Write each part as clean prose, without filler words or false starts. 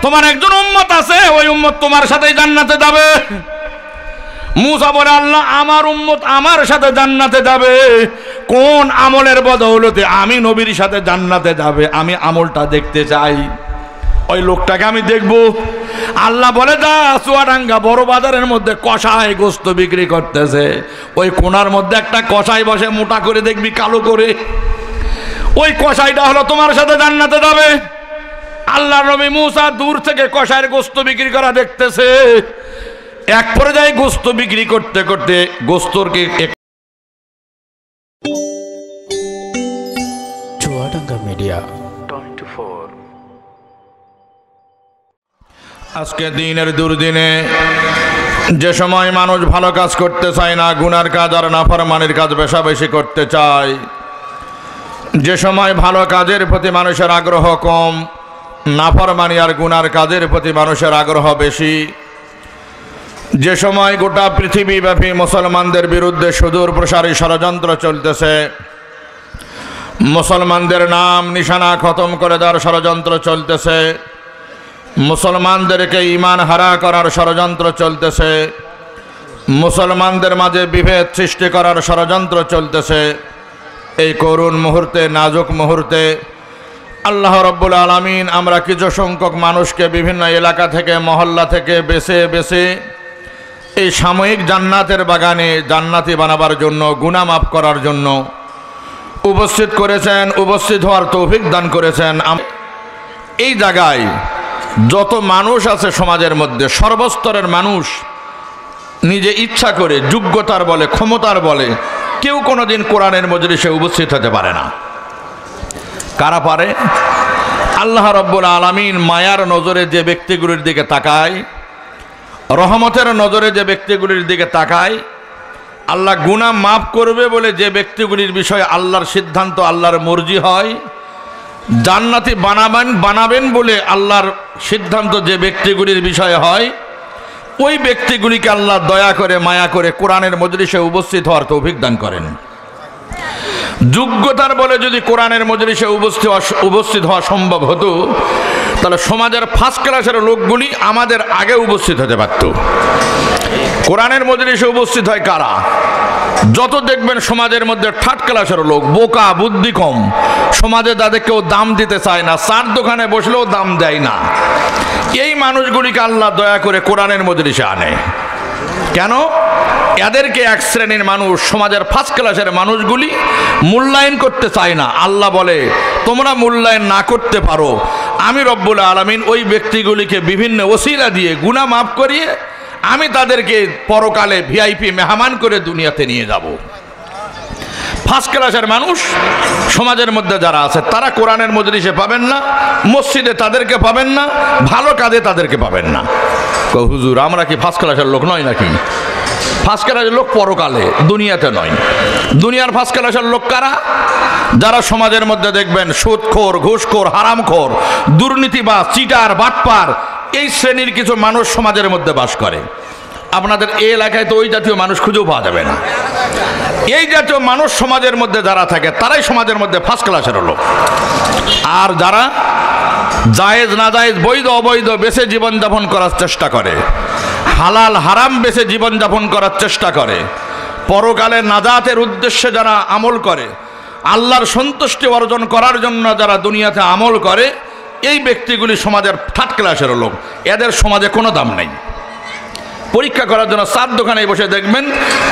তোমার একজন উম্মত আছে, ওই উম্মত তোমার সাথেই জান্নাতে যাবে। মুসা বলে, আল্লাহ আমার উম্মত আমার সাথে জান্নাতে যাবে, কোন আমলের বদৌলতে আমি নবীর সাথে জান্নাতে যাবে? আমি আমলটা দেখতে চাই, ওই লোকটাকে আমি দেখব। আল্লাহ বলে, যা চুয়াডাঙ্গা বড় বাজারের মধ্যে কষাই গোস্ত বিক্রি করতেছে, ওই কোনার মধ্যে একটা কষাই বসে, মোটা করে দেখবি কালো করে, ওই কষাইটা হলো তোমার সাথে জান্নাতে যাবে। আল্লাহ নবী মুসা দূর থেকে কষাইয়ের গোস্ত বিক্রি করা দেখতেছে। এক পর্যায়ে গোস্ত বিক্রি করতে করতে গোস্তরকে চুয়াডাঙ্গা মিডিয়া 24। আজকে দিনের দুর্দিনে যে সময় মানুষ ভালো কাজ করতে চায় না, গুনার কাজ আর নাফরমানির কাজ বেশি করতে চায়, যে সময় ভালো কাজের প্রতি মানুষের আগ্রহ কম, নাফরমানি আর গুনার কাজের প্রতি মানুষের আগ্রহ বেশি, যে সময় গোটা পৃথিবীব্যাপী মুসলমানদের বিরুদ্ধে সুদূর প্রসারী ষড়যন্ত্র চলতেছে, মুসলমানদের নাম নিশানা খতম করে দেওয়ার ষড়যন্ত্র চলতেছে, মুসলমানদেরকে ঈমান হারা করার ষড়যন্ত্র চলতেছে, মুসলমানদের মাঝে বিভেদ সৃষ্টি করার ষড়যন্ত্র চলতেছে, এই করুণ মুহূর্তে, নাজুক মুহূর্তে আল্লাহ রাব্বুল আলামিন আমরা কিছু সংখ্যক মানুষকে বিভিন্ন এলাকা থেকে, মহল্লা থেকে বেছে বেছে এই সাময়িক জান্নাতের বাগানে জান্নাতি বানাবার জন্য, গুনাহ মাফ করার জন্য উপস্থিত করেছেন, উপস্থিত হওয়ার তৌফিক দান করেছেন। এই জায়গায় যত মানুষ আছে সমাজের মধ্যে, সর্বস্তরের মানুষ নিজে ইচ্ছা করে, যোগ্যতার বলে, ক্ষমতার বলে কেউ কোনোদিন কোরআনের মজলিসে উপস্থিত হতে পারে না। কারা পারে? আল্লাহ রাব্বুল আলামিন মায়ার নজরে যে ব্যক্তিগুলির দিকে তাকায়, রহমতের নজরে যে ব্যক্তিগুলির দিকে তাকায়, আল্লাহ গুনাহ মাফ করবে বলে যে ব্যক্তিগুলির বিষয়ে আল্লাহর সিদ্ধান্ত, আল্লাহর মর্জি হয়, জান্নাতি বানাবেন বলে আল্লাহর সিদ্ধান্ত যে ব্যক্তিগুলির বিষয়ে হয়, ওই ব্যক্তিগুলিকে আল্লাহ দয়া করে, মায়া করে কোরআনের মজলিসে উপস্থিত হওয়ার তৌফিক দান করেন। যোগ্যতার বলে যদি কোরআনের মজলিসে উপস্থিত হওয়া সম্ভব হতো, তাহলে সমাজের ফার্স্ট ক্লাসের লোকগুলি আমাদের আগে উপস্থিত হতে পারত। কোরআনের মজলিসে উপস্থিত হয় কারা? যত দেখবেন সমাজের মধ্যে থার্ড ক্লাসের লোক, বোকা, বুদ্ধি কম, সমাজে তাদের কেউ দাম দিতে চায় না, চার দোকানে বসলেও দাম দেয় না, এই মানুষগুলিকে আল্লাহ দয়া করে কোরআনের মজলিসে আনে। কেন? এদেরকে এক শ্রেণীর মানুষ, সমাজের ফার্স্ট ক্লাসের মানুষগুলি মূল্যায়ন করতে চায় না। আল্লাহ বলে, তোমরা মূল্যায়ন না করতে পারো, আমি রব্বুল আলামিন ওই ব্যক্তিগুলিকে বিভিন্ন ওসিলা দিয়ে, গুনাহ মাফ করিয়ে আমি তাদেরকে পরকালে ভিআইপি মেহমান করে দুনিয়াতে নিয়ে যাব। ফার্স্ট ক্লাসের মানুষ সমাজের মধ্যে যারা আছে, তারা কোরআনের মজলিসে পাবেন না, মসজিদে তাদেরকে পাবেন না, ভালো কাজে তাদেরকে পাবেন না। হুজুর, আমরা কি ফার্স্ট ক্লাসের লোক নয় নাকি? ফার্স্ট ক্লাসের লোক পরকালে, দুনিয়াতে নয়। দুনিয়ার ফার্স্ট ক্লাসের লোক কারা? যারা সমাজের মধ্যে দেখবেন সুদখোর, ঘুষখোর, হারামখোর, দুর্নীতিবাজ, চিটার, বাটপার, এই শ্রেণীর কিছু মানুষ সমাজের মধ্যে বাস করে। আপনাদের এই এলাকায় তো ওই জাতীয় মানুষ খুঁজেও পাওয়া যাবে না। এই জাতীয় মানুষ সমাজের মধ্যে যারা থাকে, তারাই সমাজের মধ্যে ফার্স্ট ক্লাসের লোক। আর যারা জায়েজ নাজায়েজ, বৈধ অবৈধ বেছে জীবনযাপন করার চেষ্টা করে, হালাল হারাম বেছে জীবনযাপন করার চেষ্টা করে, পরকালে নাজাতের উদ্দেশ্যে যারা আমল করে, আল্লাহর সন্তুষ্টি অর্জন করার জন্য যারা দুনিয়াতে আমল করে, এই ব্যক্তিগুলি সমাজের থার্ড ক্লাসের লোক। এদের সমাজে কোনো দাম নেই। পরীক্ষা করার জন্য চার দোকানে বসে দেখবেন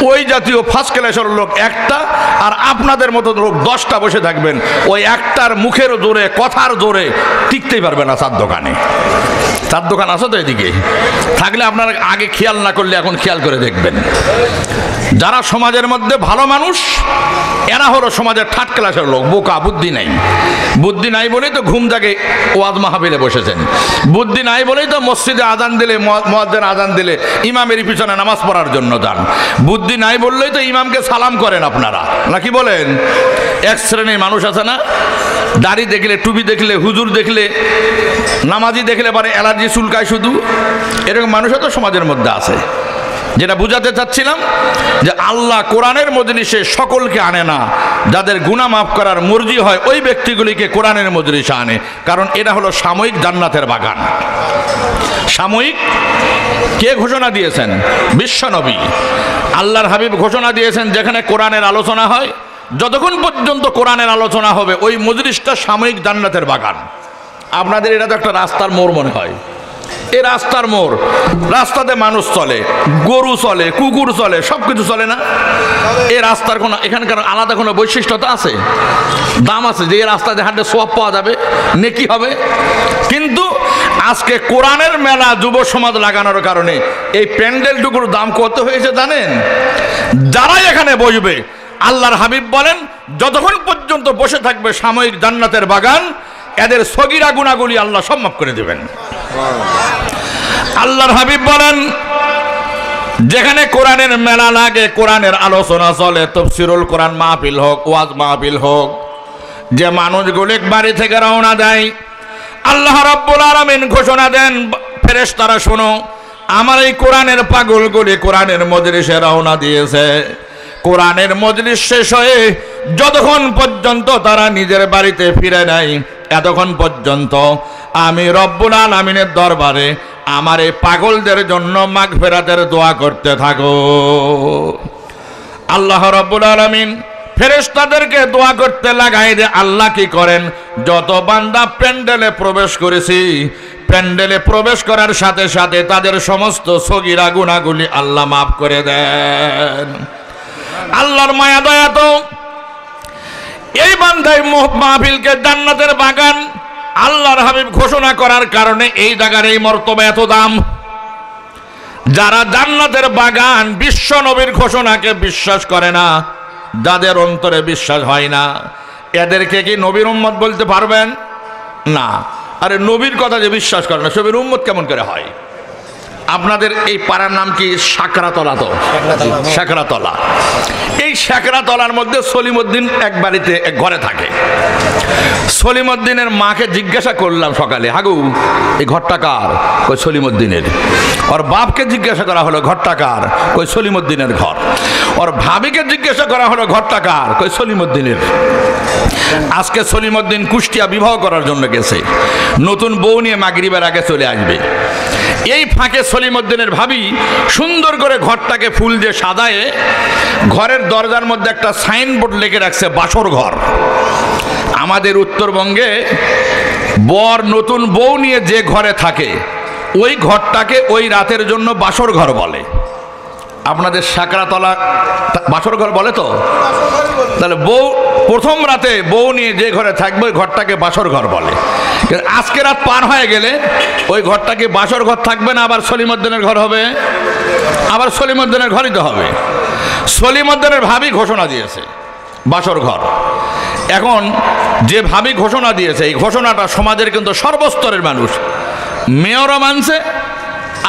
ওই জাতীয় ফার্স্ট ক্লাসের লোক একটা, আর আপনাদের মতো লোক 10টা বসে থাকবেন। ওই একটার মুখের জোরে, কথার জোরে টিকতেই পারবে না চার দোকানে। চার দোকান আছে তো এদিকে, থাকলে আপনারা আগে খেয়াল না করলে এখন খেয়াল করে দেখবেন। যারা সমাজের মধ্যে ভালো মানুষ, এরা হলো সমাজের থার্ড ক্লাসের লোক, বোকা, বুদ্ধি নাই। বুদ্ধি নাই বলেই তো ঘুম জাগে ওয়াজ মাহফিলে বসেছেন। বুদ্ধি নাই বলেই তো মসজিদে আজান দিলে, মুয়াজ্জিন আজান দিলে ইমামের পিছনে নামাজ পড়ার জন্য যান। বুদ্ধি নাই বললেই তো ইমামকে সালাম করেন আপনারা, নাকি বলেন? এক শ্রেণীর মানুষ আছে না, দাড়ি দেখলে, টুপি দেখলে, হুজুর দেখলে, নামাজি দেখলে পারে অ্যালার্জি চুলকায় শুধু, এরকম মানুষও তো সমাজের মধ্যে আছে। যেটা বুঝাতে চাচ্ছিলাম যে আল্লাহ কোরআনের মজলিসে সকলকে আনে না, যাদের গুনাহ মাফ করার মর্জি হয় ওই ব্যক্তিগুলিকে কোরআনের মজলিসে আনে, কারণ এটা হলো সাময়িক জান্নাতের বাগান। সাময়িক কে ঘোষণা দিয়েছেন? বিশ্বনবী আল্লাহর হাবিব ঘোষণা দিয়েছেন, যেখানে কোরআনের আলোচনা হয়, যতক্ষণ পর্যন্ত কোরআনের আলোচনা হবে ওই মজলিসটা সাময়িক জান্নাতের বাগান। আপনাদের এটা তো একটা রাস্তার মোড় মনে হয়, এই রাস্তার মোড়, রাস্তাতে মানুষ চলে, গরু চলে, কুকুর চলে, সব কিছু চলে না? এই রাস্তার কোনো এখানকার আলাদা কোনো বৈশিষ্ট্যতা আছে, দাম আছে যে এই রাস্তাতে হাঁটলে সওয়াব পাওয়া যাবে, নেকি হবে? কিন্তু আজকে কোরআনের মেলা যুব সমাজ লাগানোর কারণে এই প্যান্ডেলটুকুর দাম কত হয়েছে জানেন? যারাই এখানে বসবে আল্লাহর হাবিব বলেন যতক্ষণ পর্যন্ত বসে থাকবে সাময়িক জান্নাতের বাগান, এদের সগীরা গুনাহগুলি আল্লাহ সব মাফ করে দেবেন। আল্লাহর হাবিব বলেন যেখানে কোরআনের মেলা লাগে, কোরআনের আলোচনা চলে, তাফসীরুল কোরআন মাহফিল হোক, ওয়াজ মাহফিল হোক, যে মানুষগুলি বাড়ি থেকে রওনা দেয়, আল্লাহ রাব্বুল আলামিন ঘোষণা দেন, ফেরেশতারা শোনো, আমার এই কোরআনের পাগলগুলি কোরআনের মজলিসে রওনা দিয়েছে। কোরআনের মজলিস শেষ হয়ে যতক্ষণ পর্যন্ত তারা নিজের বাড়িতে ফিরে নাই, এতক্ষণ পর্যন্ত আমি রব্বুল আলামিনের দরবারে আমার এই পাগলদের জন্য মাগফিরাতের দোয়া করতে থাকো। আল্লাহ রব্বুল আলামিন ফেরেশতাদেরকে দোয়া করতে লাগাই দে। আল্লাহ কি করেন? যত বান্দা প্যান্ডেলে প্রবেশ করেছি, প্যান্ডেলে প্রবেশ করার সাথে সাথে তাদের সমস্ত সগীরা গুনাহগুলি আল্লাহ মাফ করে দেন। আল্লাহর মায়া দয়া তো এই বান্দাই মাহফিলকে জান্নাতের বাগান আল্লাহর হাবিব ঘোষণা করার কারণে এই জায়গার এই মর্তবা এত দাম। যারা জান্নাতের বাগান বিশ্ব নবীর ঘোষণাকে বিশ্বাস করে না, যাদের অন্তরে বিশ্বাস হয় না, এদেরকে কি নবীর উম্মত বলতে পারবেন? না। আরে নবীর কথা যে বিশ্বাস করে না, নবীর উম্মত কেমন করে হয়? আপনাদের এই পাড়ার নাম কি? সাকরাতলা। তো সাকরাতলা, এই সাকরাতলার মধ্যে সলিমউদ্দিন এক বাড়িতে এক ঘরে থাকে। সলিমউদ্দিনের মাকে জিজ্ঞাসা করলাম সকালে, হাগু এই ঘরটা কার? কই সলিমউদ্দিনের। ওর বাপকে জিজ্ঞাসা করা হলো, ঘরটা কার? কই সলিমউদ্দিনের ঘর। ওর ভাবিকে জিজ্ঞাসা করা হলো, ঘরটা কার? কই সলিমউদ্দিনের। আজকে সলিমউদ্দিন কুষ্টিয়া বিবাহ করার জন্য গেছে, নতুন বউ নিয়ে মাগরিবের আগে চলে আসবে। এই ফাঁকে সলিমউদ্দিনের ভাবি সুন্দর করে ঘরটাকে ফুল দিয়ে সাজায়ে ঘরের দরজার মধ্যে একটা সাইনবোর্ড লিখে রাখছে, বাসর ঘর। আমাদের উত্তরবঙ্গে বর নতুন বউ নিয়ে যে ঘরে থাকে ওই ঘরটাকে ওই রাতের জন্য বাসর ঘর বলে। আপনাদের সাকরাতলা বাসর ঘর বলে তো? তাহলে বউ প্রথম রাতে বউ নিয়ে যে ঘরে থাকবে ওই ঘরটাকে বাসর ঘর বলে। আজকে রাত পার হয়ে গেলে ওই ঘরটাকে বাসর ঘর থাকবে না, আবার সলিমউদ্দিনের ঘর হবে, আবার সলিমউদ্দিনের ঘরই তো হবে। সলিমউদ্দিনের ভাবি ঘোষণা দিয়েছে বাসর ঘর। এখন যে ভাবি ঘোষণা দিয়েছে, এই ঘোষণাটা সমাজের কিন্তু সর্বস্তরের মানুষ, মেয়রও মানছে,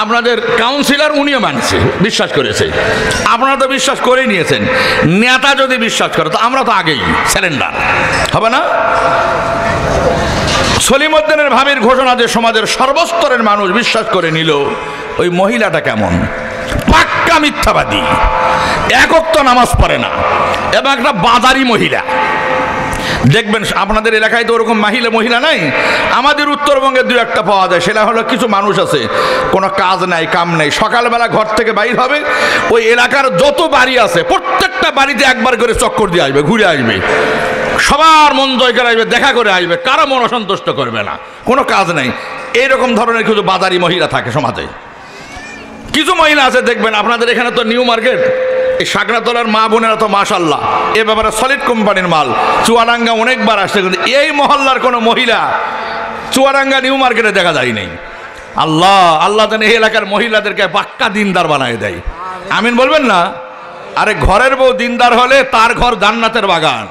আপনাদের কাউন্সিলর উনিও মানছে, বিশ্বাস করেছে। আপনারা তো বিশ্বাস করেই নিয়েছেন। নেতা যদি বিশ্বাস করে তো আমরা তো আগেই স্যালেন্ডার হবে না? সলিমউদ্দিনের ভাবির ঘোষণা যে সমাজের সর্বস্তরের মানুষ বিশ্বাস করে নিল, ওই মহিলাটা কেমন? পাক্কা মিথ্যাবাদী, এক ওয়াক্ত নামাজ পড়ে না এবং একটা বাজারি মহিলা। দেখবেন আপনাদের এলাকায় তো ওরকম মহিলা নাই, আমাদের উত্তরবঙ্গে দু একটা পাওয়া যায়। সেটা হলো কিছু মানুষ আছে কোনো কাজ নাই, কাম নাই, সকালবেলা ঘর থেকে বাইর হবে, ওই এলাকার যত বাড়ি আছে প্রত্যেকটা বাড়িতে একবার করে চক্কর দিয়ে আসবে, ঘুরে আসবে, সবার মন জয় করে আসবে, দেখা করে আসবে, কারো মন অসন্তুষ্ট করবে না, কোনো কাজ নাই। এইরকম ধরনের কিছু বাজারি মহিলা থাকে সমাজে। কিছু মহিলা আছে দেখবেন, আপনাদের এখানে তো নিউ মার্কেট, এই সাকরাতলার মা বোনেরা তো মাশাল্লাহ এ ব্যাপারে সলিড কোম্পানির মাল। চুয়াডাঙ্গা অনেকবার আসছে, কিন্তু এই মহল্লার কোনো মহিলা চুয়াডাঙ্গা নিউ মার্কেটে দেখা যায় নাই। আল্লাহ আল্লাহ যেন এই এলাকার মহিলাদেরকে পাক্কা দিনদার বানায় দেয়, আমিন বলবেন না? আরে ঘরের বউ দিনদার হলে তার ঘর জান্নাতের বাগান,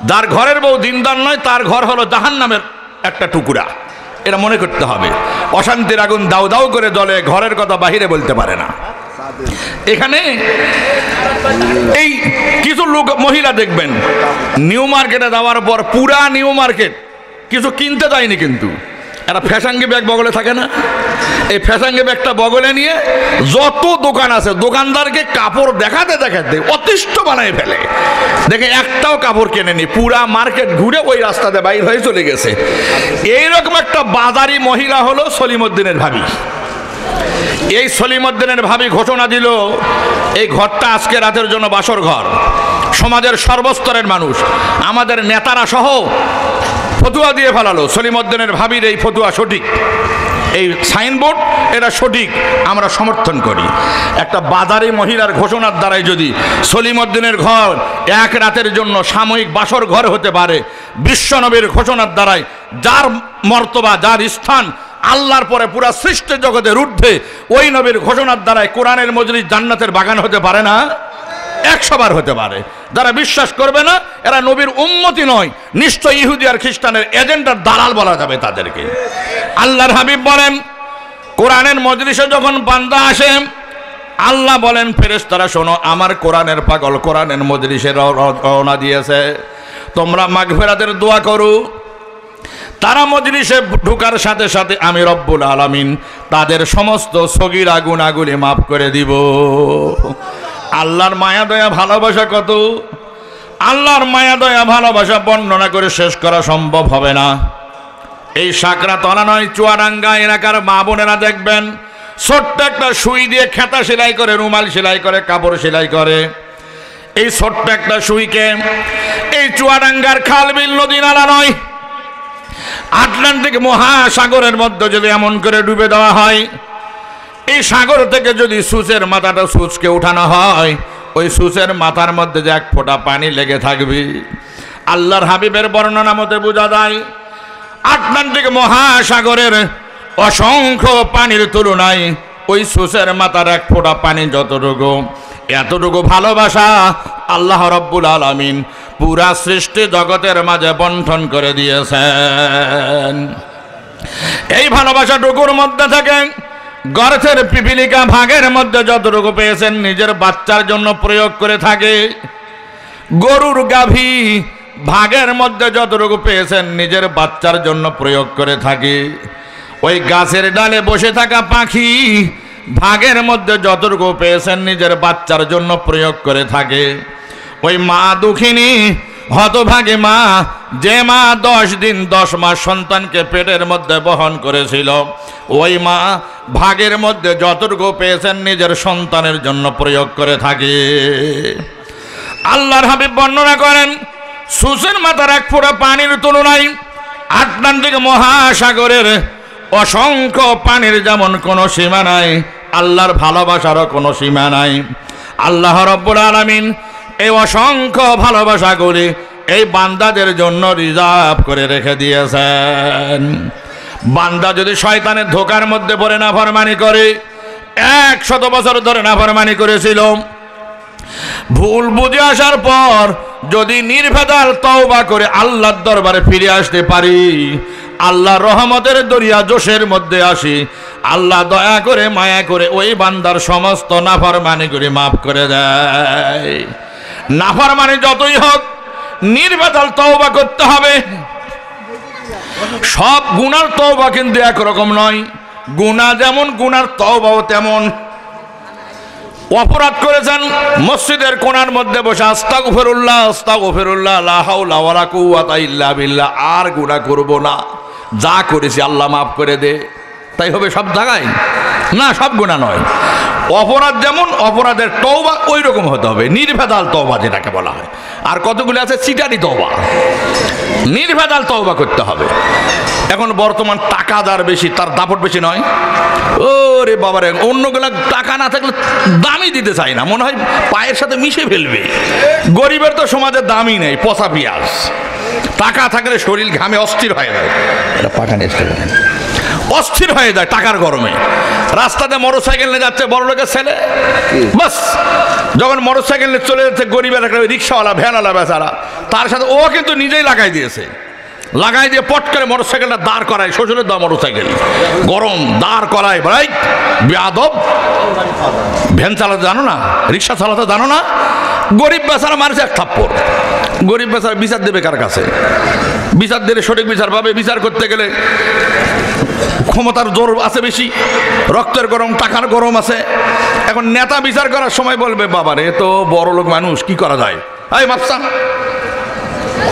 যার ঘরের বউ দিনদার নয় তার ঘর হলো জাহান্নামের একটা টুকরা। এটা মনে করতে হবে। অশান্তির আগুন দাউ দাউ করে জ্বলে, ঘরের কথা বাহিরে বলতে পারে না। এখানে এই কিছু লোক মহিলা দেখবেন নিউ মার্কেটে যাওয়ার পর পুরা নিউ মার্কেট কিছু কিনতে যায়নি, কিন্তু একটা ফ্যাশাঙ্গি ব্যাগ বগলে থাকে না, এই ফ্যাশাঙ্গি ব্যাগটা বগলে নিয়ে যত দোকান আছে দোকানদারকে কাপড় দেখাতে দেখাতে অতিষ্ঠ বানায় ফেলে, দেখে একটাও কাপড় কেনেনি, পুরা মার্কেট ঘুরে ওই রাস্তাতে বাইর হয়ে চলে গেছে। এইরকম একটা বাজারি মহিলা হলো সলিমউদ্দিনের ভাবি। এই সলিমউদ্দিনের ভাবি ঘোষণা দিল এই ঘরটা আজকে রাতের জন্য বাসর ঘর। সমাজের সর্বস্তরের মানুষ, আমাদের নেতারা সহ ফতুয়া দিয়ে ফেলালো সলিমউদ্দিনের ভাবির এই ফতুয়া সঠিক, এই সাইনবোর্ড এটা সঠিক, আমরা সমর্থন করি। একটা বাজারি মহিলার ঘোষণার দ্বারাই যদি সলিমউদ্দিনের ঘর এক রাতের জন্য সাময়িক বাসর ঘর হতে পারে, বিশ্বনবীর ঘোষণার দ্বারাই যার মর্তবা যার স্থান আল্লাহর পরে পুরা সৃষ্টি জগতের ঊর্ধ্বে, ওই নবীর ঘোষণার দ্বারাই কোরআনের মজলিস জান্নাতের বাগান হতে পারে না? 100 বার হতে পারে। যারা বিশ্বাস করবে না এরা নবীর উম্মতি নয়, নিশ্চয় ইহুদি আর খ্রিস্টানের এজেন্ডার দালাল বলা যাবে তাদেরকে। আল্লাহর হাবিব বলেন, কোরআনের মজলিসে যখন বান্দা আসে আল্লাহ বলেন ফেরেশতারা শোনো, আমার কোরআনের পাগল কোরআনের মজলিসে রওনা দিয়েছে, তোমরা মাগফিরাতের দোয়া করো। তারা মজলিসে ঢোকার সাথে সাথে আমি রব্বুল আলামিন তাদের সমস্ত সগীরা গুনাহগুলি মাফ করে দিব। আল্লাহর মায়া দয়া ভালোবাসা কত, আল্লাহর মায়া দয়া ভালোবাসা বর্ণনা করে শেষ করা সম্ভব হবে না। এই সাকরাতলা নয়, চুয়াডাঙ্গা এলাকার মা বোনেরা দেখবেন ছোট্ট একটা সুই দিয়ে খেতা সেলাই করে, রুমাল সেলাই করে, কাপড় সেলাই করে। এই ছোট্ট একটা সুইকে এই চুয়াডাঙ্গার খাল বিল নদী নালা নয়, আটলান্টিক মহাসাগরের মধ্যে যদি এমন করে ডুবে দেওয়া হয়, এই সাগর থেকে যদি সুচের মাথাটা সুচকে উঠানো হয়, ওই সুচের মাথার মধ্যে যে এক ফোঁটা পানি লেগে থাকবে। আল্লাহর হাবিবের বর্ণনা মতে বোঝা যায় আটলান্টিক মহাসাগরের অসংখ্য পানির তুলনায় ওই সুচের মাথার এক ফোঁটা পানি যতটুকু, এতটুকু ভালোবাসা আল্লাহ রব্বুল আলামিন পুরা সৃষ্টি জগতের মাঝে বন্টন করে দিয়েছেন। এই ভালোবাসাটুকুর মধ্যে থেকে গর্তের পিপিলিকা ভাগের মধ্যে যতটুকু পেয়েছেন নিজের বাচ্চার জন্য প্রয়োগ করে থাকে, গরুর গাভী ভাগের মধ্যে যতটুকু পেয়েছেন নিজের বাচ্চার জন্য প্রয়োগ করে থাকে, ওই গাছের ডালে বসে থাকা পাখি ভাগের মধ্যে যতটুকু পেয়েছেন নিজের বাচ্চার জন্য প্রয়োগ করে থাকে। ওই মা দুঃখিনী হতভাগী মা, যে মা 10 দিন 10 মাস সন্তানকে পেটের মধ্যে বহন করেছিল, ওই মা ভাগের মধ্যে যতটুকু পেয়েছেন নিজের সন্তানের জন্য প্রয়োগ করে থাকে। আল্লাহর হাবিব বর্ণনা করেন সুচের মাথার এক ফোঁটা পানির তুলনায় আটলান্টিক মহাসাগরের অসংখ্য পানির যেমন কোনো সীমা নাই, আল্লাহর ভালোবাসারও কোনো সীমা নাই। আল্লাহ রব্বুল আলামিন এই অসংখ্য ভালোবাসাগুলি এই বান্দাদের জন্য রিজার্ভ করে রেখে দিয়েছেন। বান্দা যদি শয়তানের ধোকার মধ্যে পড়ে নাফরমানি করে, 100 বছর ধরে নাফরমানি করেছিল, ভুল বুঝে আসার পর যদি নির্ভেজাল তওবা করে আল্লাহর দরবারে ফিরে আসতে পারি, আল্লাহর রহমতের দরিয়া জোশের মধ্যে আসি, আল্লাহ দয়া করে মায়া করে ওই বান্দার সমস্ত নাফরমানিগুলি মাফ করে দেয়। নাফরমানি যতই হোক নির্ভেজাল তওবা করতে হবে। সব গুনার তওবা কিন্তু একরকম নয়, গুনাহ যেমন গুনার তওবাও তেমন। অপরাধ করেছেন মসজিদের কোণার মধ্যে বসে আস্তাগফিরুল্লাহ আস্তাগফিরুল্লাহ লা হাওলা ওয়ালা কুওয়াতা ইল্লা বিল্লাহ, আর গুনাহ করব না, যা করেছি আল্লাহ মাফ করে দে, তাই হবে সব জায়গায়? না, সব গুনাহ নয়। অপরাধ যেমন অপরাধের তওবা ওই রকম হতে হবে, নির্ভেজাল তওবা যেটাকে বলা হয়। আর কতগুলো আছে চিটারি তওবা, নির্ভেজাল তওবা করতে হবে। এখন বর্তমান টাকা যার বেশি তার দাপট বেশি নয়। ওরে বাবারে, অন্যগুলা টাকা না থাকলে দামই দিতে চায় না, মনে হয় পায়ের সাথে মিশে ফেলবে। গরিবের তো সমাজে দামই নেই, পচা পেঁয়াজ। টাকা থাকলে শরীর ঘামে অস্থির হয়ে যায়, এটা পাকা অস্থির হয়ে যায় টাকার গরমে। রাস্তাতে মোটরসাইকেল নিয়ে যাচ্ছে বড় লোকের ছেলে, বাস যখন মোটরসাইকেল নিয়ে চলে যাচ্ছে গরিবের একটা রিক্সাওয়ালা ভ্যানওয়ালা বেচারা, তার সাথে ও কিন্তু নিজেই লাগাই দিয়েছে, লাগাই দিয়ে পট করে মোটরসাইকেলটা দাঁড় করায়, শ্বশুরের দাও মোটরসাইকেল গরম দাঁড় করায়, ভাই বেয়াদব, ভ্যান চালাতে জানো না, রিক্সা চালাতে জানো না। গরিব বেচারা মারছে এক থাপ্পড়, গরিব বেচারা বিচার দেবে কার কাছে? বিচার দিলে সঠিক বিচার পাবে। বিচার করতে গেলে ক্ষমতার জোর আছে বেশি, রক্তের গরম, টাকার গরম আছে। এখন নেতা বিচার করার সময় বলবে বাবা রে তো বড় লোক মানুষ, কি করা যায়, এই মাপসা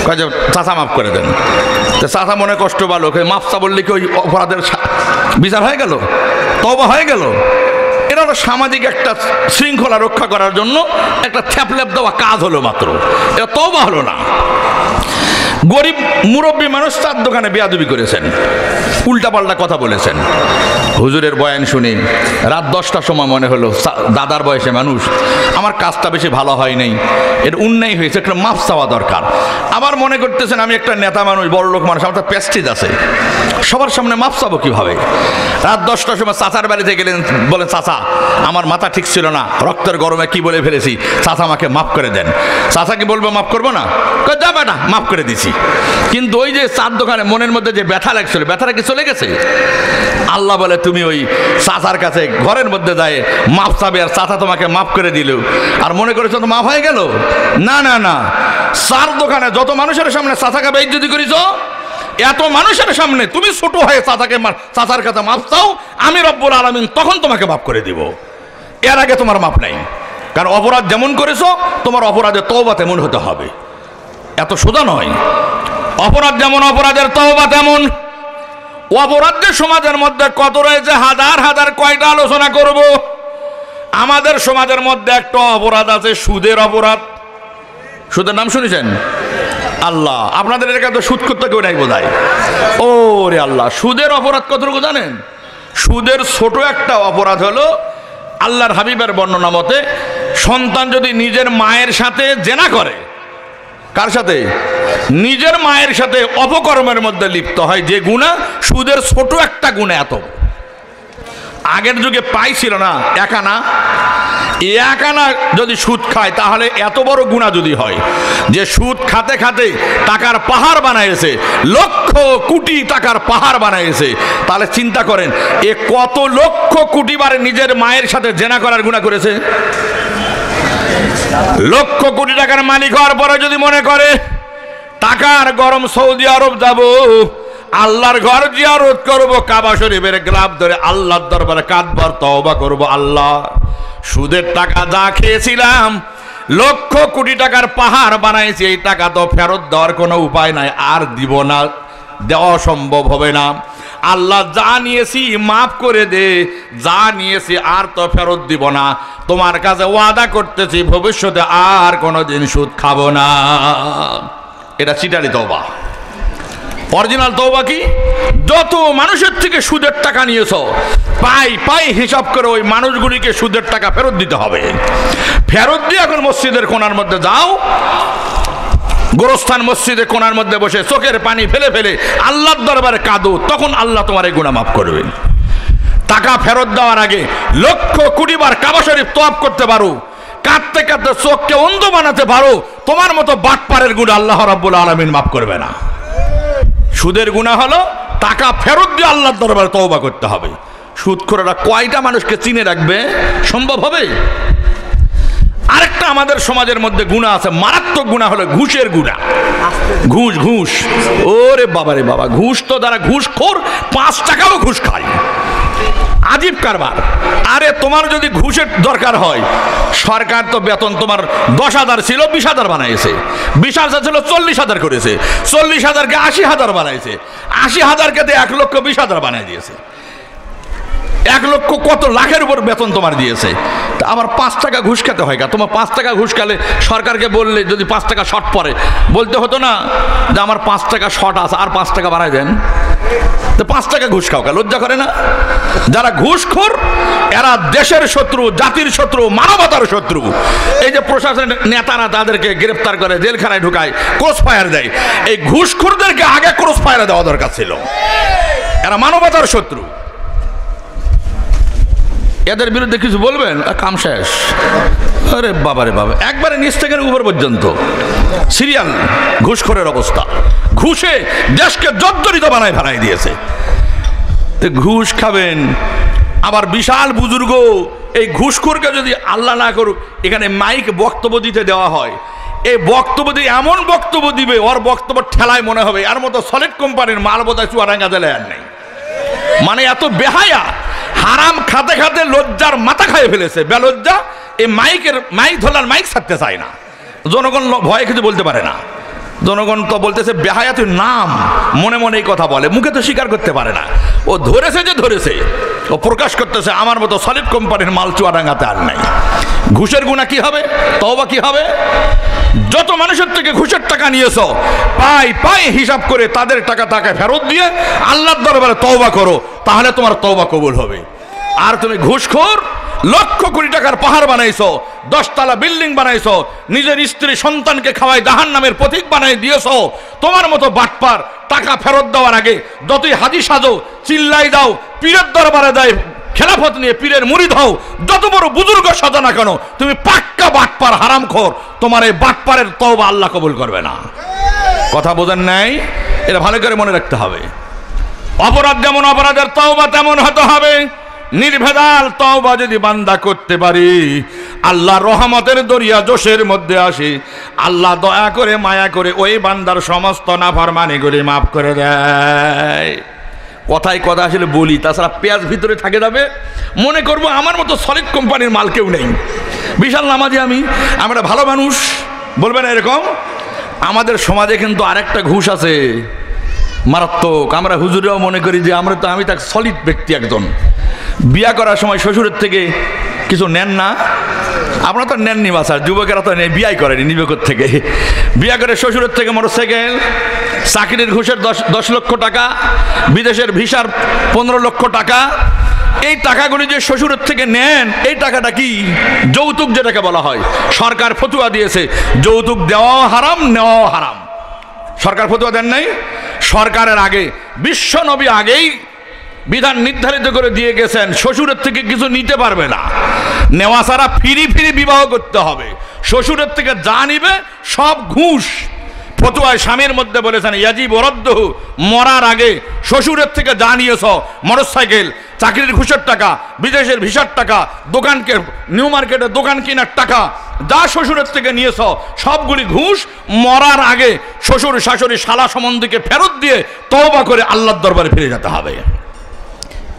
কাজে চাচা মাফ করে দেন। তো চাচা মনে কষ্ট পালো, মাপসা বললে কি ওই অপরাধের বিচার হয়ে গেল, তওবা হয়ে গেল? এটা হলো সামাজিক একটা শৃঙ্খলা রক্ষা করার জন্য একটা থ্যাপল্যাপ দেওয়া কাজ হলো মাত্র, এটা তওবা হলো না। গরিব মুরব্বী মানুষ চার দোকানে বেয়াদবি করেছেন, উল্টাপাল্টা কথা বলেছেন। হুজুরের বয়ান শুনি রাত 10টার সময় মনে হলো দাদার বয়সে মানুষ, আমার কাজটা বেশি ভালো হয় নাই, এর অন্যায় হয়েছে, একটা মাফ চাওয়া দরকার। আবার মনে করতেছেন আমি একটা নেতা মানুষ, বড় লোক মানুষ, আমার একটা প্রেস্টিজ আছে, সবার সামনে মাফ চাবো কীভাবে? রাত 10টার সময় চাচার বাড়িতে গেলেন, বলেন চাচা আমার মাথা ঠিক ছিল না, রক্তের গরমে কি বলে ফেলেছি, চাচা আমাকে মাফ করে দেন। চাচা কি বলবো মাফ করবো না? যাবে না, মাফ করে দিছি। কিন্তু ওই যে চার দোকানে মনের মধ্যে যে ব্যথা লাগছিল, ব্যথাটা কি চলে গেছে? আল্লাহ বলে তুমি ওই চাচার কাছে ঘরের মধ্যে যায় মাফ চাবে, আর চাচা তোমাকে মাফ করে দিল, আর মনে করেছো তো মাফ হয়ে গেল? না না না, চার দোকানে যত মানুষের সামনে চাচাকে বেইজ্জতি করেছ, এত মানুষের সামনে তুমি ছোট হয়ে চাচার কাছে মাফ চাও, আমি রব্বুল আলামিন তখন তোমাকে মাফ করে দিব। এর আগে তোমার মাফ নাই, কারণ অপরাধ যেমন করেছো তোমার অপরাধের তওবা তেমন হতে হবে। এত সোজা নয়, অপরাধ যেমন অপরাধের তওবা তেমন। অপরাধের সমাজের মধ্যে কত রয়েছে, হাজার হাজার, কয়টা আলোচনা করব। আমাদের সমাজের মধ্যে একটা অপরাধ আছে, সুদের অপরাধ। সুদের নাম শুনেছেন? আল্লাহ, আপনাদের এলাকায় তো সুদ করতে কেউ নাই বোধহয়। ও রে আল্লাহ, সুদের অপরাধ কতটুকু জানেন? সুদের ছোট একটা অপরাধ হলো, আল্লাহর হাবিবের বর্ণনা মতে সন্তান যদি নিজের মায়ের সাথে জেনা করে, কার সাথে? নিজের মায়ের সাথে অপকর্মের মধ্যে লিপ্ত হয়, যে গুনাহ, সুদের ছোট একটা গুনাহ এত। আগের যুগে পাই ছিল না, একানা, একানা যদি সুদ খায় তাহলে এত বড় গুনাহ যদি হয় যে সুদ খাতে খাতে টাকার পাহাড় বানাইছে, লক্ষ কোটি টাকার পাহাড় বানাইছে, তাহলে চিন্তা করেন এ কত লক্ষ কোটি বার নিজের মায়ের সাথে জেনা করার গুনাহ করেছে। লক্ষ কোটি টাকার মালিক হওয়ার পরে যদি মনে করে টাকার গরম সৌদি আরব যাব, আল্লাহর ঘর জিয়ারত করব, কাবা শরীফের গ্লাভ ধরে আল্লাহর দরবারে কাঁদবার তওবা করব, আল্লাহ সুদের টাকা যা খেয়েছিলাম লক্ষ কোটি টাকার পাহাড় বানাইছি, এই টাকা তো ফেরত দেওয়ার কোনো উপায় নাই, আর দিব না, দেওয়া সম্ভব হবে না। আল্লাহ যা নিয়েছি মাফ করে দে, যা নিয়েছি আর তো ফেরত দিব না, তোমার কাছে ওয়াদা করতেছি ভবিষ্যতে আর কোনোদিন সুদ খাবো না। এটা চিটারি তওবা। অরিজিনাল তওবা কি? যত মানুষের থেকে সুদের টাকা নিয়েছো পাই পাই হিসাব করে ওই মানুষগুলিকে সুদের টাকা ফেরত দিতে হবে। ফেরত দিয়ে এখন মসজিদের কোণার মধ্যে যাও, গোরস্থান মসজিদে কোণার মধ্যে বসে চোখের পানি ফেলে ফেলে আল্লাহর দরবারে কাঁদো, তখন আল্লাহ তোমার এই গুনাহ মাফ করবেন। টাকা ফেরত দেওয়ার আগে লক্ষ কোটি বার কাবা শরীফ তওয়াফ করতে পারো, কাঁদতে কাঁদতে চোখকে অন্ধ বানাতে পারো, তোমার মতো বাটপারের গুনাহ আল্লাহ রাব্বুল আলামিন মাফ করবে না। সুদের গুনাহ হলো টাকা ফেরত দিয়ে আল্লাহর দরবারে তওবা করতে হবে। সুদখোরেরা কয়টা মানুষকে চিনে রাখবে? সম্ভব হবে? আরেকটা আমাদের সমাজের মধ্যে গুনাহ আছে, মারাত্মক গুনাহ হলো ঘুষের গুনাহ। ঘুষ, ঘুষ, ওরে বাবা রে বাবা, ঘুষ তো যারা ঘুষখোর 5 টাকাও ঘুষ খায়, আজীব কারবার। আরে তোমার যদি ঘুষের দরকার হয়, সরকার তো বেতন তোমার 10,000 ছিল 20,000 বানাইছে, 20,000 ছিল 40,000 করেছে, 40,000কে 80,000 বানাইছে, 80,000কে 1,20,000 বানাই দিয়েছে। 1 লক্ষ কত লাখের উপর বেতন তোমার দিয়েছে, তা আবার 5 টাকা ঘুষ খেতে হয়। তোমার 5 টাকা ঘুষ খেলে সরকারকে বললে যদি 5 টাকা শর্ট পড়ে, বলতে হতো না যে আমার 5 টাকা শর্ট আছে, আর 5 টাকা বাড়াই দেন। তো 5 টাকা ঘুষ খাও, লজ্জা করে না? যারা ঘুষখোর এরা দেশের শত্রু, জাতির শত্রু, মানবতার শত্রু। এই যে প্রশাসনের নেতারা তাদেরকে গ্রেফতার করে জেলখানায় ঢুকায়, ক্রস ফায়ার দেয়, এই ঘুষখোরদেরকে আগে ক্রস ফায়ার দেওয়া দরকার ছিল। এরা মানবতার শত্রু। এদের বিরুদ্ধে কিছু বলবেন, কাম শেষ। আরে বাবা রে বাবা, একবারে নিচ থেকে উপর পর্যন্ত সিরিয়াল ঘুষখোরের অবস্থা। ঘুষে দেশকে জর্জরিত বানায় ফেলাই দিয়েছে। ঘুষ খাবেন, আবার বিশাল বুজুর্গ এই ঘুষখোরকে যদি আল্লাহ না করুক এখানে মাইক বক্তব্য দিতে দেওয়া হয়, এই বক্তব্য দিয়ে এমন বক্তব্য দিবে, ওর বক্তব্য ঠেলায় মনে হবে এর মতো সলিড কোম্পানির মাল বোধহয় চুয়াডাঙ্গা জেলায় আর নেই। মানে এত বেহায়া, হারাম খাতে খাতে লজ্জার মাথা খাইয়ে ফেলেছে, বেলজ্জা। এই মাইক ধরলার মাইক ছাড়তে চায় না, জনগণ ভয়ে কিছু বলতে পারে না। জনগণ তো বলতেছে বেহায়া তুই নাম, মনে মনে এই কথা বলে, মুখে তো স্বীকার করতে পারে না। ও ধরেছে যে ধরেছে, ও প্রকাশ করতেছে আমার মতো সলিড কোম্পানির মাল চুয়াডাঙ্গাতে আর নাই। ঘুষের গুণা কি হবে, তওবা কি হবে? যত মানুষের থেকে ঘুষের টাকা নিয়েছো পাই হিসাব করে তাদের টাকা তাকে ফেরত দিয়ে আল্লাহর দরবারে তওবা করো, তাহলে তোমার তওবা কবুল হবে। আর তুমি ঘুষখোর, লক্ষ কোটি টাকার পাহাড় বানাইছো, 10 তলা বিল্ডিং বানাইছো, নিজের স্ত্রী সন্তানকে খাওয়াই জাহান্নামের প্রতীক বানাই দিয়েছো। তোমার মতো বাটপার টাকা ফেরত দেওয়ার আগে যতই হাজি সাজো, চিল্লাই দাও, পীরের দরবারে দেয় খেলাফত নিয়ে পীরের মুরিদ হও, যত বড় বুজুর্গ সাজো না কেন, তুমি পাক্কা বাটপার, হারামখোর। তোমার এই বাটপারের তওবা আল্লাহ কবুল করবে না। কথা বোঝেন নাই? এটা ভালো করে মনে রাখতে হবে। অপরাধ যেমন অপরাধের তওবা তেমন হতে হবে। নির্ভেজাল তওবা যদি বান্দা করতে পারি, আল্লাহ রহমতের দরিয়া জোশের মধ্যে আসে। আল্লাহ দয়া করে মায়া করে ওই বান্দার সমস্ত নাফরমানিগুলি মাফ করে দেয়। কথায় কথা আসলে বলি, তাছাড়া পেঁয়াজ ভিতরে থাকে যাবে, মনে করবো আমার মতো সলিড কোম্পানির মাল কেউ নেই। বিশাল নামাজি আমরা ভালো মানুষ বলবেন এরকম। আমাদের সমাজে কিন্তু আরেকটা ঘুষ আছে মারাত্মক। আমরা হুজুরেও মনে করি যে আমি তাকে সলিড ব্যক্তি একজন। বিয়া করার সময় শ্বশুরের থেকে কিছু নেন না? আপনারা তো নেননি বাসার, যুবকেরা তো বিয়াই করেনি নিবেকর থেকে। বিয়া করে শ্বশুরের থেকে মোটরসাইকেল, চাকরির ঘুষের 10 লক্ষ টাকা, বিদেশের ভিসার 15 লক্ষ টাকা। এই টাকাগুলি যে শ্বশুরের থেকে নেন, এই টাকাটা কি? যৌতুক, যেটাকে বলা হয়। সরকার ফতুয়া দিয়েছে যৌতুক দেওয়াও হারাম, নেওয়াও হারাম। সরকার ফতুয়া দেন নাই? সরকারের আগে বিশ্ব নবী আগেই বিধান নির্ধারিত করে দিয়ে গেছেন, শ্বশুরের থেকে কিছু নিতে পারবে না, নেওয়া ছাড়া ফিরি বিবাহ করতে হবে। শ্বশুরের থেকে যা নিবে সব ঘুষ। ফতুয়ায় স্বামীর মধ্যে বলেছেন ইয়াজিব রদ্দহু, মরার আগে শ্বশুরের থেকে যা নিয়েছ, মোটরসাইকেল, চাকরির ঘুষের টাকা, বিদেশের ভিসার টাকা, দোকানকে নিউ মার্কেটে দোকান কেনার টাকা, যা শ্বশুরের থেকে নিয়েছ সবগুলি ঘুষ। মরার আগে শ্বশুর শাশুড়ি শালা সম্বন্ধীকে ফেরত দিয়ে তওবা করে আল্লাহর দরবারে ফিরে যেতে হবে,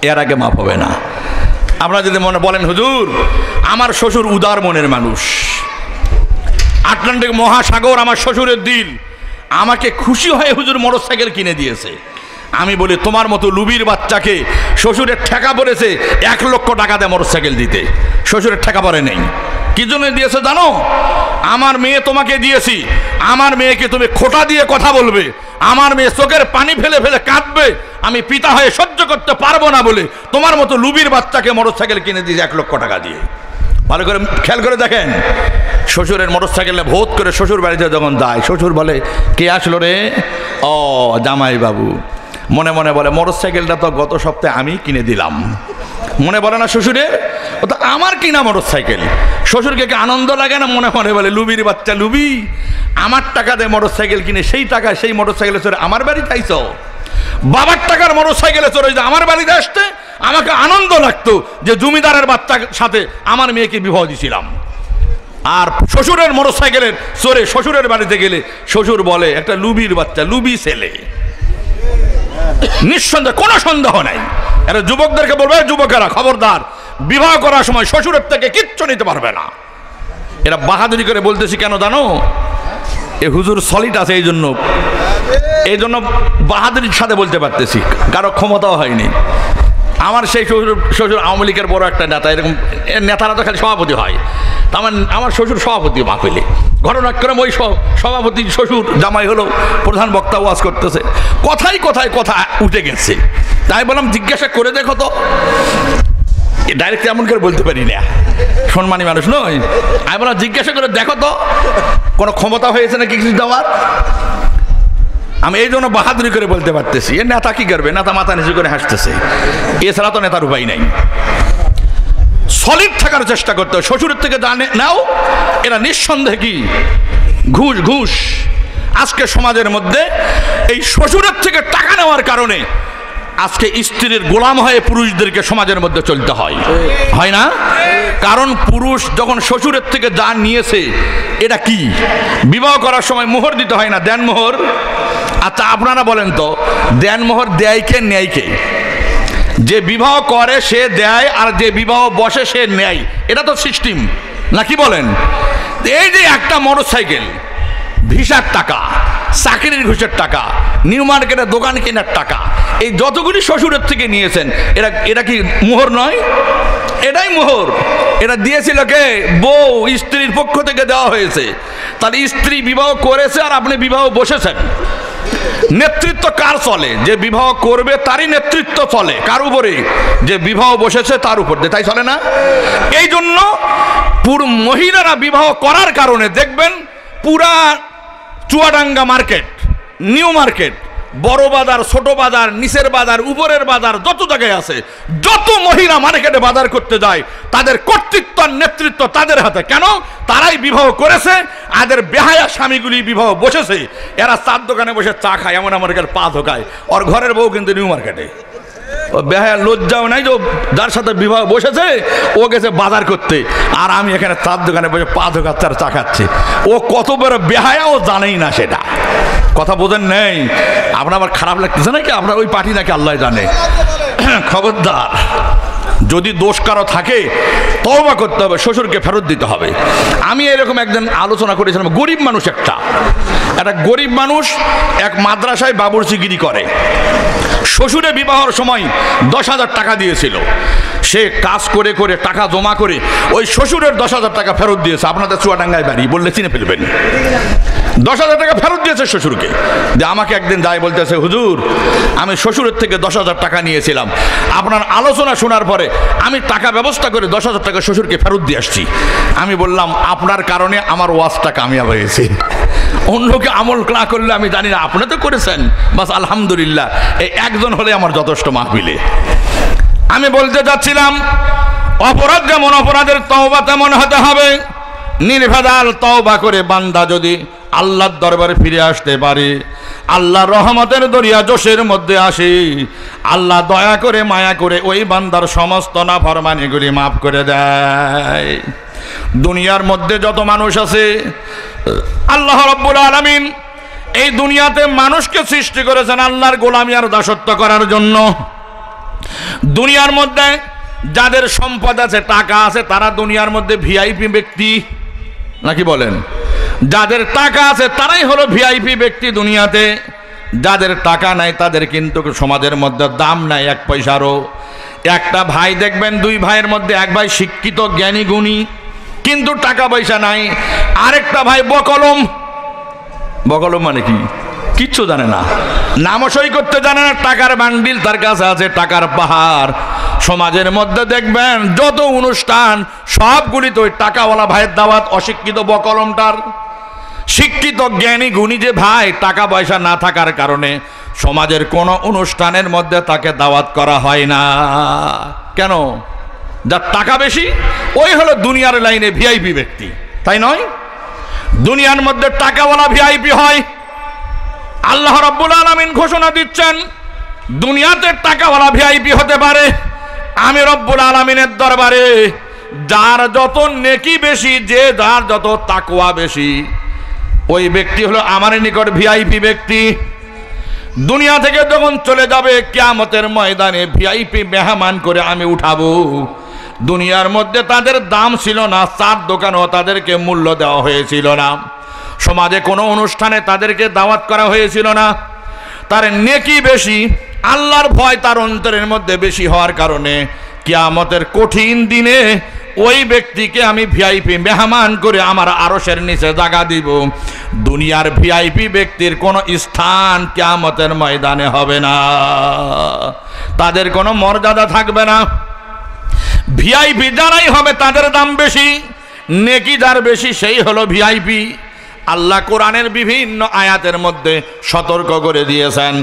এর আগে মাফ হবে না। আপনারা যদি মনে বলেন হুজুর আমার শ্বশুর উদার মনের মানুষ, আটলান্টিক মহাসাগর আমার শ্বশুরের দিল, আমাকে খুশি হয়ে হুজুর মোটরসাইকেল কিনে দিয়েছে, আমি বলি তোমার মতো লুবির বাচ্চাকে শ্বশুরের ঠেকা পড়েছে 1 লক্ষ টাকা দিয়ে মোটরসাইকেল দিতে, শ্বশুরের ঠেকা পড়ে নেই। কি জন্য দিয়েছে জানো? আমার মেয়ে তোমাকে দিয়েছি, আমার মেয়েকে তুমি খোঁটা দিয়ে কথা বলবে, আমার মেয়ে চোখের পানি ফেলে ফেলে কাঁদবে, আমি পিতা হয়ে সহ্য করতে পারবো না বলে তোমার মতো লুবির বাচ্চাকে মোটরসাইকেল কিনে দিয়েছে 1 লক্ষ টাকা দিয়ে। ভালো করে খেয়াল করে দেখেন, শ্বশুরের মোটরসাইকেলে ভোট করে শ্বশুর বাড়িতে যখন যায়, শ্বশুর বলে কে আসলো রে? ও জামাই বাবু। মনে মনে বলে মোটরসাইকেলটা তো গত সপ্তাহে আমি কিনে দিলাম। মনে বলে না শ্বশুরে, ও তো আমার কিনা মোটরসাইকেল। শ্বশুরকে আনন্দ লাগে না? মনে মনে বলে লুবির বাচ্চা লুবি, আমার টাকা দিয়ে মোটরসাইকেল কিনে সেই টাকা সেই মোটরসাইকেলে চড়ে আমার বাড়িতে আইছ। বাবার টাকার মোটরসাইকেলে চড়ে যে আমার বাড়িতে আসতে আমাকে আনন্দ লাগতো যে জমিদারের বাচ্চার সাথে আমার মেয়েকে বিবাহ দিয়েছিলাম। আর শ্বশুরের মোটরসাইকেলের চড়ে শ্বশুরের বাড়িতে গেলে শ্বশুর বলে একটা লুবির বাচ্চা, লুবি ছেলে। নিঃসন্দেহ, কোনো সন্দেহ নাই। এরা যুবকদেরকে বলবে যুবকেরা খবরদার, বিবাহ করার সময় শ্বশুরের থেকে কিচ্ছু নিতে পারবে না। এরা বাহাদুরি করে বলতেছি কেন জানো? এ হুজুর সলিড আছে, এই জন্য বাহাদুরির সাথে বলতে পারতেছি, কারো ক্ষমতাও হয়নি। আমার সেই শ্বশুর আওয়ামী লীগের বড় একটা নেতা, এরকম নেতারা তো খালি সভাপতি হয়, আমার শ্বশুর সভাপতি মাহফিলে। ঘটনাক্রমে ওই সভাপতি শ্বশুর জামাই হলো প্রধান বক্তা, ওয়াজ করতেছে, কথায় কথায় কথা উঠে গেছে। তাই বললাম জিজ্ঞাসা করে দেখো তো, ডাইরেক্ট এমন করে বলতে পারি না, সম্মানী মানুষ নয়। আমি বললাম জিজ্ঞাসা করে দেখো তো কোনো ক্ষমতা হয়েছে নাকি কিছু দেওয়ার। আমি এই জন্য বাহাদুরি করে বলতে পারতেছি। এ নেতা কি করবে? নেতা মাথা নিচু করে হাসতেছে, এছাড়া তো নেতার উপায় নাই। সলিড থাকার চেষ্টা করতে হবে। শ্বশুরের থেকে জানে নাও, এরা নিঃসন্দেহে কি ঘুষ। আজকে সমাজের মধ্যে এই শ্বশুরের থেকে টাকা নেওয়ার কারণে আজকে স্ত্রীর গোলাম হয়ে পুরুষদেরকে সমাজের মধ্যে চলতে হয়, হয় না? কারণ পুরুষ যখন শ্বশুরের থেকে যা নিয়েছে, এটা কি বিবাহ করার সময় মোহর দিতে হয় না, দেন মোহর? আচ্ছা আপনারা বলেন তো, দেন মোহর দেয় কে নেয় কে? যে বিবাহ করে সে দেয়, আর যে বিবাহ বসে সে নেয়। এটা তো সিস্টেম নাকি বলেন? এই যে একটা মোটরসাইকেল ভিসার টাকা, চাকরির ঘুষের টাকা, নিউ মার্কেটে দোকান কেনার টাকা, এই যতগুলি শ্বশুরের থেকে নিয়েছেন, এটা কি মোহর নয়? এটাই মোহর। এটা দিয়েছিল কে? বউ, স্ত্রীর পক্ষ থেকে দেওয়া হয়েছে। তাহলে স্ত্রী বিবাহ করেছে আর আপনি বিবাহ বসেছেন। নেতৃত্ব কার চলে? যে বিবাহ করবে তারই নেতৃত্ব চলে। কার উপরে? যে বিবাহ বসেছে তার উপর, তাই চলে না? এই জন্য মহিলারা বিবাহ করার কারণে দেখবেন পুরা চুয়াডাঙ্গা মার্কেট, নিউ মার্কেট, বড় বাজার, ছোট বাজার, নিচের বাজার, উপরের বাজার, যত জায়গায় আছে, যত মহিলা মার্কেটে বাজার করতে যায়, তাদের কর্তৃত্ব আর নেতৃত্ব তাদের হাতে। কেন? তারাই বিবাহ করেছে। আদের বেহায়া স্বামীগুলি বিবাহ বসেছে, এরা চার দোকানে বসে চা খায়, এমন মার্কেট পা ধোকায়। ওর ঘরের বউ কিন্তু নিউ মার্কেটে। ও বেহায়া লজ্জাও নাই যে যার সাথে বিবাহ বসেছে ও গেছে বাজার করতে, আর আমি এখানে চার দোকানে বসে পা ধোকাচ্ছে আর চা খাচ্ছি। ও কত বড় বেহায়া ও জানেই না সেটা। কথা বোঝেন নেই? আপনার আবার খারাপ লাগতেছে নাকি? আপনার ওই পার্টি নাকি আল্লাহ জানে। খবরদার, যদি দোষ কারো থাকে তওবা করতে হবে, শ্বশুরকে ফেরত দিতে হবে। আমি এরকম একজন আলোচনা করেছিলাম, গরিব মানুষ, একটা গরিব মানুষ এক মাদ্রাসায় বাবুর্চিগিরি করে। শ্বশুরে বিবাহের সময় 10,000 টাকা দিয়েছিল। সে কাজ করে করে টাকা জমা করে ওই শ্বশুরের 10,000 টাকা ফেরত দিয়েছে। আপনাদের চুয়াডাঙ্গায় বাড়ি, বললে চিনে ফেলবেন। 10,000 টাকা ফেরত দিয়েছে শ্বশুরকে। যে আমাকে একদিন যায় বলতেছে, হুজুর আমি শ্বশুরের থেকে 10,000 টাকা নিয়েছিলাম, আপনার আলোচনা শোনার পরে আমি টাকা ব্যবস্থা করে 10,000 টাকা শ্বশুরকে ফেরত দিয়ে আসছি। আমি বললাম, আপনার কারণে আমার ওয়াজটা কামিয়াব হয়েছে। অন্যকে আমল না করলে আমি জানি না, আপনি তো করেছেন, বাস আলহামদুলিল্লাহ। এই একজন হলে আমার যথেষ্ট মাহফিলে। আমি বলতে চাচ্ছিলাম, অপরাধ যেমন অপরাধের তওবা তেমন হতে হবে। নির্ভেজাল তওবা করে বান্দা যদি আল্লাহর দরবারে ফিরে আসতে পারে, আল্লাহর রহমতের দরিয়া জোশের মধ্যে আসে, আল্লাহ দয়া করে মায়া করে ওই বান্দার সমস্ত নাফরমানিগুলি মাফ করে দেয়। দুনিয়ার মধ্যে যত মানুষ আছে, আল্লাহ রাব্বুল আলামিন এই দুনিয়াতে মানুষকে সৃষ্টি করেছেন আল্লাহর গোলামি আর দাসত্ব করার জন্য। দুনিয়ার মধ্যে যাদের সম্পদ আছে, টাকা আছে, তারা দুনিয়ার মধ্যে ভিআইপি ব্যক্তি, নাকি বলেন? যাদের টাকা আছে তারাই হলো ভিআইপি ব্যক্তি দুনিয়াতে। যাদের টাকা নাই তাদের কিন্তু সমাজের মধ্যে দাম নাই এক পয়সারও। একটা ভাই দেখবেন, দুই ভাইয়ের মধ্যে এক ভাই শিক্ষিত জ্ঞানী গুণী, কিন্তু টাকা পয়সা নাই। আরেকটা ভাই বকলম। বকলম মানে কি? কিচ্ছু জানে না, নামও সই করতে জানে না, টাকার বান্ডিল তার কাছে আছে, টাকার পাহাড়। সমাজের মধ্যে দেখবেন যত অনুষ্ঠান সবগুলি তো ওই টাকাওয়ালা ভাইয়ের দাওয়াত, অশিক্ষিত বকলমটার। শিক্ষিত জ্ঞানী গুণী যে ভাই, টাকা পয়সা না থাকার কারণে সমাজের কোনো অনুষ্ঠানের মধ্যে তাকে দাওয়াত করা হয় না। কেন? যার টাকা বেশি ওই হলো দুনিয়ার লাইনে ভিআইপি ব্যক্তি, তাই নয়? দুনিয়ার মধ্যে টাকাওয়ালা ভিআইপি হয়। আল্লাহ রাব্বুল আলামিন ঘোষণা দিচ্ছেন, দুনিয়াতে টাকাওয়ালা ভিআইপি হতে পারে, আমি রব্বুল আলামিনের দরবারে যার যত নেকি বেশি, যে যার যত তাকওয়া বেশি, ওই ব্যক্তি হলো আমার নিকট ভিআইপি ব্যক্তি। দুনিয়া থেকে যখন চলে যাবে, কিয়ামতের ময়দানে ভিআইপি মেহমান করে আমি উঠাবো। দুনিয়ার মধ্যে তাদের দাম ছিল না, চার দোকানও তাদেরকে মূল্য দেওয়া হয়েছিল না, সমাজে কোনো অনুষ্ঠানে তাদেরকে দাওয়াত করা হয়েছিল না। তার নেকি বেশি, আল্লাহর ভয় তার অন্তরের মধ্যে বেশি হওয়ার কারণে কিয়ামতের কঠিন দিনে ওই ব্যক্তিকে আমি ভিআইপি মেহমান করে আমার আরশের নিচে জায়গা দিব। দুনিয়ার ভিআইপি ব্যক্তির কোনো স্থান কিয়ামতের ময়দানে হবে না, তাদের কোনো মর্যাদা থাকবে না। ভিআইপি যারাই হবে তাদের দাম বেশি, নেকি যার বেশি সেই হলো ভিআইপি। আল্লাহ কোরআনের বিভিন্ন আয়াতের মধ্যে সতর্ক করে দিয়েছেন,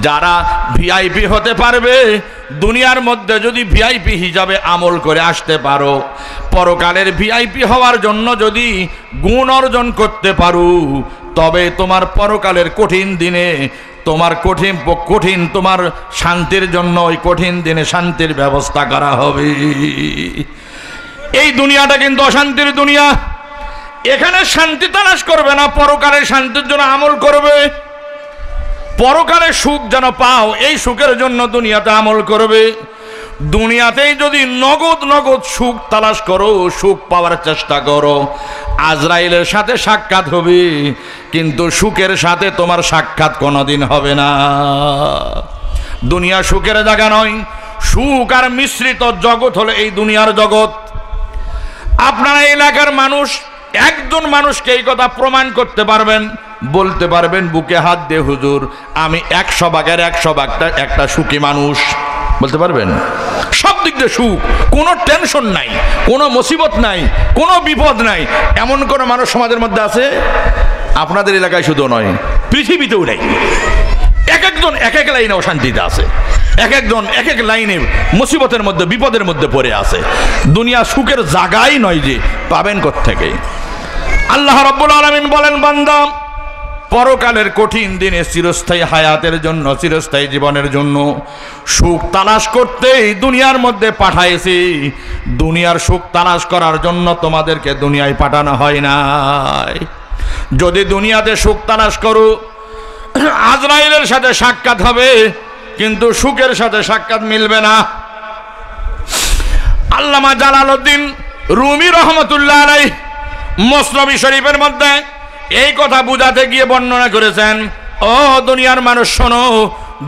যারা ভিআইপি হতে পারবে, দুনিয়ার মধ্যে যদি ভিআইপি হিসাবে আমল করে আসতে পারো, পরকালের ভিআইপি হওয়ার জন্য যদি গুণ অর্জন করতে পারো, তবে তোমার পরকালের কঠিন দিনে তোমার কঠিন তোমার শান্তির জন্য ওই কঠিন দিনে শান্তির ব্যবস্থা করা হবে। এই দুনিয়াটা কিন্তু অশান্তির দুনিয়া, এখানে শান্তি তালাশ করবে না, পরকালে শান্তির জন্য আমল করবে। পরকালে সুখ যেন পাও এই সুখের জন্য দুনিয়াতে আমল করবে। দুনিয়াতেই যদি নগদ সুখ তালাশ করো, সুখ পাওয়ার চেষ্টা করো, আজরাইলের সাথে সাক্ষাৎ হবে, কিন্তু সুখের সাথে তোমার সাক্ষাৎ কোনোদিন হবে না। দুনিয়া সুখের জায়গা নয়, সুখ আর মিশ্রিত জগৎ হলো এই দুনিয়ার জগৎ। আপনারা এলাকার মানুষ একজন মানুষকে এই কথা প্রমাণ করতে পারবেন, বলতে পারবেন বুকে হাত দিয়ে, হুজুর আমি 100 ভাগের 100 ভাগটা একটা সুখী মানুষ, বলতে পারবেন? সব দিক দিয়ে সুখ, কোনো টেনশন নাই, কোনো মুসিবত নাই, কোনো বিপদ নাই, এমন কোনো মানুষ সমাজের মধ্যে আছে? আপনাদের এলাকায় শুধু নয়, পৃথিবীতেও নাই। এক একজন এক এক লাইনে অশান্তিতে আছে, এক একজন এক এক লাইনে মুসিবতের মধ্যে বিপদের মধ্যে পড়ে আছে। দুনিয়া সুখের জায়গাই নয় যে, পাবেন কোত্থেকে? আল্লাহ রাব্বুল আলামিন বলেন, বান্দা পরকালের কঠিন দিনে চিরস্থায়ী হায়াতের জন্য, চিরস্থায়ী জীবনের জন্য সুখ তালাশ করতেই দুনিয়ার মধ্যে পাঠাইছি। দুনিয়ার সুখ তালাশ করার জন্য তোমাদেরকে দুনিয়ায় পাঠানো হয় নাই। যদি দুনিয়াতে সুখ তালাশ করো, আজরাইলের সাথে সাক্ষাৎ হবে, কিন্তু সুখের সাথে সাক্ষাৎ মিলবে না। আল্লামা জালালউদ্দিন রুমি রহমতুল্লাহ আলাইহি মুসনবী শরীফের মধ্যে এই কথা বুঝাতে গিয়ে বর্ণনা করেছেন, ও দুনিয়ার মানুষ শোনো,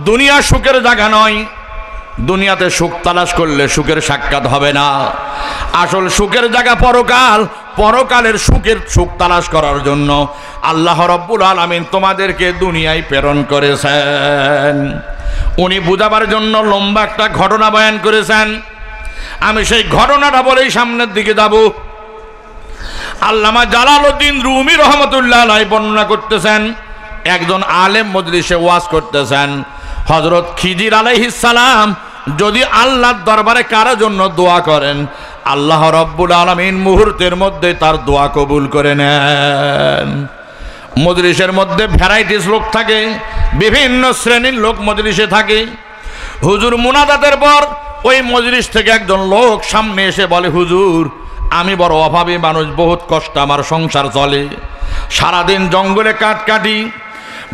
দুনিয়া সুখের জায়গা নয়। দুনিয়াতে সুখ তালাশ করলে সুখের সাক্ষাৎ হবে না। আসল সুখের জায়গা পরকাল। পরকালের সুখ তালাশ করার জন্য আল্লাহ রাব্বুল আলামিন তোমাদেরকে দুনিয়ায় প্রেরণ করেছেন। উনি বুঝাবার জন্য লম্বা একটা ঘটনা বয়ান করেছেন। আমি সেই ঘটনাটা বলেই সামনের দিকে যাব। আল্লামা জালালউদ্দিন রুমি রহমতুল্লাহ আলাইহি বর্ণনা করতেছেন, একজন আলেম মজলিসে ওয়াজ করতেছেন, হযরত খিজির আলাইহিস সালাম যদি আল্লাহর দরবারে কারোর জন্য দোয়া করেন, আল্লাহ রাব্বুল আলামিন মুহূর্তের মধ্যে তার দোয়া কবুল করে নেন। মজলিসের মধ্যে ভ্যারাইটিস লোক থাকে, বিভিন্ন শ্রেণীর লোক মজলিসে থাকে। হুজুর মুনাজাতের পর ওই মজলিস থেকে একজন লোক সামনে এসে বলে, হুজুর আমি বড় অভাবী মানুষ, বহুত কষ্ট আমার সংসার চলে, সারাদিন জঙ্গলে কাঠ কাটি,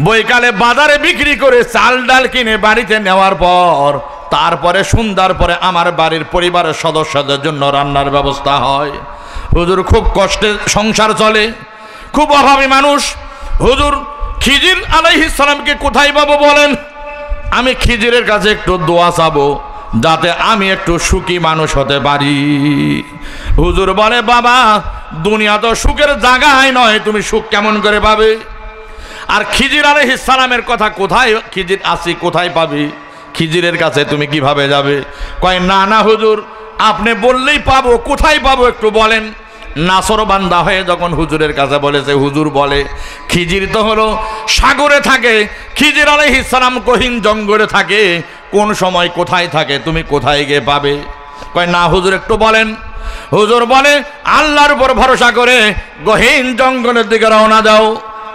বৈকালে বাজারে বিক্রি করে চাল ডাল কিনে বাড়িতে নেওয়ার পর তারপরে সন্ধ্যার পরে আমার বাড়ির পরিবারের সদস্যদের জন্য রান্নার ব্যবস্থা হয়। হুজুর খুব কষ্টে সংসার চলে, খুব অভাবী মানুষ। হুজুর খিজির আলাইহিস সালামকে কোথায় পাবো বলেন? আমি খিজিরের কাছে একটু দোয়া চাবো, যাতে আমি একটু সুখী মানুষ হতে পারি। হুজুর বলে, বাবা দুনিয়া তো সুখের জায়গায় নয়, তুমি সুখ কেমন করে পাবে? আর খিজির আলাইহিস সালামের কথা কোথায়, খিজির আসি কোথায় পাবে? খিজিরের কাছে তুমি কিভাবে যাবে? কয় না না হুজুর, আপনি বললেই পাবো, কোথায় পাবো একটু বলেন। নাসর বান্দা হয়ে যখন হুজুরের কাছে বলেছে, হুজুর বলে খিজির তো হলো সাগরে থাকে, খিজির আলাইহিস সালাম গহীন জঙ্গলে থাকে, কোন সময় কোথায় থাকে, তুমি কোথায় গিয়ে পাবে? কয় না হুজুর একটু বলেন। হুজুর বলে, আল্লাহর উপর ভরসা করে গহীন জঙ্গলের দিকে রওনা দাও,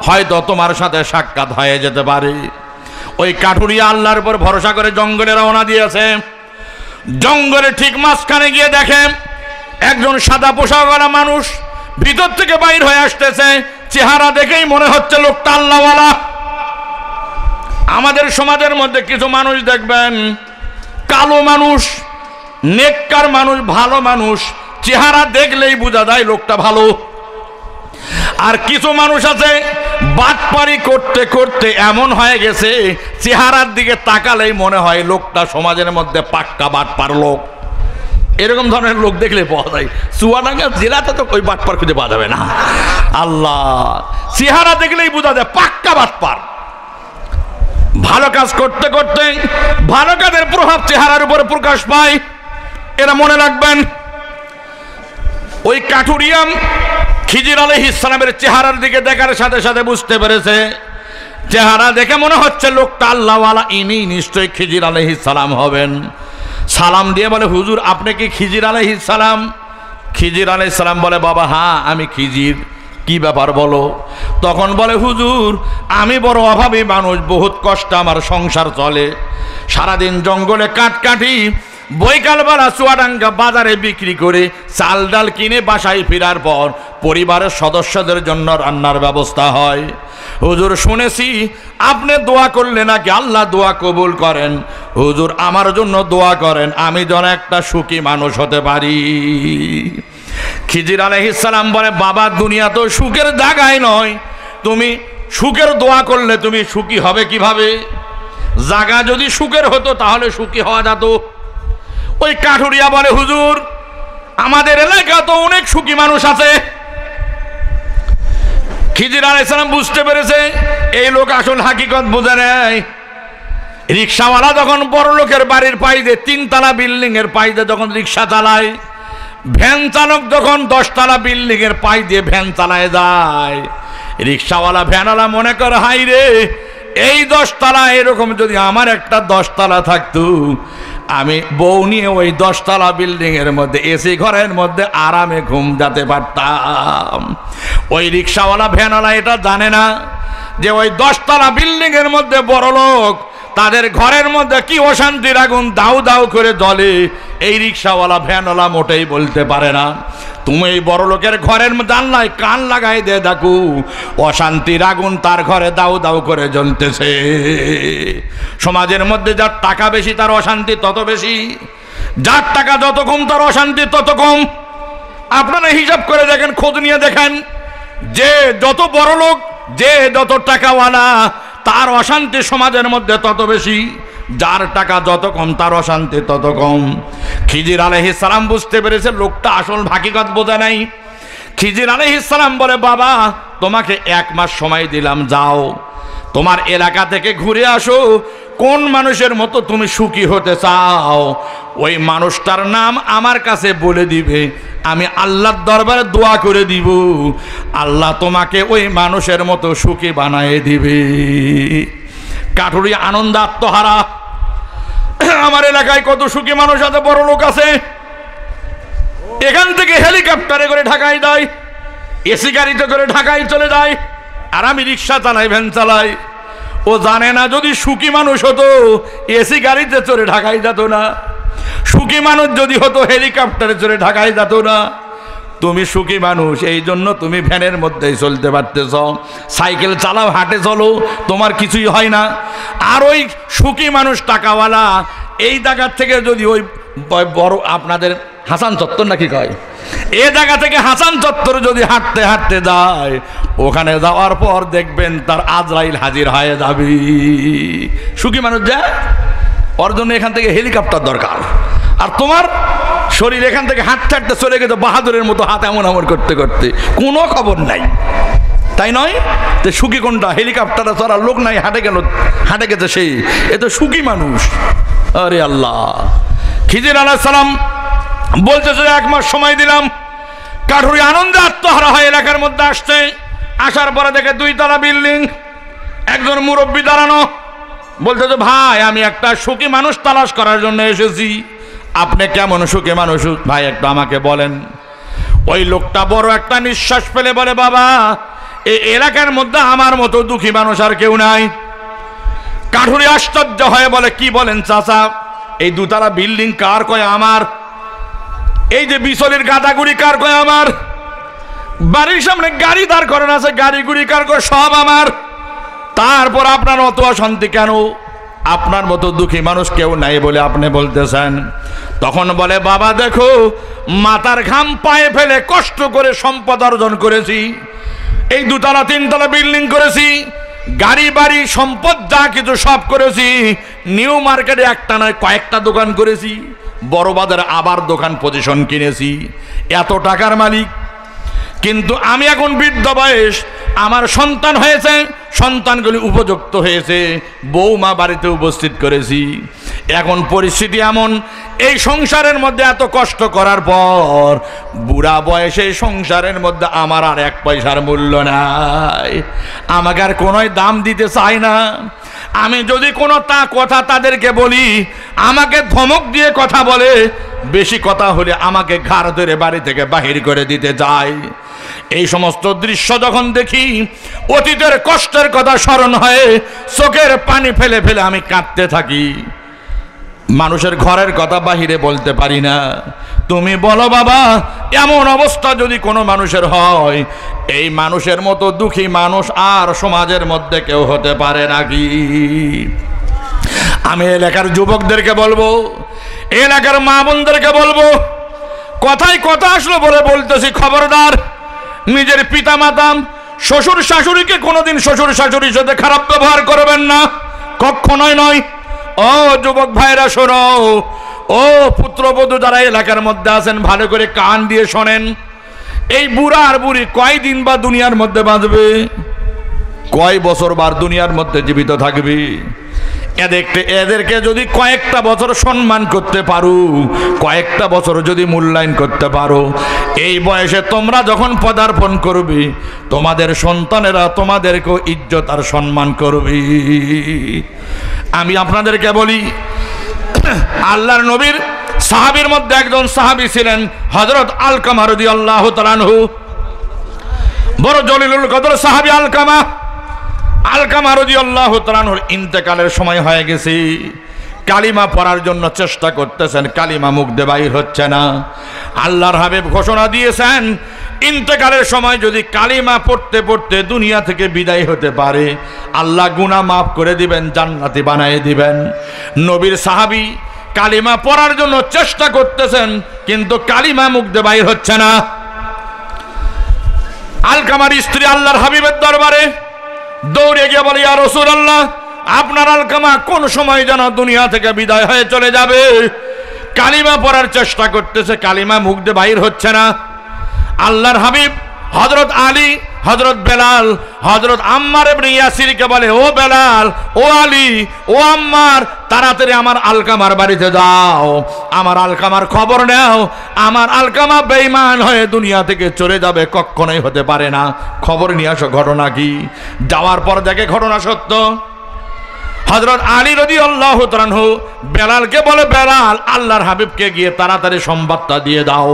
হয়তো তোমার সাথে সাক্ষাৎ হয়ে যেতে পারে। ওই কাঠুরিয়া আল্লাহর উপর ভরসা করে জঙ্গলে রওনা দিয়েছে। জঙ্গলে ঠিক মাঝখানে গিয়ে দেখে একজন সাদা পোশাকওয়ালা মানুষ ভিতর থেকে বাইর হয়ে আসতেছে। চেহারা দেখেই মনে হচ্ছে লোকটা আল্লাহওয়ালা। আমাদের সমাজের মধ্যে কিছু মানুষ দেখবেন কালো মানুষ, নেককার মানুষ, ভালো মানুষ, চেহারা দেখলেই বোঝা যায় লোকটা ভালো। আর কিছু মানুষ আছে বাটপারি করতে করতে এমন হয়ে গেছে, চেহারার দিকে তাকালেই মনে হয় লোকটা সমাজের মধ্যে পাক্কা বাটপার লোক। এরকম ধরনের লোক দেখলে পাওয়া যায়। চুয়াডাঙ্গা জেলাতে তো ওই বাটপার খুঁজে পাওয়া যাবে না। আল্লাহ, চেহারা দেখলেই বোঝা যায় পাক্কা বাটপার। ভালো কাজ করতে করতে ভালো কাজের প্রভাব চেহারার উপরে প্রকাশ পায়, এরা মনে রাখবেন। ওই কাঠুরিয়াম খিজির আলাইহিস সালামের চেহারার দিকে দেখার সাথে সাথে বুঝতে পেরেছে, চেহারা দেখে মনে হচ্ছে লোকটা আল্লাহওয়ালা, ইনি নিশ্চয়ই খিজির আলাইহিস সালাম হবেন। সালাম দিয়ে বলে, হুজুর আপনি কি খিজির আলাইহিস সালাম? খিজির আলাইহিস সালাম বলে, বাবা হ্যাঁ আমি খিজির। কি ব্যাপার বলো? তখন বলে, হুজুর আমি বড় অভাবী মানুষ, বহুত কষ্ট আমার সংসার চলে, সারাদিন জঙ্গলে কাঠ কাটি, বৈকালবেলা চুয়াডাঙ্গা বাজারে বিক্রি করে চাল ডাল কিনে বাসায় ফেরার পর পরিবারের সদস্যদের জন্য রান্নার ব্যবস্থা হয়। হুজুর শুনেছি আপনি দোয়া করলে নাকি আল্লাহ দোয়া কবুল করেন, হুজুর আমার জন্য দোয়া করেন, আমি যেন একটা সুখী মানুষ হতে পারি। খিজির আলাইহিস সালাম বলে, বাবা দুনিয়া তো সুখের জায়গায় নয়, তুমি সুখের দোয়া করলে তুমি সুখী হবে কিভাবে? জায়গা যদি সুখের হতো তাহলে সুখী হওয়া যেত। ওই কাঠুরিয়া বলে, হুজুর আমাদের এলাকা তো অনেক সুখী মানুষ আছে। খিজির আলাইহিস সালাম বুঝতে পেরেছে এই লোক আসল হাকিকত বোঝে নাই। রিক্সাওয়ালা যখন বড় লোকের বাড়ির পাইদে 3 তলা বিল্ডিং এর পাইদে যখন রিক্সা চালায়, ভ্যান চালক যখন 10 তলা বিল্ডিং এর পাই দিয়ে ভ্যান চালায় যায়, রিক্সাওয়ালা ভ্যানওয়ালা মনে করে, হাই রে এই 10 তলা এরকম যদি আমার একটা 10 তলা থাকতো, আমি বউ নিয়ে ওই 10 তলা বিল্ডিং এর মধ্যে এসি ঘরের মধ্যে আরামে ঘুম যেতে পারতাম। ওই রিক্সাওয়ালা ভ্যানওয়ালা এটা জানে না যে ওই 10 তলা বিল্ডিং এর মধ্যে বড় লোক, তাদের ঘরের মধ্যে কি অশান্তির আগুন দাউ দাউ করে জ্বলে, এই রিক্সাওয়ালা ভ্যানওয়ালা মোটেই বলতে পারে না। তুমি এই বড় লোকের ঘরের জানলায় কান লাগাই দে দেখো, অশান্তির আগুন তার ঘরে দাউ দাউ করে জ্বলতেছে। সমাজের মধ্যে যার টাকা বেশি তার অশান্তি তত বেশি, যার টাকা যত কম তার অশান্তি তত কম। আপনারা হিসাব করে দেখেন, খোঁজ নিয়ে দেখেন, যে যত বড় লোক, যে যত টাকাওয়ালা, তার অশান্তি সমাজের মধ্যে তত বেশি, যার টাকা যত কম তার অশান্তি তত কম। খিজির আলাইহিস সালাম বুঝতে পেরেছে লোকটা আসল হাকিকত বোঝে নাই। খিজির আলাইহিস সালাম বলে, বাবা তোমাকে 1 মাস সময় দিলাম, যাও তোমার এলাকা থেকে ঘুরে আসো, কোন মানুষের মতো তুমি সুখী হতে চাও ওই মানুষটার নাম আমার কাছে বলে দিবে, আমি আল্লাহর দরবারে দোয়া করে দিব, আল্লাহ তোমাকে ওই মানুষের মতো সুখী বানায় দিবে। কাঠুরি আনন্দ আত্মহারা, আমার এলাকায় কত সুখী মানুষ আছে, বড় লোক আছে, এখান থেকে হেলিকপ্টারে করে ঢাকায় দেয়, এসি গাড়িতে করে ঢাকায় চলে যায়, আর আমি রিক্সা চালাই, ভ্যান চালাই। ও জানে না যদি সুখী মানুষ হতো এসি গাড়িতে চড়ে ঢাকায় যেত না, সুখী মানুষ যদি হতো হেলিকপ্টারে চড়ে ঢাকায় যেত না। তুমি সুখী মানুষ, এই জন্য তুমি ভ্যানের মধ্যেই চলতে পারতেছ, সাইকেল চালাও, হাঁটে চলো, তোমার কিছুই হয় না। আর ওই সুখী মানুষ টাকাওয়ালা এই জায়গার থেকে যদি ওই বড় আপনাদের হাসান চত্বর নাকি কয়, এ জায়গা থেকে হাসান চত্বর যদি হাঁটতে হাঁটতে যায়, ওখানে যাওয়ার পর দেখবেন তার আজরাইল হাজির হয়ে যাবে। সুখী মানুষ যায়, ওর জন্য এখান থেকে হেলিকপ্টার দরকার। আর তোমার শরীর এখান থেকে হাঁটতে হাঁটতে চলে গেছে বাহাদুরের মতো, হাত এমন এমন করতে করতে, কোনো খবর নাই, তাই নয়? তো সুখী কোনটা? হেলিকপ্টারে চড়ার লোক নাই, হাঁটে গেছে সেই, এ তো সুখী মানুষ। আরে আল্লাহ! খিজির আলাইহিস সালাম বলতেছে 1 মাস সময় দিলাম। কাঠুরি আনন্দে আত্মহারা হয়ে এলাকার মধ্যে আসছে, আসার পরে দেখে 2 তলা বিল্ডিং, একজন মুরব্বী দাঁড়ানো, বলতেছে, ভাই আমি একটা সুখী মানুষ তালাশ করার জন্য এসেছি, আপনি কেমন সুখী মানুষ ভাই একটু আমাকে বলেন। ওই লোকটা বড় একটা নিঃশ্বাস ফেলে বলে, বাবা এই এলাকার মধ্যে আমার মতো দুঃখী মানুষ আর কেউ নাই। কাঠুরি আশ্চর্য হয়ে বলে, কি বলেন চাচা, এই 2 তলা বিল্ডিং কার কয়? আমার। এই যে বিচলির গাদাগুড়ি কার কয়? আমার। বাড়ির সামনে গাড়ি দাঁড় করানো আছে, গাড়ি গুড়ি কার কয়? সব আমার। তারপর আপনার অত অশান্তি কেন? আপনার মতো দুঃখী মানুষ কেউ নাই বলে আপনি বলতেছেন। তখন বলে, বাবা দেখো মাথার ঘাম পায়ে ফেলে কষ্ট করে সম্পদ অর্জন করেছি, এই 2 তলা 3 তলা বিল্ডিং করেছি, গাড়ি বাড়ি সম্পদ যা কিছু সব করেছি, নিউ মার্কেটে একটা নয় কয়েকটা দোকান করেছি, বড় বাজারে আবার দোকান পজিশন কিনেছি, এত টাকার মালিক। কিন্তু আমি এখন বৃদ্ধ বয়স, আমার সন্তান হয়েছে, সন্তানগুলি উপযুক্ত হয়েছে, বৌমা বাড়িতে উপস্থিত করেছি, এখন পরিস্থিতি এমন, এই সংসারের মধ্যে এত কষ্ট করার পর বুড়া বয়সে সংসারের মধ্যে আমার আর 1 পয়সার মূল্য নাই, আমাকে আর কোনো দাম দিতে চায় না। আমি যদি কোনো কথা তাদেরকে বলি, আমাকে ধমক দিয়ে কথা বলে, বেশি কথা হলে আমাকে ঘাড় ধরে বাড়ি থেকে বাহির করে দিতে যায়। এই সমস্ত দৃশ্য যখন দেখি, অতীতের কষ্টের কথা স্মরণ হয়ে চোখের পানি ফেলে ফেলে আমি কাঁদতে থাকি। মানুষের ঘরের কথা বাহিরে বলতে পারি না। তুমি বলো বাবা, এমন অবস্থা যদি কোনো মানুষের হয়, এই মানুষের মতো দুঃখী মানুষ আর সমাজের মধ্যে কেউ হতে পারে নাকি? আমি এলাকার যুবকদেরকে বলবো, এলাকার মা বোনদেরকে বলবো, কথায় কথা আসলো বলে বলতেছি, খবরদার নিজের পিতা মাতা শ্বশুর শাশুড়িকে কোনোদিন শ্বশুর শাশুড়ির সাথে খারাপ ব্যবহার করবেন না, কখনোই নয়। ও যুবক ভাইরা শোনো, ও পুত্রবধূ যারা এলাকার মধ্যে আছেন, ভালো করে কান দিয়ে শোনেন। এই বুড়া আর বুড়ি কয়দিন বা দুনিয়ার মধ্যে বাঁচবে? কয় বছর বার দুনিয়ার মধ্যে জীবিত থাকবে? এদেরকে যদি কয়েকটা বছর সম্মান করতে পারো, কয়েকটা বছর যদি মূল্যায়ন করতে পারো, এই বয়সে তোমরা যখন পদার্পণ করবে, তোমাদের সন্তানেরা তোমাদেরকেও ইজ্জত আর সম্মান করবে। আমি আপনাদেরকে বলি, আল্লাহর নবীর সাহাবীর মধ্যে একজন সাহাবী ছিলেন হযরত আলকামা রাদিয়াল্লাহু তাআলা আনহু। বড় জলিলুল কদর সাহাবী আলকামা রাদিয়াল্লাহু তাআলা আনহুর ইন্তেকালের সময় হয়ে গেছে। কালিমা পড়ার জন্য চেষ্টা করতেছেন, কালিমা মুখ দিয়ে বাইর হচ্ছে না। আল্লাহর হাবিব ঘোষণা দিয়েছেন, ইন্তেকালের সময় যদি কালিমা পড়তে পড়তে দুনিয়া থেকে বিদায় হতে পারে, আল্লাহ গুনাহ মাফ করে দিবেন, জান্নাতি বানিয়ে দিবেন। নবীর সাহাবী কালিমা পড়ার জন্য চেষ্টা করতেছেন, কিন্তু কালিমা মুখ দিয়ে বাইর হচ্ছে না। আলকামার স্ত্রী আল্লাহর হাবিবের দরবারে দৌড়ে গিয়ে বলে, ইয়া রাসূলুল্লাহ, আপনার আলকামা কোন সময় যেন দুনিয়া থেকে বিদায় হয়ে চলে যাবে, কালিমা পড়ার চেষ্টা করতেছে, কালিমা মুখ দিয়ে বাইর হচ্ছে না। আল্লাহর হাবিব হযরত আলী, হযরত বেলাল, হযরত আম্মার ইবনে ইয়াসিরকে বলে, ও বেলাল, ও আলী, ও আম্মার, তাড়াতাড়ি আমার আলকামার বাড়িতে যাও, আমার আলকামার খবর নাও। আমার আলকামা বেঈমান হয়ে দুনিয়া থেকে চলে যাবে, কখনোই হতে পারে না। খবর নিয়ে আসো, ঘটনা কি? যাওয়ার পর দেখে ঘটনা সত্য। হযরত আলী রাদিয়াল্লাহু তাআলা আনহু বেলালকে বলে, বেলাল, আল্লাহর হাবিবকে গিয়ে তাড়াতাড়ি সংবাদটা দিয়ে দাও।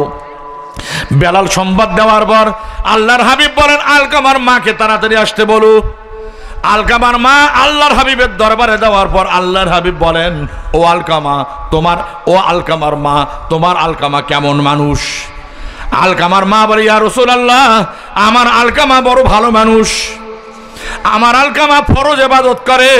বেলাল সংবাদ দেওয়ার পর আল্লাহর হাবিব বলেন, আলকামার মাকে তাড়াতাড়ি আসতে বলো। আলকামার মা আল্লাহর হাবিবের দরবারে দেওয়ার পর আল্লাহর হাবিব বলেন, ও আলকামা, ও আলকামার মা, তোমার আলকামা কেমন মানুষ? আলকামার মা বলে, ইয়া রাসূলুল্লাহ, আমার আলকামা বড় ভালো মানুষ। আমার আলকামা ফরজ ইবাদত করে,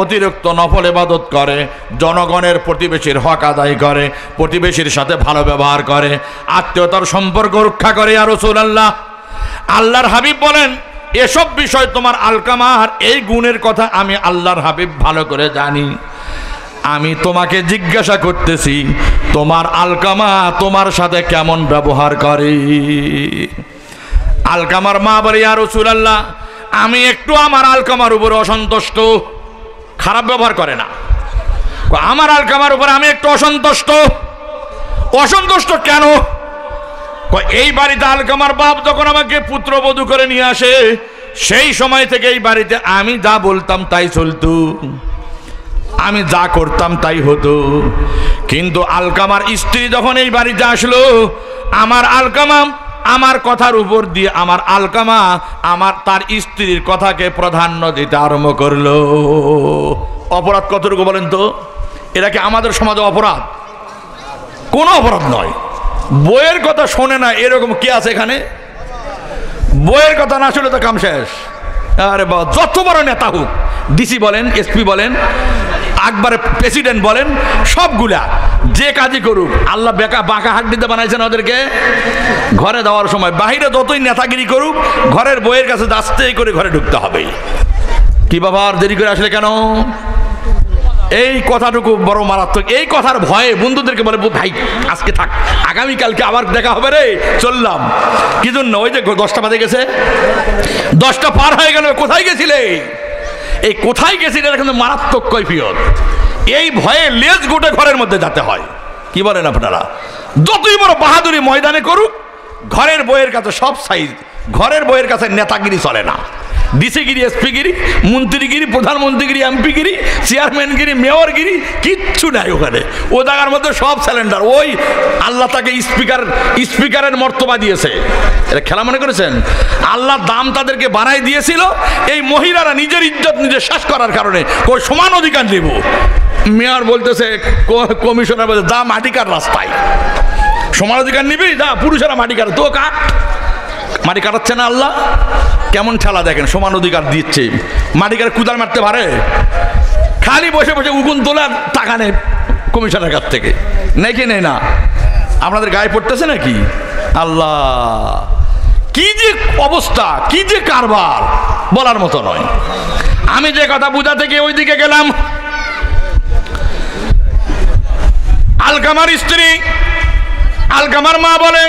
অতিরিক্ত নফল ইবাদত করে, জনগণের প্রতিবেশীর হক আদায় করে, প্রতিবেশীর সাথে ভালো ব্যবহার করে, আত্মীয়তার সম্পর্ক রক্ষা করে। ইয়া রাসূলুল্লাহ, আল্লাহর হাবিব বলেন, এসব বিষয় তোমার আলকামার এই গুণের কথা আমি আল্লাহর হাবিব ভালো করে জানি। আমি তোমাকে জিজ্ঞাসা করতেছি, তোমার আলকামা তোমার সাথে কেমন ব্যবহার করে? আলকামার মা বলে, ইয়া রাসূলুল্লাহ, আমি একটু আমার আলকামার উপর অসন্তুষ্ট। খারাপ ব্যবহার করে না, আমার আলকামার উপর আমি একটু অসন্তুষ্ট। অসন্তুষ্ট কেন? এই বাড়িতে আলকামার বাপ যখন আমাকে পুত্রবধূ করে নিয়ে আসে, সেই সময় থেকে এই বাড়িতে আমি যা বলতাম তাই চলতো, আমি যা করতাম তাই হতো। কিন্তু আলকামার স্ত্রী যখন এই বাড়িতে আসলো, আমার আলকামা আমার কথার উপর দিয়ে আমার আলকামা তার স্ত্রীর কথাকে প্রাধান্য দিতে আরম্ভ করলো। অপরাধ কতটুকু বলেন তো? এটা কি আমাদের সমাজে অপরাধ? কোনো অপরাধ নয়। বইয়ের কথা শোনে না এরকম কে আছে এখানে? বইয়ের কথা না শুনে তো কাম শেষ। আরে বাবা, যত বড় নেতা হোক, ডিসি বলেন, এসপি বলেন, একবারে প্রেসিডেন্ট বলেন, সবগুলা যে কাজই করুক, আল্লাহ বাঁকা হাড্ডিতে বানাইছেন ওদেরকে। ঘরে দেওয়ার সময় বাহিরে যতই নেতাগিরি করুক, ঘরের বইয়ের কাছে আস্তেই করে ঘরে ঢুকতে হবে। কি বাবা, আর দেরি করে আসলে কেন? এই কথাটুকু বড় মারাত্মক। এই কথার ভয়ে বন্ধুদেরকে বলে, ভাই আজকে থাক, আগামীকালকে আবার দেখা হবে রে, চললাম। কি জন্য? ওই যে 10টা বাজে গেছে, 10টা পার হয়ে গেল, কোথায় গেছিলে? এই কোথায় গেছিলে এটা কিন্তু মারাত্মক কৈফিয়ত। এই ভয়ে লেজ গোটে ঘরের মধ্যে যেতে হয়। কি বলেন আপনারা? যতই বড় বাহাদুরি ময়দানে করুক, ঘরের বইয়ের কাছে সব সাইজ, ঘরের বইয়ের কাছে নেতাগিরি চলে না। ডিসিগিরি, এসপিগিরি, মন্ত্রীগিরি, প্রধানমন্ত্রীগিরি, এমপিগিরি, চেয়ারম্যানগিরি, মেয়রগিরি কিচ্ছু নাই ওখানে। ও জায়গার মধ্যে সব সিলিন্ডার। ওই আল্লাহ তাকে স্পিকারের মর্তবা দিয়েছে। এটা খেলা মনে করেছেন? আল্লাহ দাম তাদেরকে বাড়াই দিয়েছিল। এই মহিলারা নিজের ইজ্জত নিজে শেষ করার কারণে ওই সমান অধিকার দেব। মেয়র বলতেছে, কমিশনার বলছে, দা মাটি কার রাস্তায় সমান অধিকার নিবি, দা পুরুষেরা মাটি কাটে, তো কাট। মাটি কাটাচ্ছে না আল্লাহ? কেমন ঠেলা দেখেন, সমান অধিকার দিচ্ছে। মাটি কাটে কুদাল মারতে পারে? খালি বসে বসে উগুন তোলার টাকা নেই কমিশনের কাছ থেকে, নাকি নেই না? আপনাদের গায়ে পড়তেছে নাকি? আল্লাহ, কি যে অবস্থা, কি যে কারবার, বলার মতো নয়। আমি যে কথা বুঝা থেকে ওই দিকে গেলাম, আলকামার স্ত্রী, আলকামার মা বলে,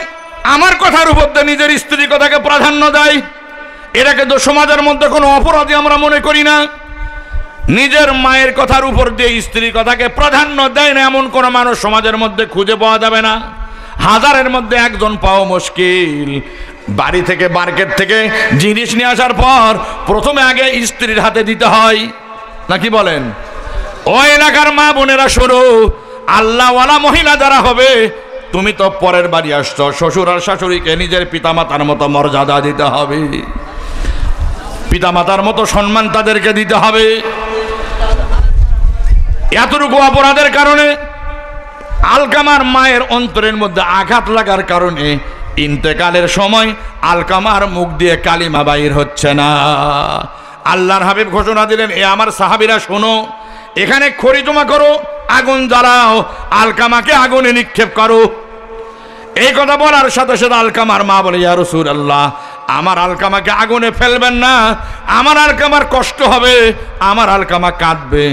আমার কথার উপর দিয়ে নিজের স্ত্রীর কথাকে প্রাধান্য দেয়। এটাকে তো সমাজের মধ্যে কোনো অপরাধী আমরা মনে করি না। নিজের মায়ের কথার উপর দিয়ে স্ত্রীর কথাকে প্রাধান্য দেয় না এমন কোনো মানুষ সমাজের মধ্যে খুঁজে পাওয়া যাবে না। হাজারের মধ্যে একজন পাওয়া মুশকিল। বাড়ি থেকে, মার্কেট থেকে জিনিস নিয়ে আসার পর প্রথমে আগে স্ত্রীর হাতে দিতে হয়, নাকি বলেন? ওই এলাকার মা বোনেরা শোনো, আল্লাহওয়ালা মহিলা যারা হবে, তুমি তো পরের বাড়ি আসছো, শ্বশুর আর শাশুড়িকে নিজের পিতামাতার মতো মর্যাদা দিতে হবে, পিতামাতার মতো সম্মান তাদেরকে দিতে হবে। এতটুকু অপরাধের কারণে আলকামার মায়ের অন্তরের মধ্যে আঘাত লাগার কারণে ইন্তেকালের সময় আলকামার মুখ দিয়ে কালিমা বাইর হচ্ছে না। আল্লাহর হাবিব ঘোষণা দিলেন, এ আমার সাহাবীরা শোনো, এখানে খড়ি জমা করো, আগুন জ্বালাও, আলকামাকে আগুনে নিক্ষেপ করো। এই কথা বলার সাথে সাথে আলকামার মা বলে, ইয়া রাসূলুল্লাহ, আমার আলকামাকে আগুনে ফেলবেন না, আমার আলকামার কষ্ট হবে, আমার আলকামা কাঁদবে,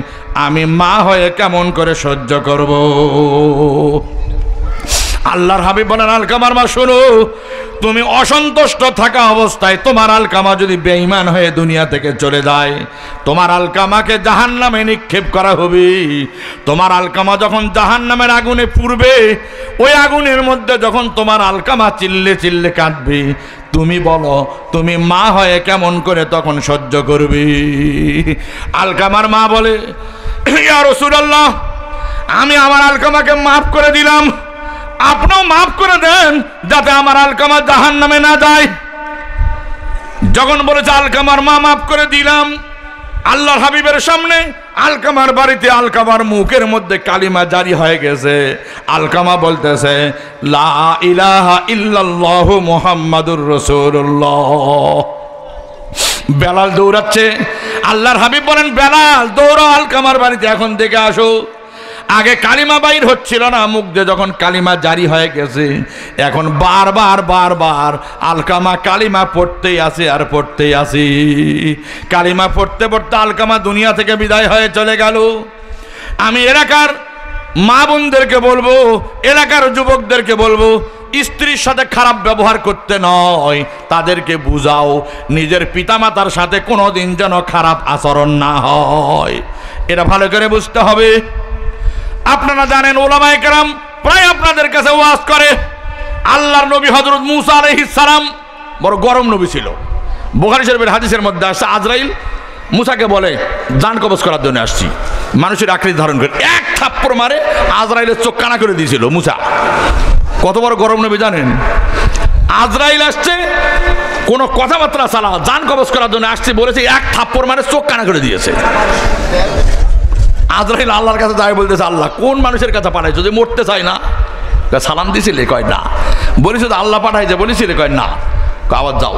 আমি মা হয়ে কেমন করে সহ্য করব? আল্লাহর হাবিব বলেন, আলকামার মা শোনো, তুমি অসন্তুষ্ট থাকা অবস্থায় তোমার আলকামা যদি বেঈমান হয়ে দুনিয়া থেকে চলে যায়, তোমার আলকামাকে জাহান্নামে নিক্ষেপ করা হবে। তোমার আলকামা যখন জাহান্নামের আগুনে পুড়বে, ওই আগুনের মধ্যে যখন তোমার আলকামা চিল্লে চিল্লে কাঁদবে, তুমি বলো তুমি মা হয়ে কেমন করে তখন সহ্য করবে? আলকামার মা বলে, ইয়া রাসূলুল্লাহ, আমি আমার আলকামাকে মাফ করে দিলাম, আপনিও মাফ করে দেন যাতে আমার আলকামা জাহান্নামে না যায়। যখন বলেছে আলকামার মা মাফ করে দিলাম, আল্লাহর হাবিবের সামনে আলকামার বাড়িতে আলকামার মুখের মধ্যে কালিমা জারি হয়ে গেছে। আলকামা বলতেছে, লা ইলাহা ইল্লাল্লাহু মুহাম্মাদুর রাসূলুল্লাহ। বেলাল দৌড়াচ্ছে। আল্লাহর হাবিব বলেন, বেলাল দৌড়াও আলকামার বাড়িতে এখন থেকে আসো। আগে কালিমা বাইর হচ্ছিল না, মুখ দিয়ে যখন কালিমা জারি হয়ে গেছে, এখন বারবার বারবার আলকামা কালিমা পড়তেই আছে আর পড়তেই আছে। কালিমা পড়তে পড়তে আলকামা দুনিয়া থেকে বিদায় হয়ে চলে গেল। আমি এলাকার মা বোনদেরকে বলবো, এলাকার যুবকদেরকে বলবো, স্ত্রীর সাথে খারাপ ব্যবহার করতে নয়, তাদেরকে বুঝাও নিজের পিতামাতার সাথে কোনোদিন যেন খারাপ আচরণ না হয়। এটা ভালো করে বুঝতে হবে। আপনারা জানেন, ওলামায়ে কেরাম প্রায় আপনাদের কাছে ওয়াজ করে। আল্লাহর নবী হযরত মূসা আলাইহিস সালাম বড় গরম নবী ছিল। বুখারী শরীফের হাদিসের মধ্যে আসছে, আজরাইল মূসাকে বলে, জান কবজ করার জন্য আসছি। মানুষের আকৃতি ধারণ করে এক থাপ্পড় মারে আজরাইলের চোখ কানা করে দিয়েছিল মূসা। কত বড় গরম নবী জানেন? আজরাইল আসছে, কোনো কথাবার্তা ছাড়া জান কবজ করার জন্য আসছে বলেছে, এক থাপ্পড় মারে চোখ কানা করে দিয়েছে। আজরাইল আল্লাহর কাছে যাই বলতেছে, আল্লাহ কোন মানুষের কাছে পাঠাইছো যে মরতে চায় না? সালাম দিছিলে? কয় না। বলেছে তো আল্লাহ পাঠাইছে? বলেছিলে? কয় না। আবার যাও,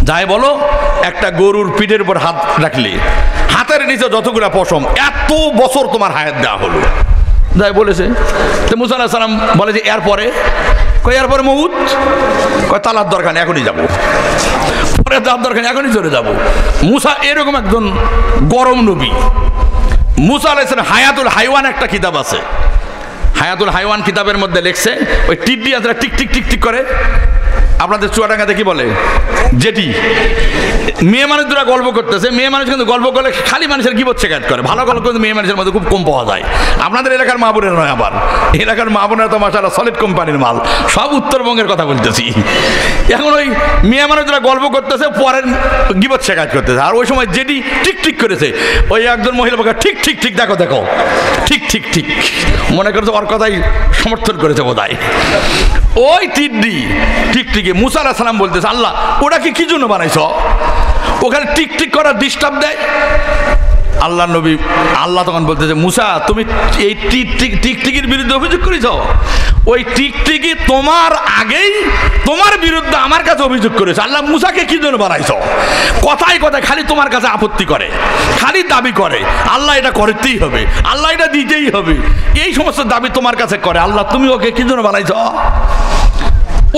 যাই বলো, একটা গরুর পিঠের উপর হাত রাখলে হাতের নিচে যতগুলা পশম, এত বছর তোমার হায়াত দেওয়া হলো। যাই বলেছে। তো মূসা আলাইহিস সালাম বলে যে এরপরে? কয় এরপরে মউত। কয় তালার দরকার নেই, এখনই যাবো। পরে যাওয়ার দরকার নেই, এখনই চলে যাবো। মূসা এরকম একজন গরম নবী। মূসা আলাইহিস সালাম হায়াতুল হাইওয়ান একটা কিতাব আছে, হায়াতুল হাইওয়ান কিতাবের মধ্যে লেখছে, ওই টিড্ডি আছে টিক টিক টিক টিক করে, আপনাদের চুয়াডাঙ্গাতে কি বলে জেটি। মেয়ে মানুষ দুরা গল্প করতেছে, মেয়ে মানুষ কিন্তু গল্প করলে খালি মানুষের গিবত শেখাত করে, ভালো গল্প কিন্তু মেয়ে মানুষের মধ্যে খুব কম পাওয়া যায়। আপনাদের এলাকার মা বোনের নয়, আবার এলাকার মা বোনেরা তো মাশাআল্লাহ সলিড কোম্পানির মাল, সব উত্তরবঙ্গের কথা বলতেছি। এখন ওই মেয়ে মানুষ দুরা গল্প করতেছে, পরের গিবত শেখাত করতেছে, আর ওই সময় জেটি ঠিক ঠিক করেছে, ওই একজন মহিলা বলে ঠিক ঠিক ঠিক, দেখো দেখো ঠিক ঠিক ঠিক, মনে করছে ওর কথাই সমর্থন করেছে বোধহয়। ওই টিড্ডি টিকটিকি মুসা আলাইহিস সালাম বলতেছে, আল্লাহ ওটাকে কি জন্য বানাইছ? ওখানে টিকটিক করার ডিস্টার্ব দেয়। আল্লাহ নবী, আল্লাহ তখন বলতেছে, মুসা তুমি এই টিকটিকির বিরুদ্ধে অভিযোগ করেছ? ওই টিকটিকি তোমার আগেই তোমার বিরুদ্ধে আমার কাছে অভিযোগ করেছে। আল্লাহ মুসাকে কি জন্য বানাইছ? কথায় কথায় খালি তোমার কাছে আপত্তি করে, খালি দাবি করে, আল্লাহ এটা করতেই হবে, আল্লাহ এটা দিতেই হবে, এই সমস্ত দাবি তোমার কাছে করে। আল্লাহ তুমি ওকে কি জন্য বানাইছ?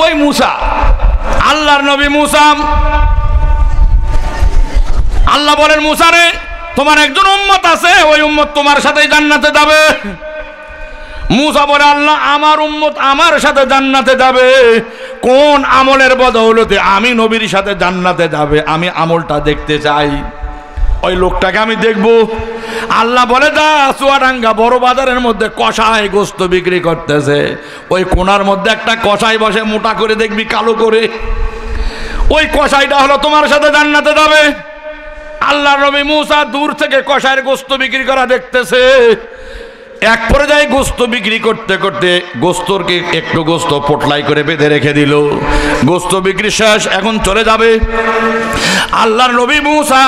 ওই মুসা, আল্লাহর নবী মুসা, আল্লাহ বলেন মুসা রে, তোমার একজন উম্মত আছে, ওই উম্মত তোমার সাথে জান্নাতে যাবে। মুসা বলে, আল্লাহ আমার উম্মত আমার সাথে জান্নাতে যাবে, কোন আমলের বদৌলতে আমি নবীর সাথে জান্নাতে যাবে? আমি আমলটা দেখতে চাই, ওই লোকটাকে আমি দেখব। আল্লাহ বলে, যা চুয়াডাঙ্গা বড় বাজারের মধ্যে কষাই গোস্ত বিক্রি করতেছে, ওই কোনার মধ্যে একটা কষাই বসে, মোটা করে দেখবি কালো করে, ওই কষাইটা হলো তোমার সাথে জান্নাতে যাবে। আল্লাহ নবী মুসা দূর থেকে কষাইয়ের গোস্ত বিক্রি করা দেখতেছে। এক পর্যায়ে গোস্ত বিক্রি করতে করতে গোস্তরকে একটু গোস্ত পোটলাই করে বেঁধে রেখে দিল। গোস্ত বিক্রি শেষ, এখন চলে যাবে। আল্লাহর নবী মুসা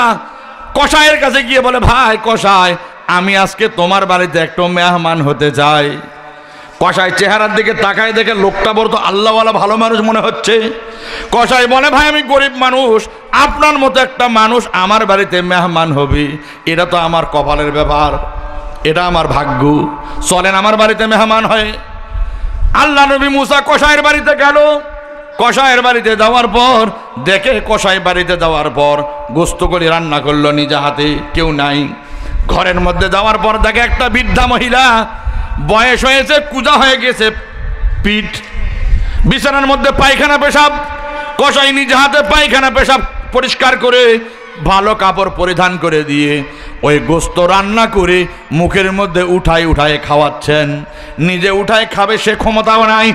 কষাইয়ের কাছে গিয়ে বলে, ভাই কষাই, আমি আজকে তোমার বাড়িতে একটু মেহমান হতে চাই। কষাই চেহারার দিকে তাকায়, দেখে লোকটা বড় তো আল্লাহওয়ালা ভালো মানুষ মনে হচ্ছে। কষাই বলে, ভাই আমি গরিব মানুষ, আপনার মতো একটা মানুষ আমার বাড়িতে মেহমান হবি, এটা তো আমার কপালের ব্যাপার, এটা আমার ভাগ্য, চলেন আমার বাড়িতে মেহমান হয়। আল্লাহ নবী মুসা কষাইয়ের বাড়িতে গেল। কষাইয়ের বাড়িতে যাওয়ার পর দেখে, কষাই বাড়িতে যাওয়ার পর গোস্তগুলি রান্না করলো নিজে হাতে, কেউ নাই। ঘরের মধ্যে যাওয়ার পর দেখে একটা বৃদ্ধা মহিলা, বয়স হয়েছে, কুজা হয়ে গেছে পিঠ, বিছানার মধ্যে পায়খানা পেশাব। কষাই নিজে হাতে পায়খানা পেশাব পরিষ্কার করে ভালো কাপড় পরিধান করে দিয়ে ওই গোস্ত রান্না করে মুখের মধ্যে উঠায় উঠায় খাওয়াচ্ছেন। নিজে উঠায় খাবে সে ক্ষমতাও নাই।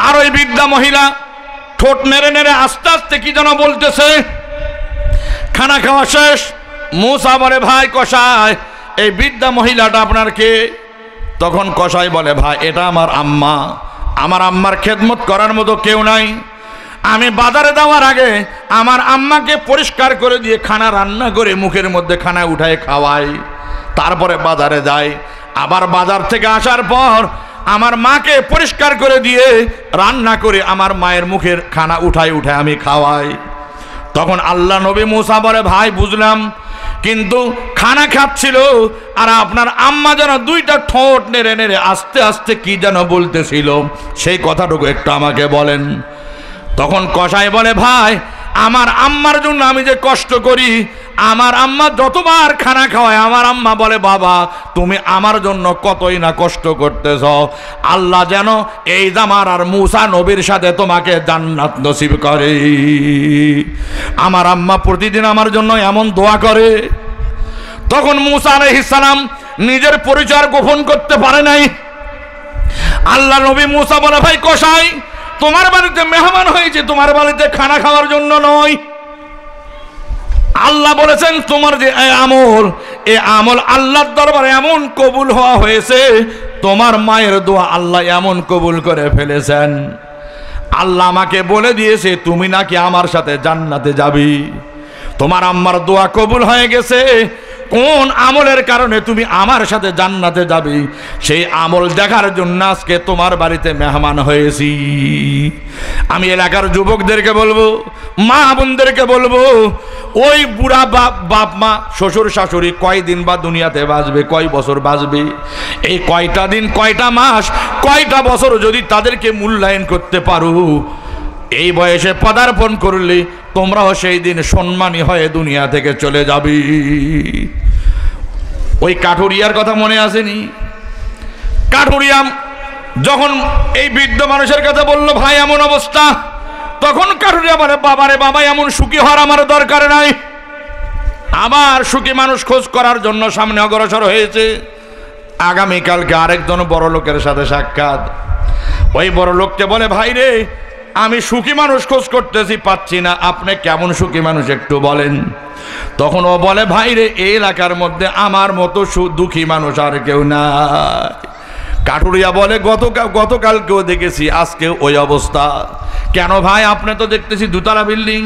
আর ওই বৃদ্ধা মহিলা ঠোঁট নেড়ে নেড়ে আস্তে আস্তে কি যেন বলতেছে। খানা খাওয়া শেষ। মুসা বলে, ভাই কষাই, এই বৃদ্ধা মহিলাটা আপনার কে? তখন কষাই বলে, ভাই এটা আমার আম্মা, আমার আম্মার খেদমত করার মতো কেউ নাই। আমি বাজারে যাওয়ার আগে আমার আম্মাকে পরিষ্কার করে দিয়ে খানা রান্না করে মুখের মধ্যে খানা উঠায় খাওয়াই, তারপরে বাজারে যাই। আবার বাজার থেকে আসার পর আমার মাকে পরিষ্কার করে দিয়ে রান্না করে আমার মায়ের মুখের খানা উঠায় উঠায় আমি খাওয়াই। তখন আল্লাহ নবী মুসা বলে, ভাই বুঝলাম, কিন্তু খানা খাচ্ছিল আর আপনার আম্মা যেন দুইটা ঠোঁট নেড়ে নেড়ে আস্তে আস্তে কি যেন বলতেছিল, সেই কথাটুকু একটু আমাকে বলেন। তখন কষাই বলে, ভাই আমার আম্মার জন্য আমি যে কষ্ট করি, আমার আম্মা যতবার খানা খাওয়ায় আমার আম্মা বলে, বাবা তুমি আমার জন্য কতই না কষ্ট করতেছ, আল্লাহ যেন এই জামার আর মুসা নবীর সাথে তোমাকে জান্নাত নসিব করে। আমার আম্মা প্রতিদিন আমার জন্য এমন দোয়া করে। তখন মুসা আলাইহিস সালাম নিজের পরিচয় গোপন করতে পারে নাই। আল্লাহ নবী মুসা বলে, ভাই কষাই, তোমার বাড়িতে মেহমান হয়েছে, তোমার বাড়িতে খানা খাওয়ার জন্য নয়। আল্লাহ বলেছেন তোমার যে আমল, এ আমল আল্লাহর দরবারে এমন কবুল হওয়া হয়েছে, তোমার মায়ের দোয়া আল্লাহ এমন কবুল করে ফেলেছেন। আল্লাহ আমাকে বলে দিয়েছে তুমি নাকি আমার সাথে জান্নাতে যাবি। তোমার আম্মার দোয়া কবুল হয়ে গেছে। কোন আমলের কারণে তুমি আমার সাথে জান্নাতে যাবে, সেই আমল দেখার জন্য আজকে তোমার বাড়িতে মেহমান হয়েছি। আমি এলাকার যুবকদেরকে বলবো, মা বোনদেরকে বলবো, ওই বুড়া বাপ মা শ্বশুর শাশুড়ি কয়দিন বা দুনিয়াতে বাঁচবে, কয় বছর বাঁচবে, এই কয়টা দিন, কয়টা মাস, কয়টা বছর যদি তাদেরকে মূল্যায়ন করতে পারো, এই বয়সে পদার্পণ করলে তোমরাও সেই দিন সম্মানী হয়ে দুনিয়া থেকে চলে যাবে। ওই কাঠুরিয়ার কথা মনে আসেনি? কাঠুরিয়া যখন এই বৃদ্ধ মানুষের কাছে বলল ভাই এমন অবস্থা, তখন কাঠুরিয়া বলে বাবারে বাবা, এমন সুখী হওয়ার আমার দরকার নাই। আবার সুখী মানুষ খোঁজ করার জন্য সামনে অগ্রসর হয়েছে। আগামীকালকে আরেকজন বড় লোকের সাথে সাক্ষাৎ। ওই বড় লোককে বলে ভাই রে, আমি সুখী মানুষ খোঁজ করতেছি, পাচ্ছি না, আপনি কেমন সুখী মানুষ একটু বলেন। তখন ও বলে ভাই রে, এই এলাকার মধ্যে আমার মতো দুঃখী মানুষ আর কেউ নাই। কাঠুরিয়া বলে গতকালকেও দেখেছি, আজকে ওই অবস্থা। কেন ভাই, আপনি তো দেখতেছি দুতলা বিল্ডিং,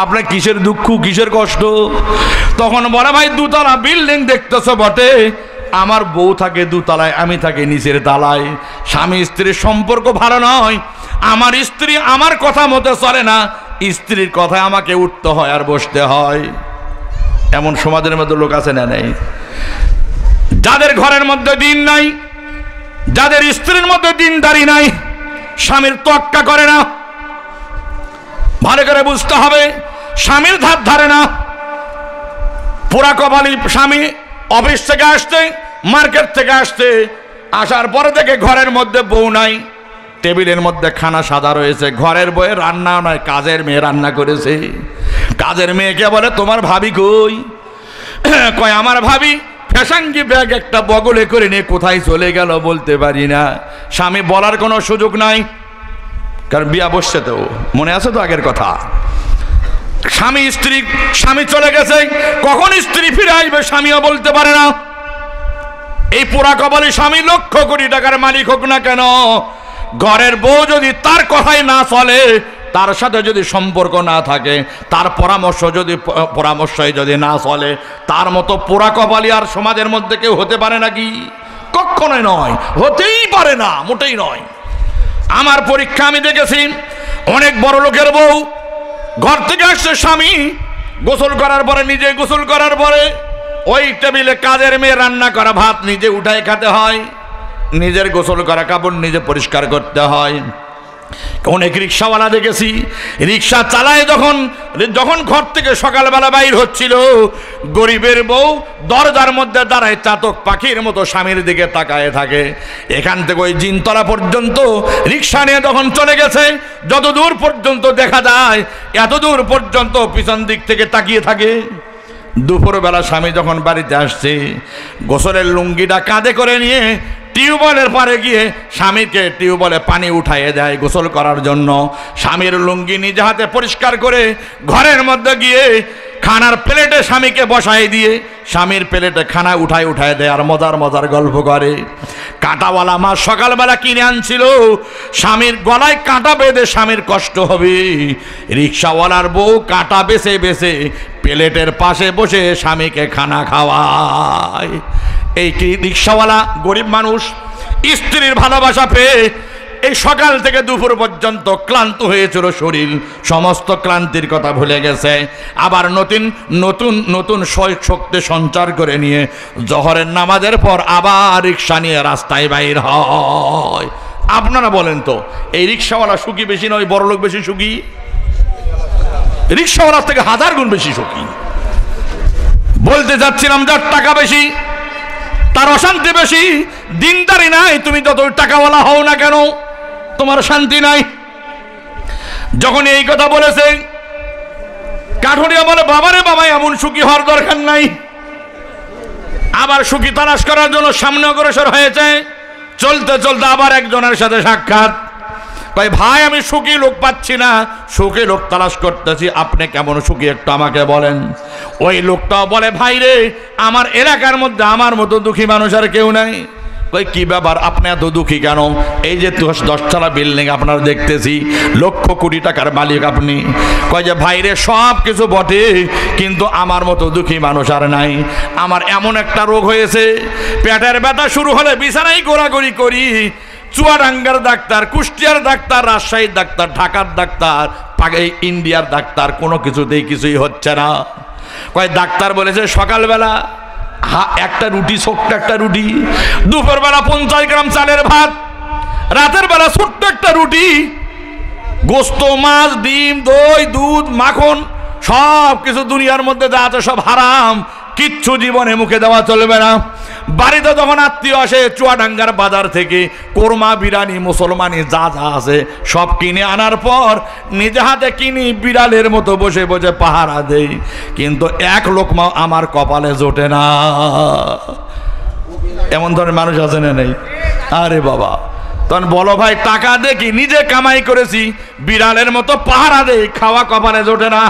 আপনার কিসের দুঃখ কিসের কষ্ট? তখন বলে ভাই দুতলা বিল্ডিং দেখতেছ বটে, আমার বউ থাকে দুতলায়, আমি থাকি নিচের তলায়। স্বামী স্ত্রীর সম্পর্ক ভালো নয়, আমার স্ত্রী আমার কথা মতো চলে না, স্ত্রীর কথায় আমাকে উঠতে হয় আর বসতে হয়। এমন সমাজের মধ্যে লোক আছে না নেই? যাদের ঘরের মধ্যে দিন নাই, যাদের স্ত্রীর মধ্যে দিনদারি নাই, স্বামীর তোয়াক্কা করে না, ভালো করে বুঝতে হবে, স্বামীর ধার ধারে না। পোড়া কপালি স্বামী অফিস থেকে আসতে, মার্কেট থেকে আসতে, আসার পরে থেকে ঘরের মধ্যে বউ নাই, টেবিলের মধ্যে খানা সাদা রয়েছে, ঘরের বউয়ে রান্না নয়, কাজের মেয়ে রান্না করেছে। কাজের মেয়েকে বলে তোমার ভাবি কই? কয় আমার ভাবি ফ্যাশাঙ্গি ব্যাগ একটা বগলে করে নিয়ে কোথায় চলে গেল বলতে পারি না। স্বামী বলার কোনো সুযোগ নাই, কারণ বিয়া বসছে তো, মনে আছে তো আগের কথা। স্বামী চলে গেছে, কখন স্ত্রী ফিরে আসবে স্বামীও বলতে পারে না। এই পোড়া কপালি স্বামী লক্ষ কোটি টাকার মালিক হোক না কেন, ঘরের বউ যদি তার কথাই না চলে, তার সাথে যদি সম্পর্ক না থাকে, তার পরামর্শই যদি না চলে, তার মতো পোড়া কপালি আর সমাজের মধ্যে কেউ হতে পারে নাকি? কখনোই নয়, হতেই পারে না, মোটেই নয়। আমার পরীক্ষা আমি দেখেছি, অনেক বড় লোকের বউ ঘর থেকে আসছে, স্বামী গোসল করার পরে, নিজে গোসল করার পরে ওই টেবিলে কাজের মেয়ে রান্না করা ভাত নিজে উঠায় খেতে হয়, নিজের গোসল করা কাপড় নিজে পরিষ্কার করতে হয়। অনেক রিক্সাওয়ালা দেখেছি, রিক্সা চালায় যখন ঘর থেকে সকালবেলা বাইর হচ্ছিল, গরিবের বউ দরজার মধ্যে দাঁড়ায় চাতক পাখির মতো স্বামীর দিকে তাকায় থাকে। এখান থেকে ওই জিনতলা পর্যন্ত রিক্সা নিয়ে যখন চলে গেছে, যত দূর পর্যন্ত দেখা যায়, এত দূর পর্যন্ত পিছন দিক থেকে তাকিয়ে থাকে। দুপুরবেলা স্বামী যখন বাড়িতে আসছে, গোসলের লুঙ্গিটা কাঁধে করে নিয়ে টিউবওয়েলের পারে গিয়ে স্বামীকে টিউবওয়েলে পানি উঠাইয়ে দেয় গোসল করার জন্য। স্বামীর লুঙ্গি নিজে হাতে পরিষ্কার করে ঘরের মধ্যে গিয়ে খানার প্লেটে স্বামীকে বসাই দিয়ে স্বামীর প্লেটে খানা উঠায় দেয়, আর মজার গল্প করে। কাঁটাওয়ালা মাছ সকালবেলা কিনে আনছিল, স্বামীর গলায় কাঁটা বেঁধে স্বামীর কষ্ট হবে। রিক্সাওয়ালার বউ কাঁটা বেছে প্লেটের পাশে বসে স্বামীকে খানা খাওয়ায়। এই কি রিক্সাওয়ালা গরিব মানুষ স্ত্রীর ভালোবাসা পেয়ে এই সকাল থেকে দুপুর পর্যন্ত ক্লান্ত হয়েছিল শরীর, সমস্ত ক্লান্তির কথা ভুলে গেছে। আবার নতুন শক্তি সঞ্চার করে নিয়ে জোহরের নামাজের পর আবার রিক্সা নিয়ে রাস্তায় বাইর হয়। আপনারা বলেন তো, এই রিক্সাওয়ালা সুখী বেশি নয় বড় লোক বেশি সুখী? রিক্সাওয়ালার থেকে 1000 গুণ বেশি সুখী। বলতে যাচ্ছিলাম, যার টাকা বেশি তার অশান্তি বেশি। দিনদারি নাই, তুমি যত টাকাওয়ালা হও না কেন তোমার শান্তি নাই। যখন এই কথা বলেছে, কাঠুরিয়া বলে বাবারে বাবা, এমন সুখী হওয়ার দরকার নাই। আবার সুখী তালাশ করার জন্য সামনে অগ্রসর হয়েছে। চলতে চলতে আবার একজনের সাথে সাক্ষাৎ। ভাই আমি সুখী লোক পাচ্ছি না, সুখী লোক তালাশ করতেছি, আপনি কেমন সুখী একটু আমাকে বলেন। ওই লোকটাও বলে ভাই রে, আমার এলাকার মধ্যে আমার মতো দুঃখী মানুষ আর কেউ নাই। কি ব্যাপার, আপনি এত দুঃখী কেন? এই যে 10 তলা বিল্ডিং আপনার দেখতেছি, লক্ষ কোটি টাকার মালিক আপনি। কয় যে ভাই রে, সব কিছু বটে, কিন্তু আমার মতো দুঃখী মানুষ আর নাই। আমার এমন একটা রোগ হয়েছে, পেটের ব্যথা শুরু হলে বিছানায় গোড়াগড়ি করি। চুয়াডাঙ্গার ডাক্তার, কুষ্টিয়ার ডাক্তার, রাজশাহীর ডাক্তার, ঢাকার ডাক্তার, ইন্ডিয়ার ডাক্তার, কোনো কিছুই হচ্ছে না। কয় ডাক্তার বলেছে সকালবেলা একটা রুটি, ছোট্ট একটা রুটি, দুপুরবেলা 50 গ্রাম চালের ভাত, রাতের বেলা ছোট্ট একটা রুটি, গোস্ত, মাছ, ডিম, দই, দুধ, মাখন, সব কিছু দুনিয়ার মধ্যে যা আছে সব হারাম, কিচ্ছু জীবনে মুখে দেওয়া চলবে না। বাড়িতে যখন আত্মীয় আসে চুয়াডাঙ্গার বাজার থেকে কোরমা বিরিয়ানি মুসলমানি যা যা আছে সব কিনে আনার পর নিজে হাতে কিনি বিড়ালের মতো বসে বসে পাহারা দেই, কিন্তু এক লোকমা আমার কপালে জোটে না। এমন ধরনের মানুষ আছে না নেই? আরে বাবা, তখন বলো ভাই টাকা দেখি নিজে কামাই করেছি, বিড়ালের মতো পাহারা দেই, খাওয়া কপালে জোটে না।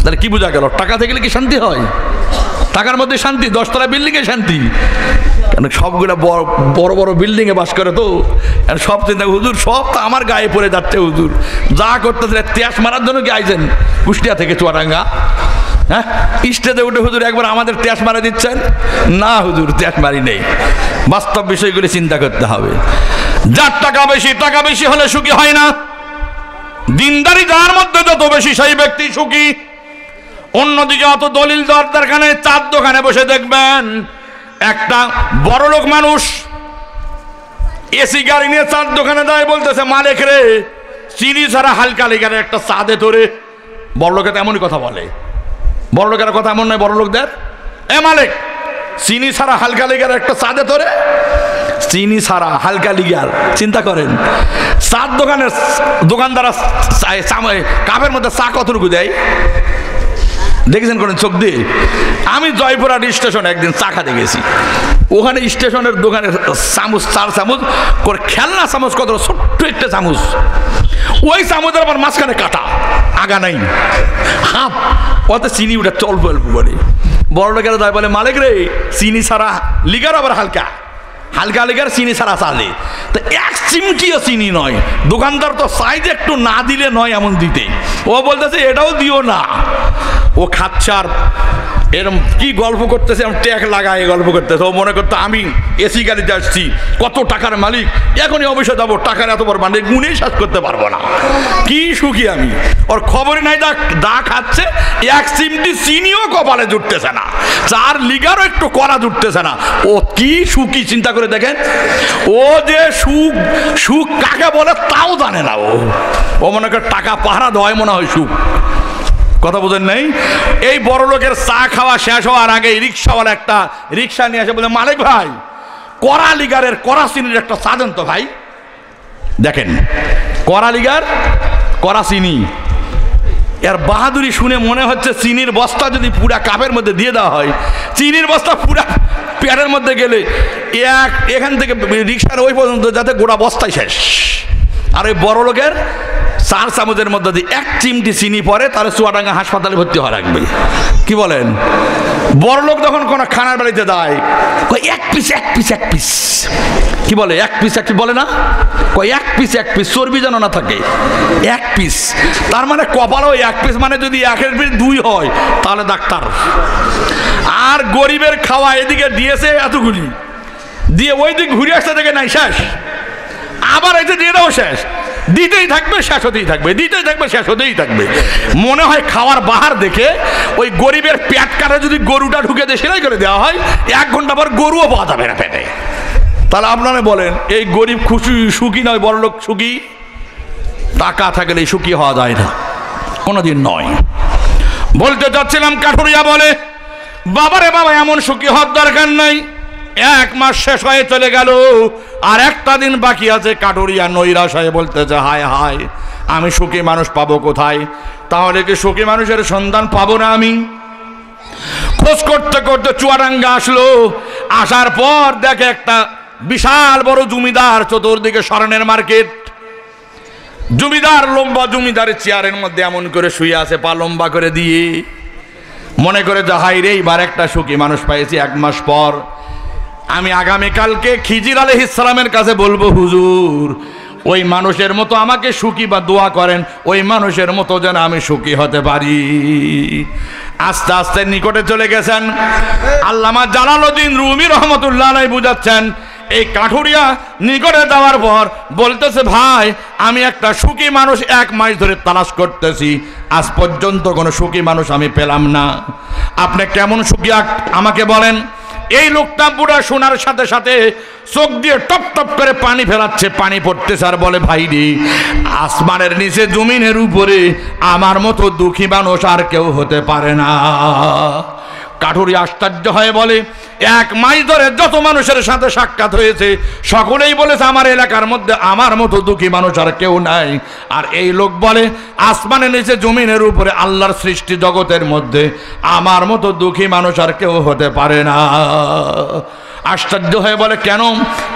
তাহলে কি বোঝা গেল? টাকা থেকে কি শান্তি হয়? টাকার মধ্যে শান্তি, 10 তলা বিল্ডিং এ শান্তি। কেন সবগুলো বড় বড় বিল্ডিং এ বাস করে তো, সব চিন্তা হুজুর সব তো আমার গায়ে পড়ে যাচ্ছে। হুজুর যা করতেছে ত্যাস মারার জন্য কি আইছেন কুষ্টিয়া থেকে চুয়াডাঙ্গা? হ্যাঁ, স্টেজে উঠে হুজুর একবার আমাদের ত্যাস মারা দিচ্ছেন? না হুজুর, ত্যাস মারি নেই। বাস্তব বিষয়গুলি চিন্তা করতে হবে। যার টাকা বেশি হলে সুখী হয় না। দিনদারি যার মধ্যে যত বেশি সেই ব্যক্তি সুখী। অন্যদিকে অত দলিল দরকারে চার দোকানে বসে দেখবেন একটা বড়লোক মানুষ এসি গাড়ি নিয়ে চার দোকানে যায়, বলতেছে মালিক রে চিনি ছাড়া হালকা লিগারে একটা চা দে তোরে। বড়লোকে তো এমনই কথা বলে। বড়লোকের কথা এমন নয় বড়লোকদের, এ মালিক চিনি ছাড়া হালকা লিগার একটা চা দে তোরে। চিনি ছাড়া হালকা লিগার, চিন্তা করেন চার দোকানের দোকানদার কাপের মধ্যে চা কতটুকু দেয় দেখেছেন করেন চোখ দিয়ে? আমি জয়পুরহাট স্টেশনে একদিন চা খাতে গেছি। ওখানে স্টেশনের দোকানে চামচ 4 চামচ করে, খেলনা চামচ কত ছোট্ট একটা চামচ, ওই চামচের আবার মাঝখানে কাটা, আগা নাই, হাফ, ওতে চিনি উঠে অল্প অল্প করে। বড় লোকেরা যায় বলে মালিক রে চিনি ছাড়া লিগার আবার হালকা হালকা লিগার চিনি ছাড়া চালে। তো এক চিমটিও চিনি নয়। দোকানদার তো সাইজে একটু না দিলে নয় এমন দিতে, ও বলতেছে এটাও দিও না। ও খাচ্ছে আর এরম কি গল্প করতেছে, ট্যাগ লাগায় গল্প করতেছে। ও মনে করতো আমি এসি গাড়িতে আসছি, কত টাকার মালিক, এখনই অবশ্যই যাবো, টাকার এত বড় মানে গুণেই শেষ করতে পারবো না, কি সুখী আমি। ওর খবরই নাই দা খাচ্ছে, এক চিমটি চিনিও কপালে জুটতেছে না, চার লিগারও একটু করা জুটতেছে না। ও কি সুখী চিন্তা করে দেখেন। ও যে সুখ, সুখ কাকে বলে তাও জানে না। ও মনে করে টাকা পাহারা দেওয়াই মনে হয় সুখ। কথা বোঝেন নাই? এই বড় লোকের চা খাওয়া শেষ হওয়ার আগে রিক্সাওয়ালা একটা রিক্সা নিয়ে আসে, বলে মালিক ভাই কড়া লিগারের কড়া চিনির একটা চা দেন তো ভাই। দেখেন কড়া লিগার কড়া চিনি, এর বাহাদুরি শুনে মনে হচ্ছে চিনির বস্তা যদি পুরা কাপের মধ্যে দিয়ে দেওয়া হয়, চিনির বস্তা পুরা পেটের মধ্যে গেলে এখান থেকে রিক্সার ওই পর্যন্ত যাতে গোটা বস্তাই শেষ। আর ওই বড় লোকের 4 চামচের মধ্যে যদি এক চিমটি চিনি পড়ে তাহলে চুয়াডাঙ্গা হাসপাতালে ভর্তি হওয়া রাখবে। কি বলেন? বড় লোক যখন কোনো খানার বাড়িতে যায় এক পিস কি বলে, এক পিস বলে না, এক পিস চর্বি যেন না থাকে, এক পিস। তার মানে কপালও এক পিস, মানে যদি 1-এর পিস 2 হয় তাহলে ডাক্তার। আর গরিবের খাওয়া এদিকে দিয়েছে এতগুলি, দিয়ে ওই দিক ঘুরে আসতে দেখে নাই শেষ, আবার এতে দিয়ে দাও শেষ, দিতেই থাকবে শেষ হতেই থাকবে, দিতেই থাকবে শেষ হতেই থাকবে। মনে হয় খাওয়ার বাহার দেখে ওই গরিবের পেট কাটে যদি গরুটা ঢুকে দিয়ে সেলাই করে দেওয়া হয়, 1 ঘন্টা পর গরুও পাওয়া যাবে না পেটে। তাহলে আপনারা বলেন এই গরিব খুশি সুখী নয়, বড় লোক সুখী? টাকা থাকলে সুখী হওয়া যায় না, কোনোদিন নয়। বলতে চাচ্ছিলাম কাঠুরিয়া বলে বাবারে বাবা এমন সুখী হওয়ার দরকার নাই, 1 মাস শেষ হয়ে চলে গেল আর একটা দিন বাকি আছে। কাঠুরিয়া নৈরাশ হয়ে বলতেছে হায় হায় আমি সুখী মানুষ পাবো কোথায়? তাহলে কি সুখী মানুষের সন্ধান পাবো না আমি? খোঁজ করতে করতে চুয়াডাঙ্গা আসলো। আসার পর দেখে একটা বিশাল বড় জমিদার, চতুর্দিকে স্বর্ণের মার্কেট। জমিদার লম্বা, জমিদারের চেয়ারের মধ্যে এমন করে শুয়ে আছে, পা লম্বা করে দিয়ে। মনে করে যে হাই রে এইবার একটা সুখী মানুষ পাইছি 1 মাস পর। আমি আগামীকালকে খিজির আলাইহিস সালামের কাছে বলবো হুজুর ওই মানুষের মতো আমাকে সুখী বা দোয়া করেন, ওই মানুষের মতো যেন আমি সুখী হতে পারি। আস্তে আস্তে নিকটে চলে গেছেন। আল্লামা জালালউদ্দিন রুমি রহমতুল্লাহ আলাইহি বুঝাচ্ছেন, এই কাঠুরিয়া নিকটে যাওয়ার পর বলতেছে ভাই আমি একটা সুখী মানুষ 1 মাস ধরে তালাশ করতেছি, আজ পর্যন্ত কোনো সুখী মানুষ আমি পেলাম না। আপনি কেমন সুখী আমাকে বলেন। এই লোকটা পুরা শোনার সাথে সাথে চোখ দিয়ে টপ টপ করে পানি ফেলাচ্ছে, পানি পড়তেছে আর বলে ভাই রে আসমানের নিচে জমিনের উপরে আমার মতো দুঃখী মানুষ আর কেউ হতে পারে না। কাঠুরি আশ্চর্য হয়ে বলে, 1 মাস ধরে যত মানুষের সাথে সাক্ষাৎ হয়েছে সকলেই বলেছে আমার এলাকার মধ্যে আমার মতো দুঃখী মানুষ আর কেউ নাই। আর এই লোক বলে আসমানের নিচে জমিনের উপরে আল্লাহর সৃষ্টি জগতের মধ্যে আমার মতো দুঃখী মানুষ আর কেউ হতে পারে না। আশ্চর্য হয়ে বলে, কেন?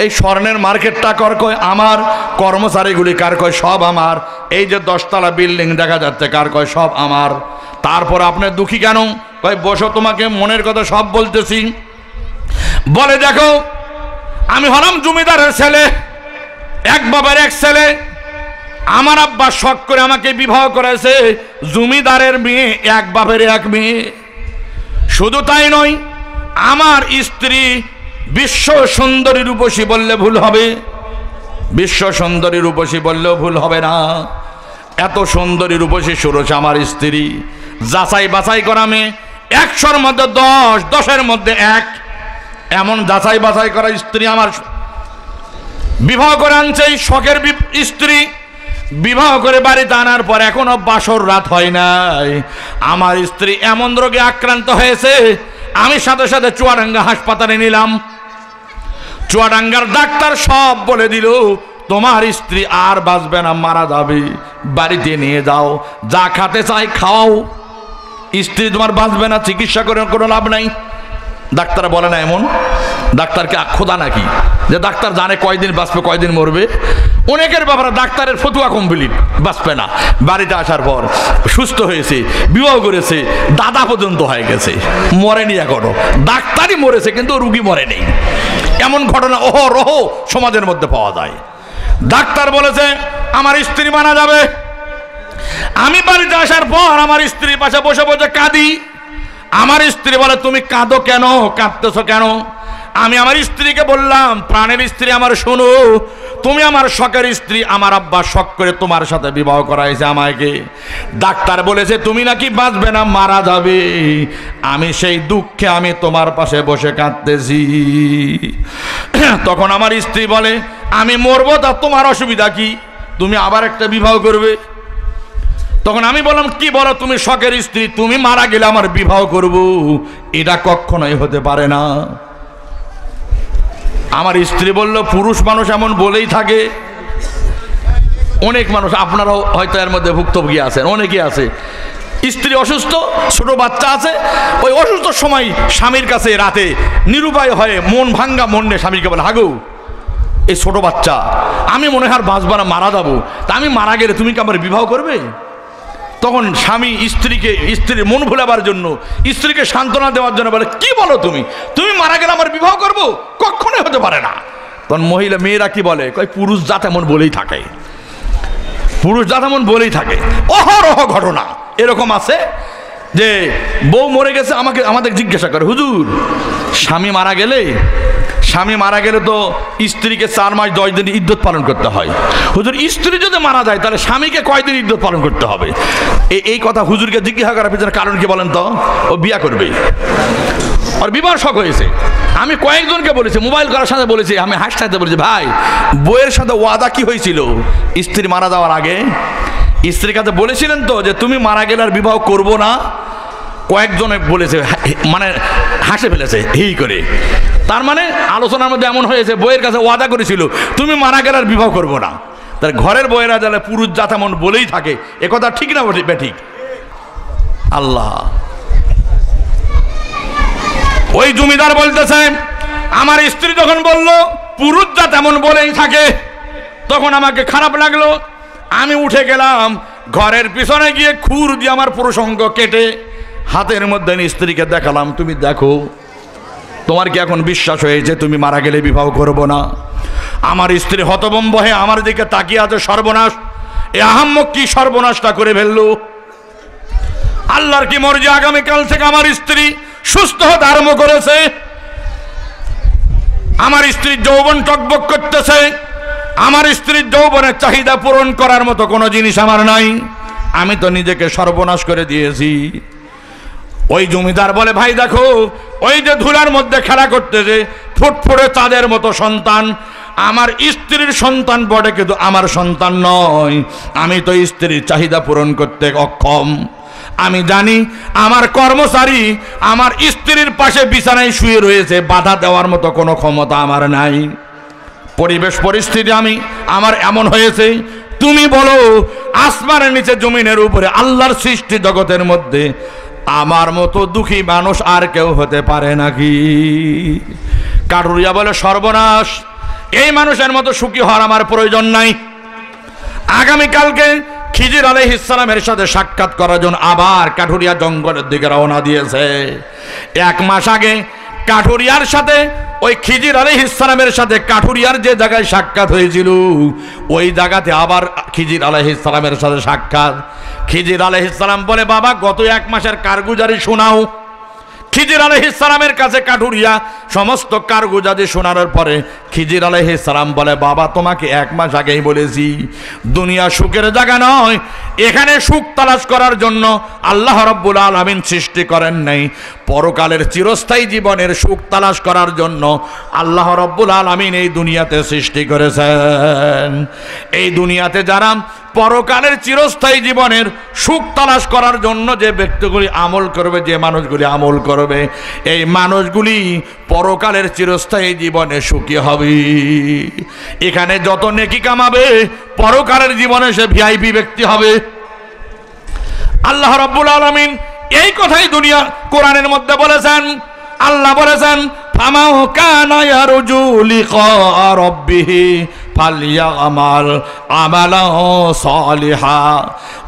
এই স্বর্ণের মার্কেটটা কার কয়? আমার। কর্মচারীগুলি কার কয়? সব আমার। এই যে 10 তলা বিল্ডিং দেখা যাচ্ছে কার কয়? সব আমার। তারপর আপনি দুঃখী কেন? কয় বসো, তোমাকে মনের কথা সব বলতেছি। বলে দেখো, আমি হলাম জমিদারের ছেলে, এক বাবার এক ছেলে। আমার আব্বা শখ করে আমাকে বিবাহ করেছে জমিদারের মেয়ে, এক বাপের এক মেয়ে। শুধু তাই নয়, আমার স্ত্রী বিশ্ব সুন্দরী রূপসী বললে ভুল হবে, বিশ্ব সুন্দরী রূপসী বললেও ভুল হবে না। এত সুন্দরী রূপসী সুরস আমার স্ত্রী, যাচাই বাছাই করা মেয়ে, 100-র মধ্যে 10, 10-এর মধ্যে 1, এমন যাচাই বাছাই করা স্ত্রী আমার। বিবাহ করে আনছে এই শখের স্ত্রী, বিবাহ করে বাড়িতে আনার পর এখনো বাসর রাত হয় নাই। আমার স্ত্রী এমন রোগে আক্রান্ত হয়েছে, আমি সাথে সাথে চুয়াডাঙ্গা হাসপাতালে নিলাম। চুয়াডাঙ্গার ডাক্তার সব বলে দিল, তোমার স্ত্রী আর বাঁচবে না, মারা যাবে, বাড়িতে নিয়ে যাও, যা খেতে চাই খাওয়াও, স্ত্রী তোমার বাঁচবে না, চিকিৎসা করে কোনো লাভ নাই। ডাক্তার বলে না এমন? ডাক্তারকে খোদা নাকি যে ডাক্তার জানে কয়দিন বাঁচবে কয়দিন মরবে? অনেকের ব্যাপারে ডাক্তারের ফতুয়া কমপ্লিট, বাঁচবে না। বাড়িতে আসার পর সুস্থ হয়েছে, বিবাহ করেছে, দাদা পর্যন্ত হয়ে গেছে, মরেনি এখনো। ডাক্তারই মরেছে কিন্তু রুগী মরেনি। এমন ঘটনা অহরহ সমাজের মধ্যে পাওয়া যায়। ডাক্তার বলেছে আমার স্ত্রী মারা যাবে। আমি বাড়িতে আসার পর আমার স্ত্রীর পাশে বসে বসে কাঁদি। আমার স্ত্রী বলে, তুমি কাঁদো কেন, কাঁদতেছো কেন? আমি আমার স্ত্রীকে বললাম, প্রাণের স্ত্রী আমার, শোনো, তুমি আমার শখের স্ত্রী, আমার আব্বা শখ করে তোমার সাথে বিবাহ করাইছে আমাকে। ডাক্তার বলেছে তুমি নাকি বাঁচবে না, মারা যাবে। আমি সেই দুঃখে আমি তোমার পাশে বসে কাঁদতেছি। তখন আমার স্ত্রী বলে, আমি মরবো, তা তোমার অসুবিধা কি? তুমি আবার একটা বিবাহ করবে। তখন আমি বললাম, কি বলো তুমি, শখের স্ত্রী, তুমি মারা গেলে আমার বিবাহ করব? এটা কখনোই হতে পারে না। আমার স্ত্রী বলল, পুরুষ মানুষ এমন বলেই থাকে। অনেক মানুষ, আপনারাও হয়তো এর মধ্যে ভুক্তভোগী আছেন, অনেকেই আছে, স্ত্রী অসুস্থ, ছোট বাচ্চা আছে, ওই অসুস্থ সময় স্বামীর কাছে রাতে নিরুপায় হয়ে মন ভাঙ্গা মন নিয়ে স্বামীকে বলে, হাগো এই ছোট বাচ্চা, আমি মনে হয় আর বাঁচব না, মারা যাবো, তা আমি মারা গেলে তুমি কি আমার বিবাহ করবে? তখন স্বামী স্ত্রীর মন ভোলাবার জন্য, স্ত্রীকে সান্ত্বনা দেওয়ার জন্য বলে, কি বলো তুমি, তুমি মারা গেলে আমার বিবাহ করবো? কখনোই হতে পারে না। তখন মহিলা মেয়েরা কি বলে, কয় পুরুষ জাত এমন বলেই থাকে, পুরুষ জাত এমন বলেই থাকে। অহরহ ঘটনা এরকম আছে যে বউ মরে গেছে, আমাদের জিজ্ঞাসা করে, হুজুর স্বামী মারা গেলে তো স্ত্রীকে 4 মাস 10 দিন ইদ্যত পালন করতে হয়। হুজুর স্ত্রী যদি মারা যায় তাহলে স্বামীকে কয়দিন ইদ্যত পালন করতে হবে? এই কথা হুজুরকে জিজ্ঞাসা করার পিছনে কারণ কি বলেন তো? ও বিয়া করবে, আর বিবাহ শখ হয়েছে। আমি কয়েকজনকে বলেছি, মোবাইল করার সাথে বলেছি, আমি হাসতে বলেছি, ভাই বইয়ের সাথে ওয়াদা কি হয়েছিল স্ত্রী মারা যাওয়ার আগে? স্ত্রীর কাছে বলেছিলেন তো যে তুমি মারা গেলে আর বিবাহ করবো না? কয়েকজনে বলেছে, মানে হাসে ফেলেছে এই করে। তার মানে আলোচনার মধ্যে এমন হয়েছে, বইয়ের কাছে ওয়াদা করেছিল তুমি মারা গেলে আর বিবাহ করবো না। তার ঘরের বইয়েরা যারা পুরুষ জাত এমন বলেই থাকে, একথা ঠিক না বেঠিক? আল্লাহ, ওই জমিদার বলতেছে, আমার স্ত্রী যখন বলল পুরুষ জাত এমন বলেই থাকে, তখন আমাকে খারাপ লাগলো। আমি উঠে গেলাম, ঘরের পিছনে গিয়ে খুর দিয়ে আমার প্রসঙ্গ কেটে হাতের মধ্যে স্ত্রীকে দেখালাম, তুমি দেখো, তোমার কি এখন বিশ্বাস হয়েছে তুমি মারা গেলে বিবাহ করব না? আমার স্ত্রী হতভম্ব হয়ে আমার দিকে তাকিয়ে আছে, সর্বনাশ, এ আহাম্মক কি সর্বনাশটা করে ফেললো। আল্লাহর কি মর্জি, আগামীকাল থেকে আমার স্ত্রী সুস্থ হতে আরম্ভ করেছে। আমার স্ত্রীর যৌবন টকবক করতেছে। আমার স্ত্রীর যৌবনের চাহিদা পূরণ করার মতো কোনো জিনিস আমার নাই। আমি তো নিজেকে সর্বনাশ করে দিয়েছি। ওই জমিদার বলে, ভাই দেখো, ওই যে ধুলার মধ্যে খেলা করতেছে ফুটফুটে চাঁদের মতো সন্তান, আমার স্ত্রীর সন্তান বটে, কিন্তু আমার সন্তান নয়। আমি তো স্ত্রীর চাহিদা পূরণ করতে অক্ষম। আমি জানি আমার কর্মচারী আমার স্ত্রীর পাশে বিছানায় শুয়ে রয়েছে, বাধা দেওয়ার মতো কোনো ক্ষমতা আমার নাই। পরিবেশ পরিস্থিতি আমার এমন হয়েছে, তুমি বলো আসমানের নিচে জমিনের উপরে আল্লাহর সৃষ্টি জগতের মধ্যে আমার মতো দুঃখী মানুষ আর কেউ হতে পারে নাকি? কাঠুরিয়া বলে, সর্বনাশ, এই মানুষের মতো সুখী হওয়ার আমার প্রয়োজন নাই। আগামীকালকে খিজির আলাইহিস সালামের সাথে সাক্ষাৎ করার জন্য আবার কাঠুরিয়া জঙ্গলের দিকে রওনা দিয়েছে। 1 মাস আগে কাঠুরিয়ার সাথে ওই খিজির আলাইহিস সালামের সাথে কাঠুরিয়ার যে জায়গায় সাক্ষাৎ হয়েছিল ওই জায়গাতে আবার খিজির আলাইহিস সালামের সাথে সাক্ষাৎ। খিজির আলাইহিস সালাম বলে, বাবা গত 1 মাসের কারগুজারি শোনাও। খিজির আলাইহিস সালামের কাছে কাঠুরিয়া সমস্ত কারগুজারি শোনানোর পরে খিজির আলাইহিস সালাম বলে, বাবা তোমাকে 1 মাস আগেই বলেছি দুনিয়া সুখের জায়গা নয়, এখানে সুখ তালাশ করার জন্য আল্লাহ রাব্বুল আলামিন সৃষ্টি করেন নাই, পরকালের চিরস্থায়ী জীবনের সুখ তালাশ করার জন্য আল্লাহ রাব্বুল আলামিন এই দুনিয়াতে সৃষ্টি করেছেন। এই দুনিয়াতে যারা পরকালের চিরস্থায়ী জীবনের সুখ তালাশ করার জন্য যে ব্যক্তিগুলি আমল করবে, যে মানুষগুলি আমল করবে, এই মানুষগুলি পরকালের চিরস্থায়ী জীবনে সুখী হবে। এখানে যত নেকি কামাবে পরকালের জীবনে সে ভিআইপি ব্যক্তি হবে। আল্লাহ রাব্বুল আলামিন এই কথাই দুনিয়া কোরআনের মধ্যে বলেছেন। আল্লাহ বলেছেন, ফামাও কানা ইয়ারজু লিকা রাব্বিহি ফালইয়ামাল আমালান সালিহা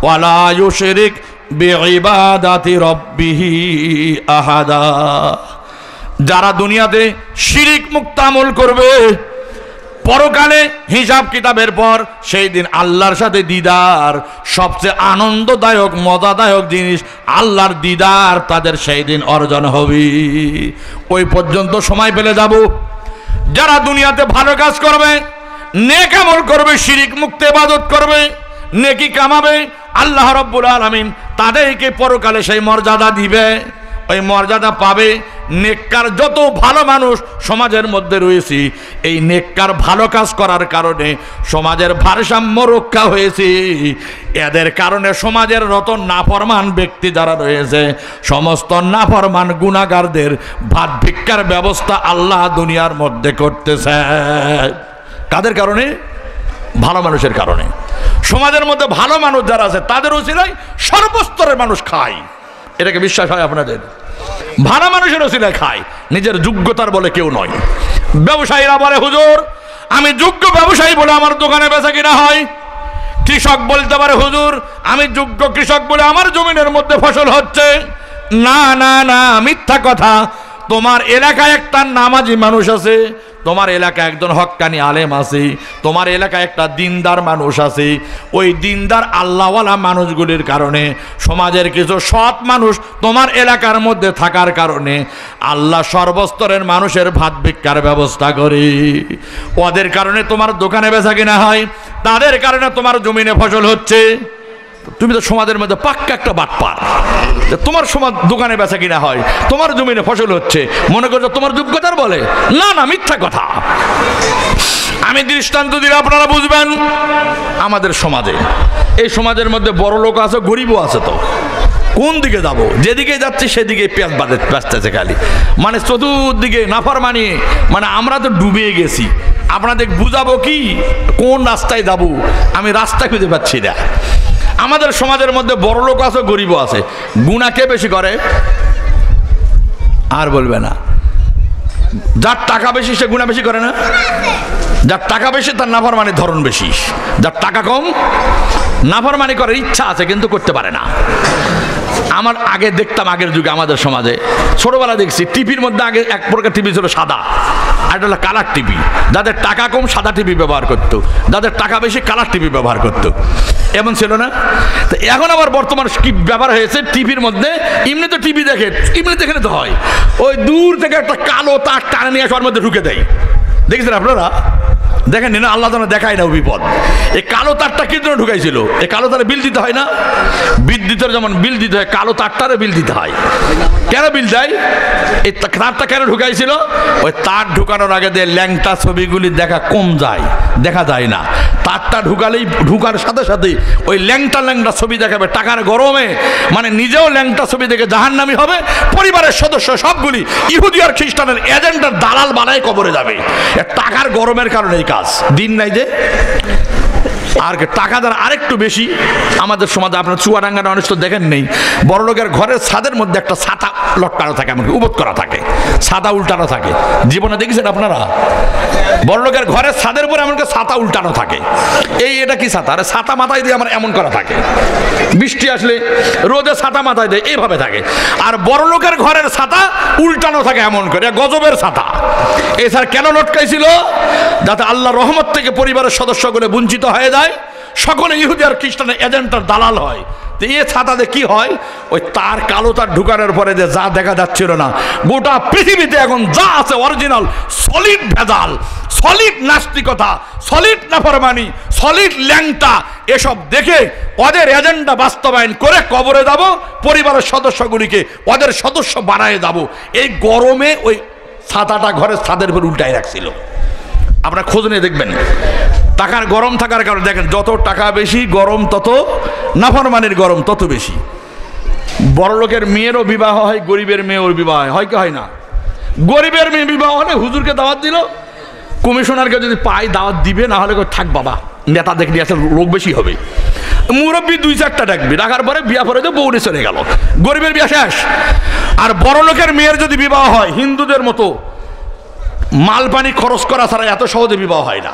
ওয়ালা ইউশরিক বিইবাদাতি রাব্বিহি আহাদা। যারা দুনিয়াতে শিরিক মুক্ত আমল করবে, পরকালে হিসাব কিতাবের পর সেই দিন আল্লাহর সাথে দিদার, সবচেয়ে আনন্দদায়ক মজাদায়ক জিনিস আল্লাহর দিদার তাদের সেই দিন অর্জন হবে। ওই পর্যন্ত সময় পেলে যাব। যারা দুনিয়াতে ভালো কাজ করবে, নেক আমল করবে, শিরিক মুক্ত ইবাদত করবে, নেকি কামাবে, আল্লাহ রাব্বুল আলামিন তাদেরকে পরকালে সেই মর্যাদা দিবে। ওই মর্যাদা পাবে। নেককার যত ভালো মানুষ সমাজের মধ্যে রয়েছে, এই নেককার ভালো কাজ করার কারণে সমাজের ভারসাম্য রক্ষা হয়েছে। এদের কারণে সমাজের যত নাফরমান ব্যক্তি যারা রয়েছে, সমস্ত নাফরমান গুনাহগারদের ভাত ভিক্ষার ব্যবস্থা আল্লাহ দুনিয়ার মধ্যে করতেছে। কাদের কারণে? ভালো মানুষের কারণে। সমাজের মধ্যে ভালো মানুষ যারা আছে তাদের ওসিলায় সর্বস্তরের মানুষ খায়। এটাকে বিশ্বাস হয় আপনাদের? ভালো মানুষের ওসিলায় খায়, নিজের যোগ্যতার বলে কেউ নয়। ব্যবসায়ীরা বলে, হুজুর আমি যোগ্য ব্যবসায়ী বলে আমার দোকানে বেচা কিনা হয়। কৃষক বলতে পারে, হুজুর আমি যোগ্য কৃষক বলে আমার জমিনের মধ্যে ফসল হচ্ছে। না না না, মিথ্যা কথা। তোমার এলাকায় একটা নামাজি মানুষ আছে, তোমার এলাকায় একজন হক্কানি আলেম আছে, তোমার এলাকায় একটা দিনদার মানুষ আছে। ওই দিনদার আল্লাহওয়ালা মানুষগুলির কারণে, সমাজের কিছু সৎ মানুষ তোমার এলাকার মধ্যে থাকার কারণে আল্লাহ সর্বস্তরের মানুষের ভাত ভিক্ষার ব্যবস্থা করে। ওদের কারণে তোমার দোকানে বেচা কিনা হয়, তাদের কারণে তোমার জমিনে ফসল হচ্ছে। তুমি তো সমাজের মধ্যে পাক্কা একটা বাটপার। তোমার সমাজ দোকানে বেচা কিনা হয়, তোমার জমিনে ফসল হচ্ছে, মনে করছো তোমার যোগ্যতার বলে? না না, মিথ্যা কথা। আমি দৃষ্টান্ত দিলে আপনারা বুঝবেন। আমাদের সমাজে, এই সমাজের মধ্যে বড় লোক আছে, গরিবও আছে। তো কোন দিকে যাব? যেদিকে যাচ্ছি সেদিকে পেঁয়াজ বাঁচতেছে খালি, মানে চতুর্দিকে নাফরমানি। মানে আমরা তো ডুবে গেছি। আপনাদের বুঝাবো কি কোন রাস্তায় যাব? আমি রাস্তা খুঁজে পাচ্ছি না। আমাদের সমাজের মধ্যে বড় লোক আছে, গরিবও আছে। গুনাহ কে বেশি করে? আর বলবে না। যার টাকা বেশি সে গুনাহ বেশি করে না? যার টাকা বেশি তার নাফরমানির ধরন বেশি। যার টাকা কম নাফরমানি করার ইচ্ছা আছে কিন্তু করতে পারে না। আমার আগে দেখতাম, আগের যুগে আমাদের সমাজে ছোটবেলা দেখছি, টিভির মধ্যে আগে এক প্রকার টিভি ছিল সাদা, আর এটা হলো কালার টিভি। যাদের টাকা কম সাদা টিভি ব্যবহার করতো, যাদের টাকা বেশি কালার টিভি ব্যবহার করতো। এমন ছিল না? তো এখন আবার বর্তমান কি ব্যাপার হয়েছে, টিভির মধ্যে এমনি তো টিভি দেখে, এমনি দেখে তো হয়, ওই দূর থেকে একটা কালো তার টানে নিয়ে সবার মধ্যে ঢুকে দেয়। দেখেছেন আপনারা? দেখেন না? আল্লাহ যেন দেখায় না বিপদ। এই কালো তারটা কি জন্য ঢুকাইছিল? এই কালো তারে বিল দিতে হয় না? বিদ্যুতের যেমন বিল দিতে হয়, কালো তারটারে বিল দিতে হয়। কেন বিল দেয়? এই তারটা কেন ঢুকাইছিল? ওই তার ঢুকানোর আগে দিয়ে ল্যাংটা ছবিগুলি দেখা কম যায়, দেখা যায় না। তারটা ঢুকালেই ঢুকার সাথে সাথে ওই ল্যাংটা ল্যাংটা ছবি দেখাবে টাকার গরমে, মানে নিজেও ল্যাংটা ছবি দেখে জাহান্নামী হবে, পরিবারের সদস্য সবগুলি ইহুদি আর খ্রিস্টানের এজেন্টার দালাল বানায় কবরে যাবে। টাকার গরমের কারণে এই কাজ। দিন নাই যে আর টাকা দ্বারা আরেকটু বেশি আমাদের সমাজে, আপনার চুয়াডাঙ্গার মানুষ তো দেখেন নেই, বড়লোকের ঘরের ছাদের মধ্যে একটা ছাতা লটকানো থাকে, এমনকি উবত করা থাকে, ছাতা উল্টানো থাকে। জীবনে দেখেছেন আপনারা? বড়লোকের ঘরের ছাদের উপরে এমনকি ছাতা উল্টানো থাকে। এটা কি ছাতা? আরে ছাতা মাথায় দিয়ে আমার এমন করা থাকে, বৃষ্টি আসলে রোদে ছাতা মাথায় দেয়, এইভাবে থাকে। আর বড়লোকের ঘরের ছাতা উল্টানো থাকে এমন করে, গজবের ছাতা। এছাড়া কেন লটকাইছিল? যাতে আল্লাহ রহমত থেকে পরিবারের সদস্যগুলো বঞ্চিত হয়ে যায়, সকলে ইহুদি আর খ্রিস্টানের এজেন্টার দালাল হয়। তো এই ছাতাতে কি হয়? ওই তার কালো তার ঢুকানোর পরে যে যা দেখা যাচ্ছিল না, গোটা পৃথিবীতে এখন যা আছে অরিজিনাল সলিড ভেজাল, সলিড নাস্তিকতা, সলিড নাফরমানি, সলিড ল্যাংটা, এসব দেখে ওদের এজেন্ডা বাস্তবায়ন করে কবরে যাব, পরিবারের সদস্যগুলিকে ওদের সদস্য বানায় যাব। এই গরমে ওই ছাতাটা ঘরের ছাদের উপর উল্টায় রাখছিল। আপনারা খোঁজ নিয়ে দেখবেন, টাকার গরম থাকার কারণে দেখেন যত টাকা বেশি গরম, তত নাফরমানির গরম তত বেশি। বড় লোকের মেয়েরও বিবাহ হয়, গরিবের মেয়ের বিবাহ হয় কি হয় না? গরিবের মেয়ে বিবাহ হলে হুজুরকে দাওয়াত দিল, কমিশনারকে যদি পাই দাওয়াত দিবে, না হলে থাক বাবা, নেতা দেখলি আসলে লোক বেশি হবে। মুরব্বী 2-4টা ডাকবি, ডাকার পরে বিয়া পরে তো বউরে চলে গেল, গরিবের বিয়া শেষ। আর বড় লোকের মেয়ের যদি বিবাহ হয়, হিন্দুদের মতো মাল পানি খরচ করা ছাড়া এত সহজে বিবাহ হয় না।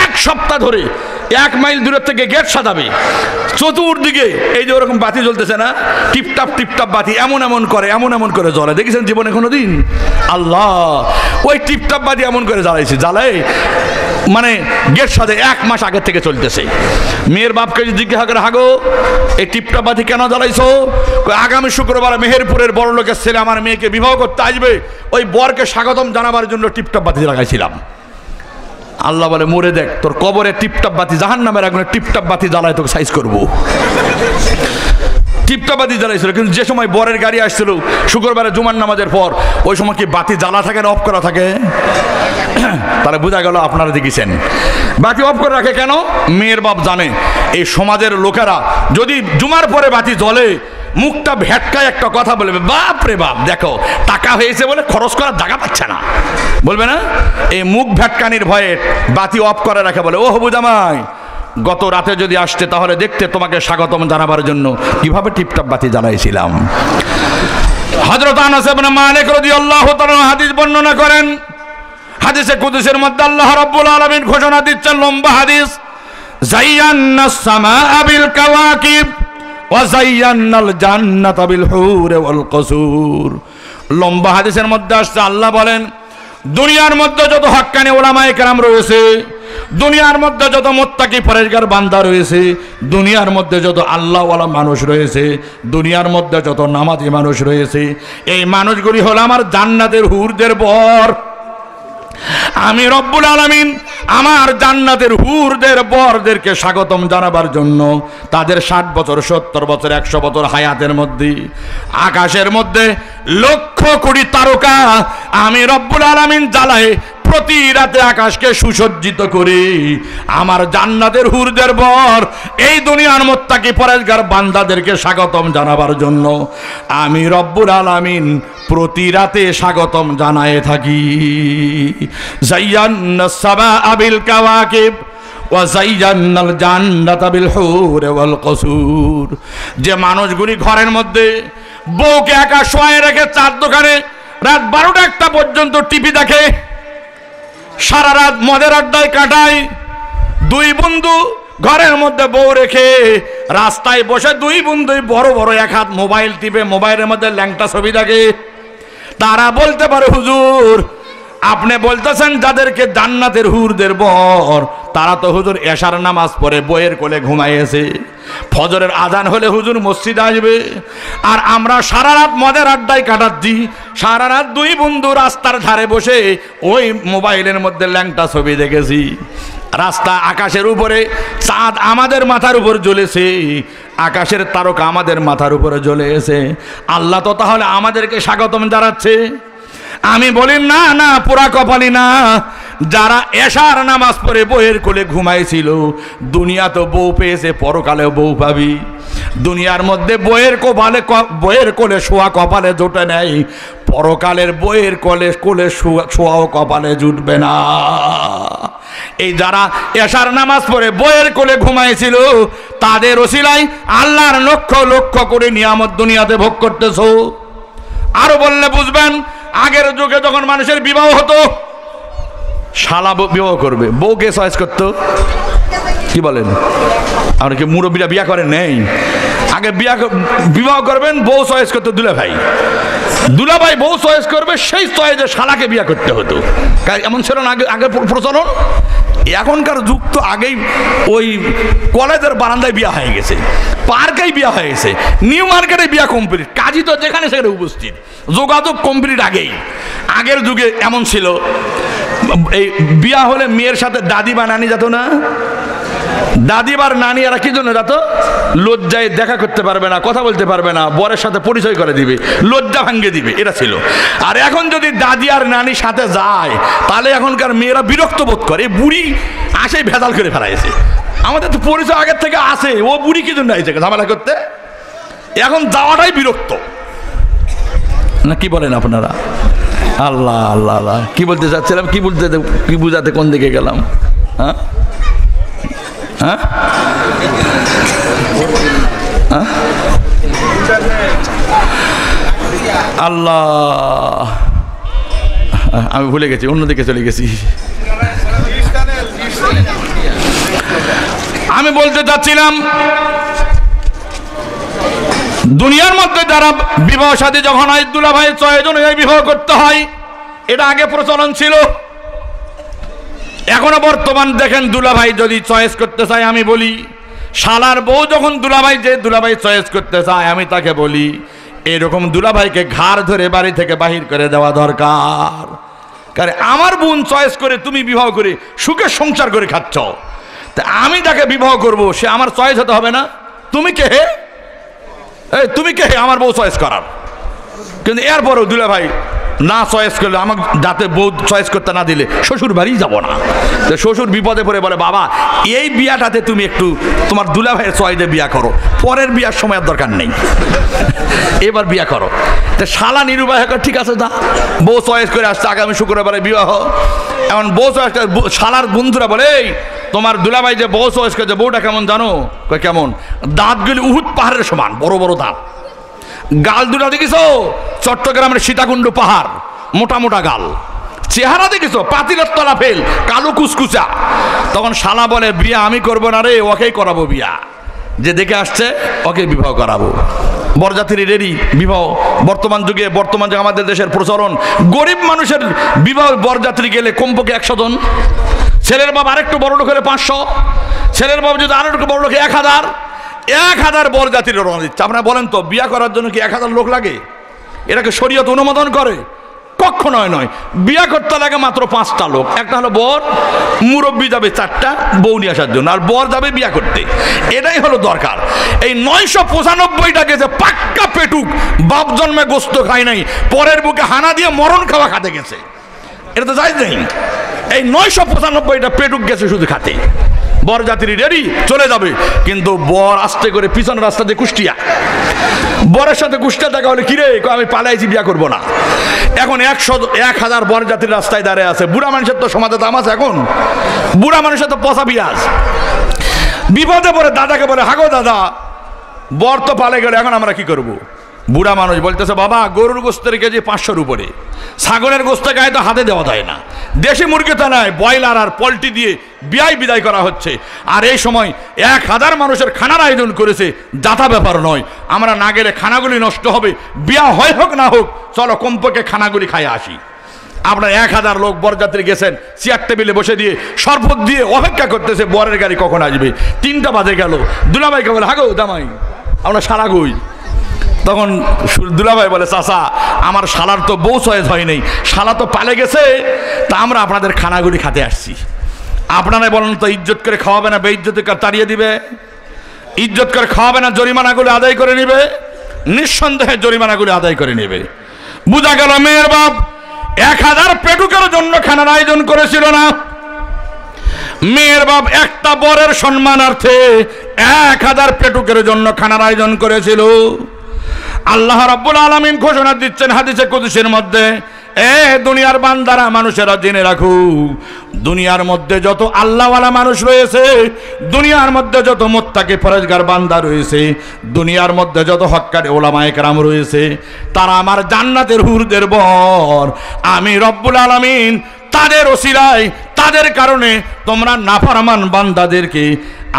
1 সপ্তাহ ধরে 1 মাইল দূরের থেকে গেট সাজাবে, চতুর্দিকে এই যে ওরকম বাতি জ্বলতেছে না, টিপটাপ টিপটাপ বাতি এমন এমন করে জ্বলে। দেখেছেন জীবনে কোনোদিন? আল্লাহ, ওই টিপটাপ বাতি এমন করে জ্বালাইছে, জ্বালায় মানে গেট সাজে 1 মাস আগে থেকে চলতেছে। মেয়ের বাপকে যদি জিজ্ঞাসা করে, হাগো এই টিপটাপ বাতি কেন জ্বালাইছো? আগামী শুক্রবার মেহেরপুরের বড় লোকের ছেলে আমার মেয়েকে বিবাহ করতে আসবে, ওই বরকে স্বাগতম জানাবার জন্য টিপটাপ বাতি লাগাইছিলাম। আল্লাহ বলে, মরে দেখ, তোর কবরে টিপটাপ বাতি, জাহান্নামের আগুনে টিপটাপ বাতি জ্বালায় তোকে সাইজ করবো। টিপটাপ বাতি জ্বালাইছিল, কিন্তু যে সময় বরের গাড়ি আসছিল শুক্রবারে জুমার নামাজের পর, ওই সময় কি বাতি জ্বালা থাকে না অফ করা থাকে? তাহলে বোঝা গেল আপনারা দেখেছেন বাতি অফ করে রাখে কেন? মেয়ের বাপ জানে এই সমাজের লোকেরা যদি জুমার পরে বাতি জ্বলে, মুখটা ভেটকায় একটা কথা বলবে, বাপ রে বাপ, দেখো টাকা হয়েছে বলে খরচ করার জায়গা পাচ্ছে না, বলবে না? এই মুখ ভেটকানির ভয়ে বাতি অফ করে রাখে, বলে ও হবু জামাই, গত রাতে যদি আসতে তাহলে দেখতে তোমাকে স্বাগতম জানাবার জন্য কিভাবে টিপটাপ বাতি জ্বালাইছিলাম। হযরত আনাস ইবনে মালিক রাদিয়াল্লাহু তাআলা হাদিস বর্ণনা করেন, হাদিসে কুদসির মধ্যে আল্লাহ রাব্বুল আলামিন ঘোষণা দিচ্ছেন, লম্বা হাদিস, যায়্যানাস সামাআ বিল কাওয়াকিব ওয়া যায়্যানাল জান্নাতা বিল হুর ওয়াল কসুর। লম্বা হাদিসের মধ্যে আসছে, আল্লাহ বলেন, দুনিয়ার মধ্যে যত হক্কানি উলামায়ে কেরাম রয়েছে, দুনিয়ার মধ্যে যত মুত্তাকি পরেশগার বান্দা রয়েছে, দুনিয়ার মধ্যে যত আল্লাহওয়ালা মানুষ রয়েছে, দুনিয়ার মধ্যে যত নামাজি মানুষ রয়েছে, এই মানুষগুলি হলো আমার জান্নাতের হুরদের বর। আমি রব্বুল আলামিন আমার জান্নাতের হুরদের বরদেরকে স্বাগতম জানাবার জন্য তাদের 60 বছর 70 বছর 100 বছর হায়াতের মধ্যে আকাশের মধ্যে লক্ষ কোটি তারকা আমি রব্বুল আলামিন জ্বালায় প্রতি রাতে আকাশকে সুসজ্জিত করে আমার জান্নাতের হুরদের বর এই দুনিয়ার মুত্তাকি পরেশগার বান্দাদেরকে স্বাগতম জানাবার জন্য আমি রব্বুল আলামিন প্রতি রাতে স্বাগতম জানায়ে থাকি। যায়্যানাস সামাআ বিল কাওয়াকিব ওয়া যায়্যানাল জান্নাতা বিল হুর ওয়াল কসুর। যে মানুষগুলি ঘরের মধ্যে বউকে একা শোয়ায় রেখে চার দোকানে রাত 12টা-1টা পর্যন্ত টিভি দেখে, সারা রাত মদের আড্ডায় কাটায়, দুই বন্ধু ঘরের মধ্যে বউ রেখে রাস্তায় বসে দুই বন্ধুই বড় বড় এক হাত মোবাইল টিপে মোবাইলের মধ্যে ল্যাংটা ছবি দেখে। তারা বলতে পারে, হুজুর আপনি বলতেছেন যাদেরকে জান্নাতের হুরদের বর, তারা তো হুজুর এশার নামাজ পড়ে বইয়ের কোলে ঘুমাইয়েছে, ফজরের আজান হলে হুজুর মসজিদ আসবে, আর আমরা সারা রাত মদের আড্ডায় কাটাচ্ছি, সারা রাত দুই বন্ধু রাস্তার ধারে বসে ওই মোবাইলের মধ্যে ল্যাংটা ছবি দেখেছি। রাস্তা আকাশের উপরে, চাঁদ আমাদের মাথার উপর জ্বলেছে, আকাশের তারকা আমাদের মাথার উপরে জ্বলে এসে আল্লাহ তো তাহলে আমাদেরকে স্বাগতম জানাচ্ছে। আমি বলি না না, পুরা কপালি না। যারা এশার নামাজ পড়ে বইয়ের কোলে ঘুমাইছিল, দুনিয়া তো বউ পেয়েছে, পরকালেও বউ পাবি। দুনিয়ার মধ্যে বইয়ের কোলে শোয়া কপালে জোটে নেই, পরকালের বইয়ের কোলে শোয়াও কপালে জুটবে না। এই যারা এশার নামাজ পড়ে বইয়ের কোলে ঘুমাইছিল, তাদের ওসিলায় আল্লাহর লক্ষ লক্ষ করে নিয়ামত দুনিয়াতে ভোগ করতেছো। আরো বললে বুঝবেন, আগের যুগে যখন মানুষের বিবাহ হতো, শালা বিবাহ করবে, বউকে চয়েস করতো। কি বলেন, আমরা কি মুরব্বীরা বিয়া করেন? নেই। আগে বিবাহ করবেন, বউ চয়েস করতো দুলাভাই বউ চয়েস করবে, সেই চয়েসে শালাকে বিয়া করতে হতো। এমন ছিল না আগে প্রচলন। এখনকার যুগ তো আগেই ওই কলেজের বারান্দায় বিয়া হয়ে গেছে, পার্কেই বিয়া হয়ে গেছে, নিউ মার্কেটে বিয়া কমপ্লিট, কাজী তো যেখানে সেখানে উপস্থিত, যোগাযোগ কমপ্লিট আগেই। আগের যুগে এমন ছিল, এই বিয়া হলে মেয়ের সাথে দাদি বা নানি যেত না, দাদি বা নানি এরা কি জন্য যেত? লজ্জায় দেখা করতে পারবে না, কথা বলতে পারবে না, বরের সাথে পরিচয় করে দিবে, লজ্জা ভাঙ্গে দিবে, এটা ছিল। আর এখন যদি দাদি আর নানি সাথে যায়, তাহলে এখনকার মেয়েরা বিরক্ত বোধ করে, বুড়ি আসে ভেজাল করে ফেলাইছে। আমাদের তো পরিচয় আগের থেকে আসে, ও বুড়ি কি জন্য আইছে ঝামেলা করতে? এখন যাওয়াটাই বিরক্ত না, কি বলেন আপনারা? আল্লাহ আল্লাহ আল্লাহ, কি বলতে চাচ্ছিলাম, কি বুঝাতে কোন দিকে গেলাম? হ্যাঁ হ্যাঁ আল্লাহ, আমি ভুলে গেছি, অন্যদিকে চলে গেছি। আমি বলতে চাচ্ছিলাম, দুনিয়ার মধ্যে যারা বিবাহ শাদী যখন হয়, দুলাভাই চয়েস অনুযায়ী বিবাহ করতে হয়, এটা আগে প্রচলন ছিল। এখনো বর্তমান দেখেন, দুলাভাই যদি চয়েস করতে চায়, আমি বলি শালার বউ যখন দুলাভাই চয়েস করতে চায়, আমি তাকে বলি এরকম দুলাভাইকে ঘাড় ধরে বাড়ি থেকে বাহির করে দেওয়া দরকার। কারণ আমার বোন চয়েস করে তুমি বিবাহ করে সুখে সংসার করে খাচ্ছ, তা আমি যাকে বিবাহ করব সে আমার চয়েস হতে হবে না? তুমি কে হে? তুমি কে হে আমার বউ চয়েস করার? কিন্তু এরপরেও দুলাভাই না চয়েস করলে, আমাকে যাতে বউ চয়েস করতে না দিলে শ্বশুর বাড়ি যাব না। তো শ্বশুর বিপদে পড়ে বলে, বাবা এই বিয়াটাতে তুমি একটু তোমার দুলাভাইয়ের চয়েসে বিয়া করো, পরের বিয়ার সময় আর দরকার নেই, এবার বিয়া করো। তো শালা নিরুপায়, ঠিক আছে যা, বউ চয়েস করে আসছে, আগামী শুক্রবারে বিবাহ। এমন বউ চয়েস, শালার বন্ধুরা বলে, এই তোমার দুলাভাই যে বউ চয়েস করেছে, বউটা কেমন জানো? কেমন? দাঁতগুলি উহুদ পাহাড়ের সমান, বড় বড় দাঁত, গাল দুটা দেখিস চট্টগ্রামের সীতাকুণ্ড পাহাড়, মোটা মোটা গাল, চেহারা দেখিস পাতিলের তলা ফেল, কালো কুচকুচা। তখন শালা বলে, বিয়া আমি করবো না রে, ওকেই করাবো বিয়া, যে দেখে আসছে ওকে বিবাহ করাবো। বরযাত্রী রেডি, বিবাহ। বর্তমান যুগে আমাদের দেশের প্রচলন, গরিব মানুষের বিবাহ বরযাত্রী গেলে কমপক্ষে 100 জন, ছেলের বাবা আরেকটু বড় লোক হলে 500, ছেলের বাবা যদি আরেকটু বড় লোক 1000 বরযাত্রী রওনা দিচ্ছে। আপনারা বলেন তো, বিয়া করার জন্য কি 1000 লোক লাগে? এটাকে শরীয়ত অনুমোদন করে? কখনো নয়। বিয়া করতে লাগে মাত্র 5টা লোক। একটা হলো বর, মুরব্বী যাবে 4টা বউ নিয়ে আসার জন্য, আর বর যাবে বিয়া করতে। এটাই হলো দরকার। এই 995টা গেছে পাক্কা পেটুক, বাপ জন্মে গোস্ত খায় নাই, পরের বুকে হানা দিয়ে মরণ খাওয়া খাতে গেছে, এটা তো জায়েজ নেই। এই 995টা পেটুক গেছে শুধু খাতে। বরযাত্রী রেডি, চলে যাবে, কিন্তু বর আস্তে করে পিছনের রাস্তা দিয়ে কুষ্টিয়া। বরের সাথে কুষ্টিয়া দেখা হলে, কিরে আমি পালাইছি, বিয়া করবো না। এখন 1000 বরযাত্রী রাস্তায় দাঁড়িয়ে আছে। বুড়া মানুষের তো সমাজে দাম আছে, এখন বুড়া মানুষের তো পচা বিয়াজ। বিপদে পড়ে দাদাকে বলে, হাগো দাদা, বর তো পালে গেলে, এখন আমরা কি করব? বুড়া মানুষ বলতেছে, বাবা গরুর গোস্তের কেজি 500-র উপরে, ছাগলের গোস্ত গায়ে তো হাতে দেওয়া যায় না, দেশি মুরগি তো নয়, ব্রয়লার আর পোল্ট্রি দিয়ে বিদায় করা হচ্ছে। আর এই সময় 1000 মানুষের খানার আয়োজন করেছে, যাতা ব্যাপার নয়। আমরা না গেলে খানাগুলি নষ্ট হবে, বিয়া হয় হোক না হোক, চলো কমপক্ষে খানাগুলি খাই আসি। আপনার 1000 লোক বরযাত্রী গেছেন, চেয়ার টেবিলে বসে দিয়ে শরবত দিয়ে অপেক্ষা করতেছে বরের গাড়ি কখন আসবে। 3টা বাজে গেল, দুলাভাইকে বলে, হাগো দামাই আমরা সারা গই। তখন দুলাভাই বলে, চাচা আমার শালার তো বউ চয়েস হয় নাই, শালা তো পালে গেছে, তা আমরা আপনাদের খানাগুলি খাতে আসছি। আপনারা বলেন তো, ইজ্জত করে খাওয়াবে না বেইজ্জতি তাড়িয়ে দিবে? ইজ্জত করে খাওয়াবে না জরিমানাগুলো আদায় করে নেবে? নিঃসন্দেহে জরিমানাগুলো আদায় করে নেবে। বুঝা গেল মেয়ের বাপ 1000 পেটুকের জন্য খানার আয়োজন করেছিল না। মেয়ের বাপ একটা বরের সম্মানার্থে 1000 পেটুকের জন্য খানার আয়োজন করেছিল। আল্লাহ রাব্বুল আলামিন ঘোষণা দিচ্ছেন হাদিসে কুদসির মধ্যে, এ দুনিয়ার বান্দারা, মানুষেরা জেনে রাখো, দুনিয়ার মধ্যে যত আল্লাহওয়ালা মানুষ রয়েছে, দুনিয়ার মধ্যে যত মুত্তাকি পরেজগার বান্দা রয়েছে, দুনিয়ার মধ্যে যত হক্কানি ওলামায়ে কেরাম রয়েছে, তারা আমার জান্নাতের হুরদের বর। আমি রব্বুল আলামিন তাদের ওসিলায়, তাদের কারণে তোমরা নাফরমান বান্দাদেরকে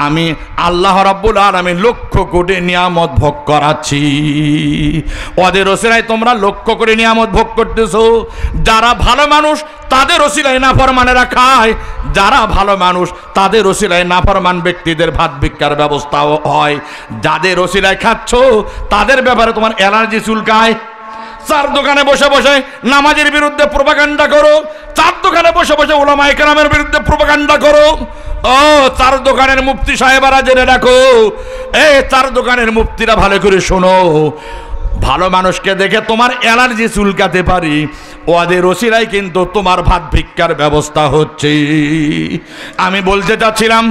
আমি আল্লাহ রাব্বুল আলামিন লক্ষ কোটি নিয়ামত ভোগ করাচ্ছি। ওদের ওসিলায় তোমরা লক্ষ কোটি নিয়ামত ভোগ করতেছো। যারা ভালো মানুষ তাদের ওসিলায় নাফরমানেরা খায়, যারা ভালো মানুষ তাদের ওসিলায় নাফরমান ব্যক্তিদের ভাত ভিক্ষার ব্যবস্থাও হয়। যাদের ওসিলায় খাচ্ছ তাদের ব্যাপারে তোমার অ্যালার্জি চুলকায়। চার দোকানে বসে বসে নামাজের বিরুদ্ধে প্রোপাগান্ডা করো, চার দোকানে বসে বসে উলামায়ে কেরামের বিরুদ্ধে প্রোপাগান্ডা করো। ও চার দোকানের মুফতি সাহেবারা জেনে রাখো, এই চার দোকানের মুফতিরা ভালো করে শোনো, ভালো মানুষকে দেখে তোমার অ্যালার্জি চুলকাতে পারি, ওদের ওসিলায় কিন্তু তোমার ভাত ভিক্ষার ব্যবস্থা হচ্ছে। আমি বলতে চাচ্ছিলাম,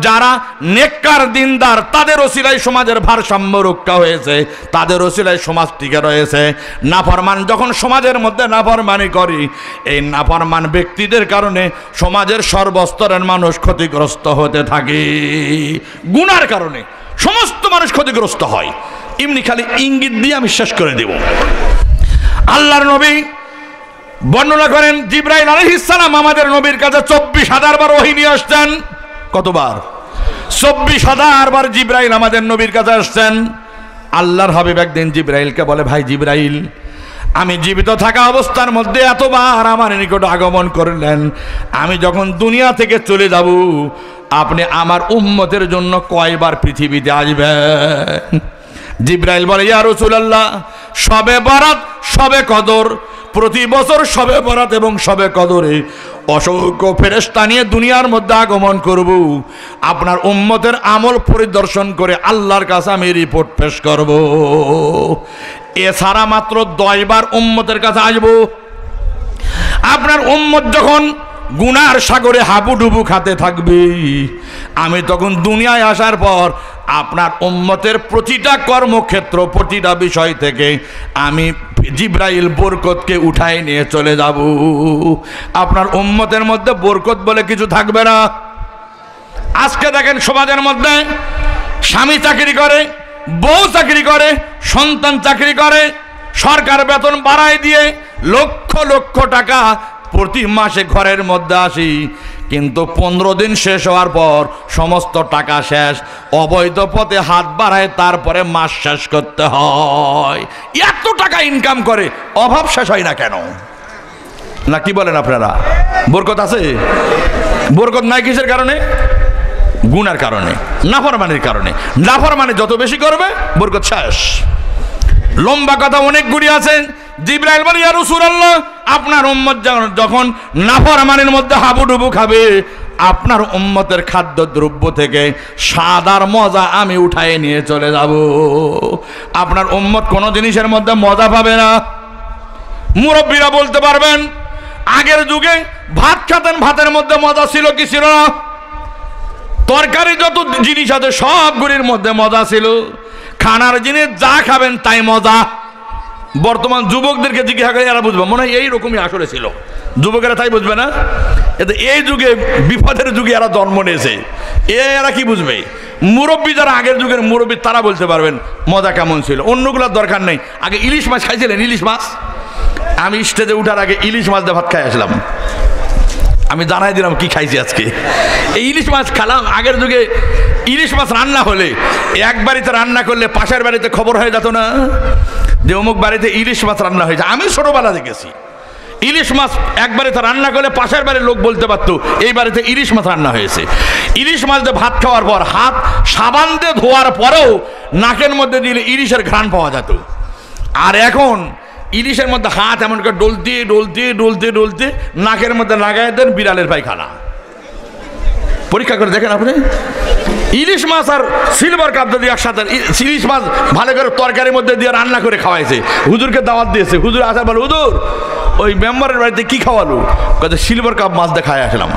যারা নেককার দিনদার তাদের ওসিলায় সমাজের ভারসাম্য রক্ষা হয়েছে, তাদের ওসিলায় সমাজ টিকে রয়েছে। নাফরমান যখন সমাজের মধ্যে নাফরমানি করে, এই নাফরমান ব্যক্তিদের কারণে সমাজের সর্বস্তরের মানুষ ক্ষতিগ্রস্ত হতে থাকে। গুনার কারণে সমস্ত মানুষ ক্ষতিগ্রস্ত হয়। এমনি খালি ইঙ্গিত দিয়ে আমি শেষ করে দেব। আল্লাহর নবী বর্ণনা করেন, জিবরাইল আলাইহিস সালাম আমাদের নবীর কাছে 24,000 বার ওহী নিয়ে আসছেন। কতবার? 24,000 বার জিবরাইল আমাদের নবীর কাছে আসছেন। আল্লাহর হাবিব একদিন জিবরাইলকে বলে, ভাই জিবরাইল, আমি জীবিত থাকা অবস্থার মধ্যে এতবার আমার নিকট আগমন করলেন, আমি যখন দুনিয়া থেকে চলে যাব আপনি আমার উম্মতের জন্য কয়বার পৃথিবীতে আসবেন? জিবরাইল বলে, ইয়া রাসূলুল্লাহ, শবে বরাত, শবে কদর, প্রতি বছর শবে বরাত এবং শবে কদরে অসংখ্য ফেরেশতা নিয়ে দুনিয়ার মধ্যে আগমন করব, আপনার উম্মতের আমল পরিদর্শন করে আল্লাহর কাছে আমি রিপোর্ট পেশ করব। এছাড়া মাত্র 10 বার উম্মতের কাছে আসব। আপনার উম্মত যখন গুনার সাগরে হাবুডুবু খাতে থাকবে, আমি তখন দুনিয়ায় আসার পর আপনার উম্মতের প্রতিটা কর্মক্ষেত্র, প্রতিটা বিষয় থেকে আমি জিবরাইল বরকতকে উঠাই নিয়ে চলে যাব। আপনার উম্মতের মধ্যে বরকত বলে কিছু থাকবে না। আজকে দেখেন সমাজের মধ্যে স্বামী চাকরি করে, বউ চাকরি করে, সন্তান চাকরি করে, সরকার বেতন বাড়ায় দিয়ে লক্ষ লক্ষ টাকা প্রতি মাসে ঘরের মধ্যে আসি, কিন্তু 15 দিন শেষ হওয়ার পর সমস্ত টাকা শেষ, অবৈধ পথে হাত বাড়ায়, তারপরে মাস শেষ করতে হয়। এত টাকা ইনকাম করে, অভাব শেষ হয় না কেন? না কি বলেন আপনারা? বরকত আছে? বরকত নাই কিসের কারণে? গুনার কারণে, নাফরমানির কারণে। নাফরমানি যত বেশি করবে বরকত শেষ। লম্বা কথা অনেকগুলি আছে। জিবরাইল বলে, ইয়া রাসূলুল্লাহ, আপনার উম্মত যখন নাফরমানির মধ্যে হাবুডুবু খাবে, আপনার উম্মতের খাদ্য দ্রব্য থেকে স্বাদ আর মজা আমি উঠায় নিয়ে চলে যাব। আপনার উম্মত কোনো জিনিসের মধ্যে মজা পাবে না। মুরব্বীরা বলতে পারবেন, আগের যুগে ভাত খেতেন, ভাতের মধ্যে মজা ছিল কি ছিল না? তরকারি যত জিনিস আছে সবগুলির মধ্যে মজা ছিল। খানার জিনিস যা খাবেন তাই মজা। বর্তমান যুবকদেরকে জিজ্ঞাসা করে, এরা বুঝবে মনে হয় এইরকমই আসলে ছিল। যুবকেরা তাই বুঝবে না। এতে এই যুগে, বিপদের যুগে এরা জন্ম নিয়েছে, এরা কি বুঝবে? মুরব্বী যারা আগের যুগের মুরব্বী তারা বলতে পারবেন মজা কেমন ছিল। অন্যগুলোর দরকার নেই। আগে ইলিশ মাছ খাইছিলেন? ইলিশ মাছ আমি স্টেজে উঠার আগে ইলিশ মাছ দিয়ে ভাত খাই আসলাম। আমি জানাই দিলাম কি খাইছি আজকে। এই ইলিশ মাছ খেলাম। আগের যুগে ইলিশ মাছ রান্না হলে, এক বাড়িতে রান্না করলে পাশের বাড়িতে খবর হয়ে যেত না যে অমুক বাড়িতে ইলিশ মাছ রান্না হয়েছে। আমি ছোটবেলা দেখেছি ইলিশ মাছ এক বাড়িতে রান্না করলে পাশের বাড়ির লোক বলতে পারতো এই বাড়িতে ইলিশ মাছ রান্না হয়েছে। ইলিশ মাছ দিয়ে ভাত খাওয়ার পর হাত সাবান দিয়ে ধোয়ার পরেও নাকের মধ্যে দিলে ইলিশের ঘ্রাণ পাওয়া যেত। আর এখন ইলিশের মধ্যে হাত এমন করে ডলতে ডলতে ডলতে ডলতে নাকের মধ্যে লাগাই দেন বিড়ালের পায়খানা। পরীক্ষা করে দেখেন আপনি। ইলিশ মাছ আর সিলভার কাপ যদি একসাথে, ইলিশ মাছ ভালো করে তরকারির মধ্যে দিয়ে রান্না করে খাওয়াইছে, হুজুরকে দাওয়াত দিয়েছে, হুজুর আসা বলে হুজুর ওই মেম্বারের বাড়িতে কি খাওয়ালো, কত সিলভার কাপ মাছ দেখায় আসলাম।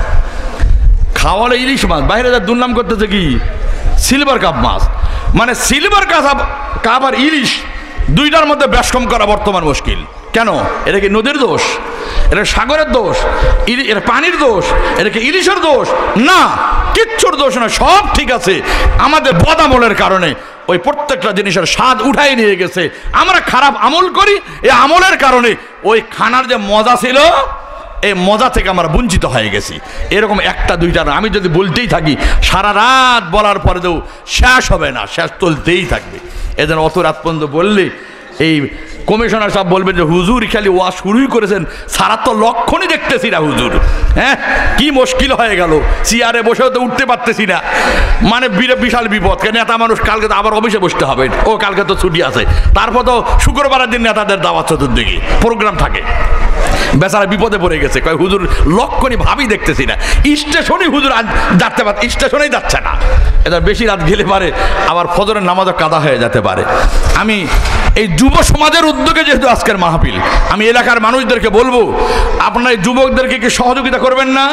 খাওয়ালো ইলিশ মাছ, বাইরে যা দুর্নাম করতেছে কি সিলভার কাপ মাছ। মানে সিলভার কাপ আর ইলিশ দুইটার মধ্যে ব্যাসকম করা বর্তমান মুশকিল। কেন? এটা কি নদীর দোষ? এটা সাগরের দোষ? এটা পানির দোষ? এটা কি ইলিশের দোষ? না, কিচ্ছুর দোষ না, সব ঠিক আছে। আমাদের বদ আমলের কারণে ওই প্রত্যেকটা জিনিসের স্বাদ উঠাই নিয়ে গেছে। আমরা খারাপ আমল করি, এই আমলের কারণে ওই খানার যে মজা ছিল এই মজা থেকে আমরা বঞ্চিত হয়ে গেছি। এরকম একটা দুইটা না, আমি যদি বলতেই থাকি সারা রাত বলার পরেও শেষ হবে না, শেষ চলতেই থাকবে। এজন্য অত রাত পর্যন্ত বললে এই কমিশনার সাহেব বলবেন যে হুজুর খালি ওয়া শুরুই করেছেন, সারা তো লক্ষণই দেখতেছি না হুজুর। হ্যাঁ, কি মুশকিল হয়ে গেল, চেয়ারে বসেও তো উঠতে পারতেছি না। মানে বিশাল বিপদ। নেতা মানুষ কালকে তো আবার অফিসে বসতে হবে, ও কালকে তো ছুটি আছে, তারপর তো শুক্রবারের দিন নেতাদের দাওয়াত চতুর্দিকে প্রোগ্রাম থাকে। বেচারা বিপদে পড়ে গেছে, কয় হুজুর লক্ষণই ভাবি দেখতেছি না, স্টেশনই হুজুর যাচ্ছে পারে, স্টেশনেই যাচ্ছে না। এটা বেশি রাত গেলে পারে আবার ফজরের নামাজও কাদা হয়ে যেতে পারে। আমি এই যুব সমাজের উদ্যোগে যেহেতু আজকের মাহফিল, আমি এলাকার মানুষদেরকে বলবো আপনার এই যুবকদেরকে কি সহযোগিতা করবেন না?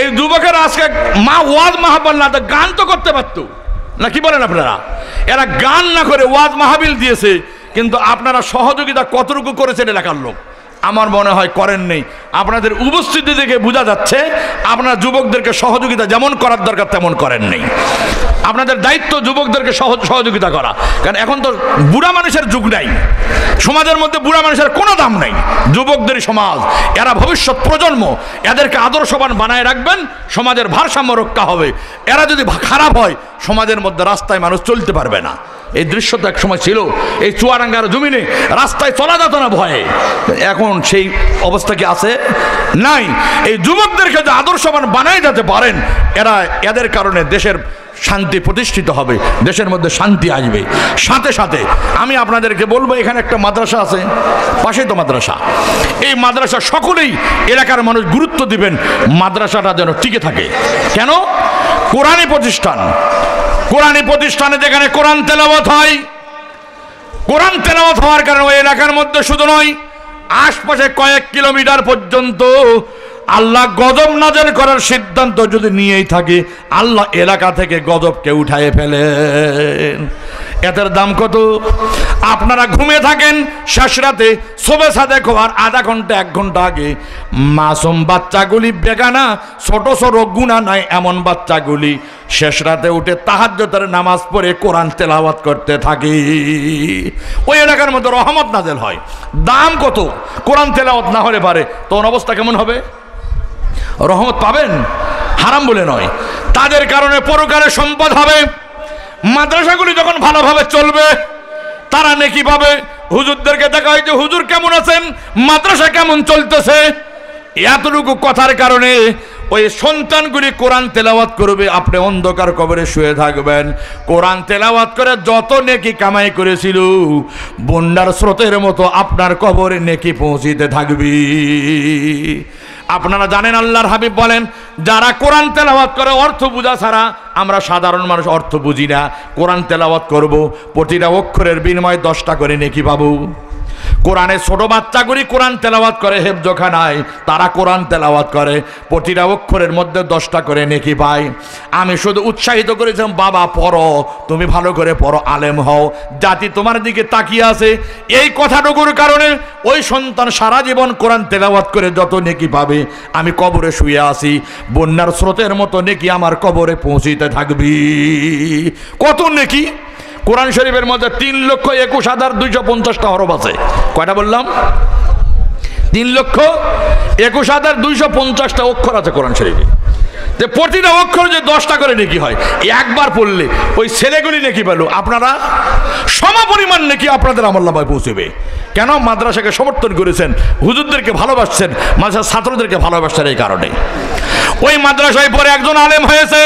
এই যুবকেরা আজকে ওয়াজ মাহফিল না তো গান তো করতে পারতো না, কি বলেন আপনারা? এরা গান না করে ওয়াজ মাহফিল দিয়েছে, কিন্তু আপনারা সহযোগিতা কতটুকু করেছেন এলাকার লোক? আমার মনে হয় করেন নেই। আপনাদের উপস্থিতি থেকে বোঝা যাচ্ছে আপনারা যুবকদেরকে সহযোগিতা যেমন করার দরকার তেমন করেন নেই। আপনাদের দায়িত্ব যুবকদেরকে সহযোগিতা করা, কারণ এখন তো বুড়া মানুষের যুগ নাই, সমাজের মধ্যে বুড়া মানুষের কোনো দাম নেই। যুবকদের সমাজ, এরা ভবিষ্যৎ প্রজন্ম, এদেরকে আদর্শবান বানায় রাখবেন, সমাজের ভারসাম্য রক্ষা হবে। এরা যদি খারাপ হয় সমাজের মধ্যে রাস্তায় মানুষ চলতে পারবে না। এই দৃশ্য তো এক সময় ছিল, এই চুয়াডাঙ্গার জমিনে রাস্তায় চলা যেত না ভয়ে। এখন সেই অবস্থা কি আছে? নাই। এই যুবকদেরকে যে আদর্শবান বানায় যেতে পারেন, এদের কারণে দেশের শান্তি প্রতিষ্ঠিত হবে, দেশের মধ্যে শান্তি আসবে। সাথে সাথে আমি আপনাদেরকে বলবো, এখানে একটা মাদ্রাসা আছে, পাশেই তো মাদ্রাসা। এই মাদ্রাসা সকলেই এলাকার মানুষ গুরুত্ব দিবেন, মাদ্রাসাটা যেন টিকে থাকে। কেন? কোরআনী প্রতিষ্ঠান, কোরআনী প্রতিষ্ঠানে যেখানে কোরআন তেলাওয়াত হয়, কোরআন তেলাওয়াত হওয়ার কারণে ওই এলাকার মধ্যে শুধু নয়, আশপাশে কয়েক কিলোমিটার পর্যন্ত আল্লাহ গজব নাযিল করার সিদ্ধান্ত যদি নিয়েই থাকে, আল্লাহ এলাকা থেকে গজবকে উঠায় ফেলেন। এদের দাম কত? আপনারা ঘুমিয়ে থাকেন শেষ রাতে, শোবে সাদেক হওয়ার আধা ঘন্টা 1 ঘন্টা আগে মাসুম বাচ্চাগুলি, বেগানা ছোট ছোট গুনাহ নাই এমন বাচ্চাগুলি শেষ রাতে উঠে তাহাজ্জুদের নামাজ পড়ে কোরআন তেলাওয়াত করতে থাকে। ওই এলাকার মধ্যে রহমত নাযিল হয়। দাম কত? কোরআন তেলাওয়াত না হলে পারে তখন অবস্থা কেমন হবে? রহমত পাবেন? হারাম বলে নয়, তাদের কারণে পরকালে সম্পদ হবে। মাদ্রাসাগুলি যখন ভালোভাবে চলবে তারা নেকি পাবে। হুজুরদেরকে দেখা হয় যে হুজুর কেমন আছেন, মাদ্রাসা কেমন চলতেছে, এতটুকু কথার কারণে ওই সন্তানগুলি কোরআন তেলাওয়াত করবে, আপনি অন্ধকার কবরে শুয়ে থাকবেন। কোরআন তেলাওয়াত করে যত নেকি কামাই করেছিল, বন্যার স্রোতের মতো আপনার কবরে নেকি পৌঁছিতে থাকবে। আপনারা জানেন আল্লাহর হাবিব বলেন, যারা কোরআন তেলাওয়াত করে অর্থ বোঝা ছাড়া, আমরা সাধারণ মানুষ অর্থ বুঝি না, কোরআন তেলাওয়াত করব, প্রতিটা অক্ষরের বিনিময়ে 10টা করে নেকি পাবো। কোরআনের ছোট বাচ্চাগুলি কোরআন তেলাওয়াত করে হেফজখানায়, তারা কোরআন তেলাওয়াত করে, প্রতিটা অক্ষরের মধ্যে 10টা করে নেকি পায়। আমি শুধু উৎসাহিত করেছিলাম, বাবা পড়ো, তুমি ভালো করে পড়ো, আলেম হও, জাতি তোমার দিকে তাকিয়ে আছে। এই কথাটুকুর কারণে ওই সন্তান সারা জীবন কোরআন তেলাওয়াত করে যত নেকি পাবে, আমি কবরে শুয়ে আছি, বন্যার স্রোতের মতো নেকি আমার কবরে পৌঁছিতে থাকবি। কত নেকি? কোরআন শরীফের মধ্যে 3,21,250টা হরফ আছে। কয়টা বললাম? 3,21,250টা অক্ষর আছে কোরআন শরীফে। যে প্রতিটা অক্ষর যে 10টা করে নেকি হয়, একবার পড়লে ওই ছেলেগুলি নেকি পেল, আপনারা সমপরিমাণ নেকি আপনাদের আমলনামায় পৌঁছবে। কেন? মাদ্রাসাকে সমর্থন করেছেন, হুজুরদেরকে ভালোবাসছেন, মাদ্রাসার ছাত্রদেরকে ভালোবাসছেন। এই কারণে ওই মাদ্রাসায় পরে একজন আলেম হয়েছে।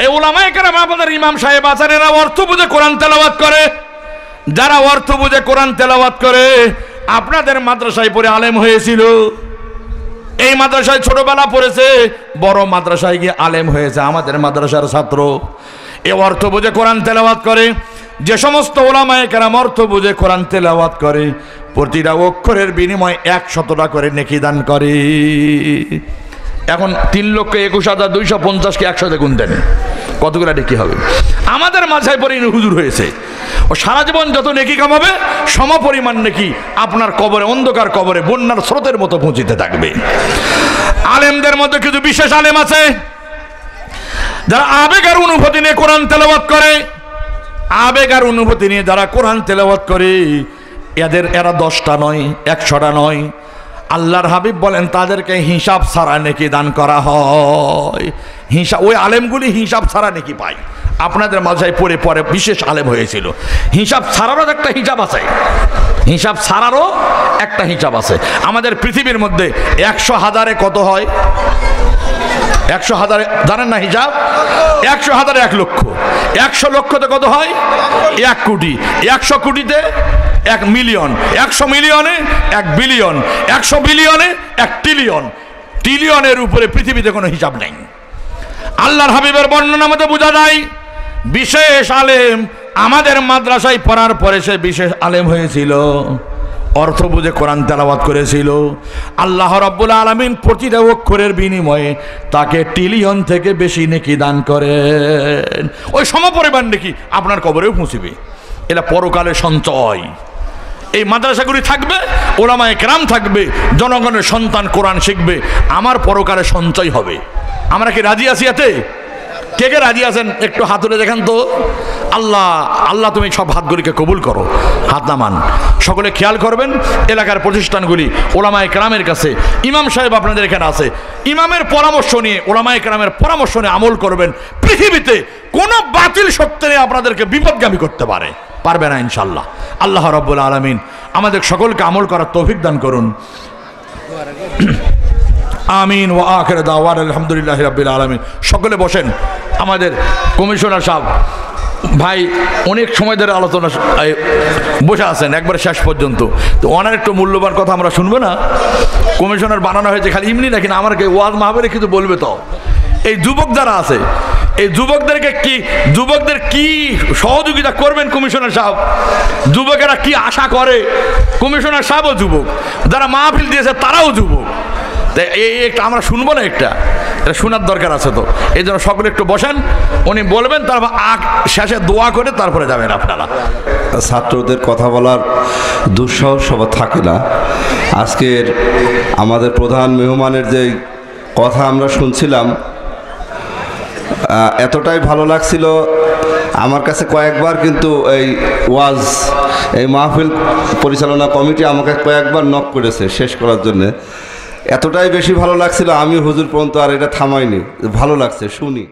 এই উলামায়ে কেরাম, আমাদের ইমাম সাহেব আছেন, এরা অর্থ বুঝে কোরআন তেলাওয়াত করে। যারা অর্থ বুঝে কোরআন তেলাওয়াত করে আপনাদের মাদ্রাসায় পড়ে আলেম হয়েছিল। এই মাদ্রাসায় ছোটবেলা পড়েছে, বড় মাদ্রাসায় গিয়ে আলেম হয়েছে, আমাদের মাদ্রাসার ছাত্র। এ অর্থ বুঝে কোরআন তেলাওয়াত করে। যে সমস্ত ওলামায়ে কেরাম অর্থ বুঝে কোরআন তেলাওয়াত করে, প্রতিটা অক্ষরের বিনিময়ে 100 টাকা করে নেকি দান করে। এখন 3,21,250 100 গুণ দেন, কতগুলো নেকি হবে? আমাদের মাঝায় পরে হুজুর হয়েছে, ও সারা জীবন যত নেকি কামাবে সমপরিমাণ নেকি আপনার কবরে, অন্ধকার কবরে বন্যার স্রোতের মতো পৌঁছিতে থাকবে। আলেমদের মধ্যে কিছু বিশেষ আলেম আছে যারা আবেগ আর অনুভূতি নিয়ে কোরআন তেলাওয়াত করে। আবেগ আর অনুভূতি নিয়ে যারা কোরআন তেলাওয়াত করে, এরা 10টা নয়, 100টা নয়। আল্লাহর হাবিব বলেন তাদেরকে হিসাব ছাড়া নেকি দান করা হয়। ওই আলেমগুলি হিসাব ছাড়া নেকি পায়। আপনাদের মাঝায় পড়ে পরে বিশেষ আলেম হয়েছিল। হিসাব ছাড়ারও একটা হিসাব আছে, হিসাব ছাড়ারও একটা হিসাব আছে। আমাদের পৃথিবীর মধ্যে 100,000-এ কত হয়? 100,000 জানেন না হিসাব? 100,000-এ 1 লক্ষ, 100 লক্ষতে কত হয়? 1 কোটি, 100 কোটিতে 1 মিলিয়ন, 100 মিলিয়নে 1 বিলিয়ন, 100 বিলিয়নে 1 ট্রিলিয়ন। ট্রিলিয়নের উপরে পৃথিবীতে কোনো হিসাব নেই। আল্লাহর হাবিবের বর্ণনা মতে বোঝা যায় বিশেষ আলেম আমাদের মাদ্রাসায় পড়ার পরে সে বিশেষ আলেম হয়েছিল, অর্থ বুঝে কোরআন তেলাওয়াত করেছিল। আল্লাহ রাব্বুল আলামিন প্রতিটা অক্ষরের বিনিময়ে তাকে ট্রিলিয়ন থেকে বেশি নেকি দান করেন। ওই সমপরিমাণ নেকি আপনার কবরেও পৌঁছবে। এটা পরকালে সঞ্চয়। এই মাদ্রাসাগুলি থাকবে, ওলামায়ে কেরাম থাকবে, জনগণের সন্তান কোরআন শিখবে, আমার পরকালে সঞ্চয় হবে। আমরা কি রাজি আছি এতে? কে কে রাজি আছেন একটু হাত তুলে দেখেন তো। আল্লাহ আল্লাহ তুমি সব হাতগুলিকে কবুল করো, হাত নামান। সকলে খেয়াল করবেন, এলাকার প্রতিষ্ঠানগুলি ওলামায়ে কেরামের কাছে, ইমাম সাহেব আপনাদের এখানে আছে, ইমামের পরামর্শ নিয়ে, ওলামায়ে কেরামের পরামর্শ নিয়ে আমল করবেন। পৃথিবীতে কোনো বাতিল শক্তি নিয়ে আপনাদেরকে বিপদগামী করতে পারবে না ইনশাল্লাহ। আল্লাহ রাব্বুল আলামিন আমাদের সকলকে আমল করার তৌফিক দান করুন। আমিন ওয়া আখির দাওয়ানা আলহামদুলিল্লাহি রাব্বিল আলামিন। সকলে বসেন। আমাদের কমিশনার সাহেব ভাই অনেক সময় ধরে আলোচনা বসে আছেন একবারে শেষ পর্যন্ত, তো ওনার একটু মূল্যবান কথা আমরা শুনবো না? কমিশনার বানানো হয়েছে খালি এমনি নাকি না, আমার ওয়াজ মাহফিলে কিছু বলবে তো। এই যুবক যারা আছে, এই যুবকদের কি সহযোগিতা করবেন কমিশনার সাহেব? যুবকেরা কি আশা করে? কমিশনার সাহেবও যুবক, যারা মাহফিল দিয়েছে তারাও যুবক। একটা আমরা শুনবো না, এটা শোনার দরকার আছে। তো এই জন্য সকলে একটু বসেন, উনি বলবেন, তারপর শেষে দোয়া করে তারপরে যাবেন আপনারা। ছাত্রদের কথা বলার দুঃসাহস সবার থাকে না। আজকের আমাদের প্রধান মেহমানের যে কথা আমরা শুনছিলাম, এতটাই ভালো লাগছিল আমার কাছে। কয়েকবার কিন্তু এই মাহফিল পরিচালনা কমিটি আমাকে কয়েকবার নক করেছে শেষ করার জন্যে। এতটাই বেশি ভালো লাগছিল, আমি হুজুর পর্যন্ত আর এটা থামাইনি। ভালো লাগছে শুনি।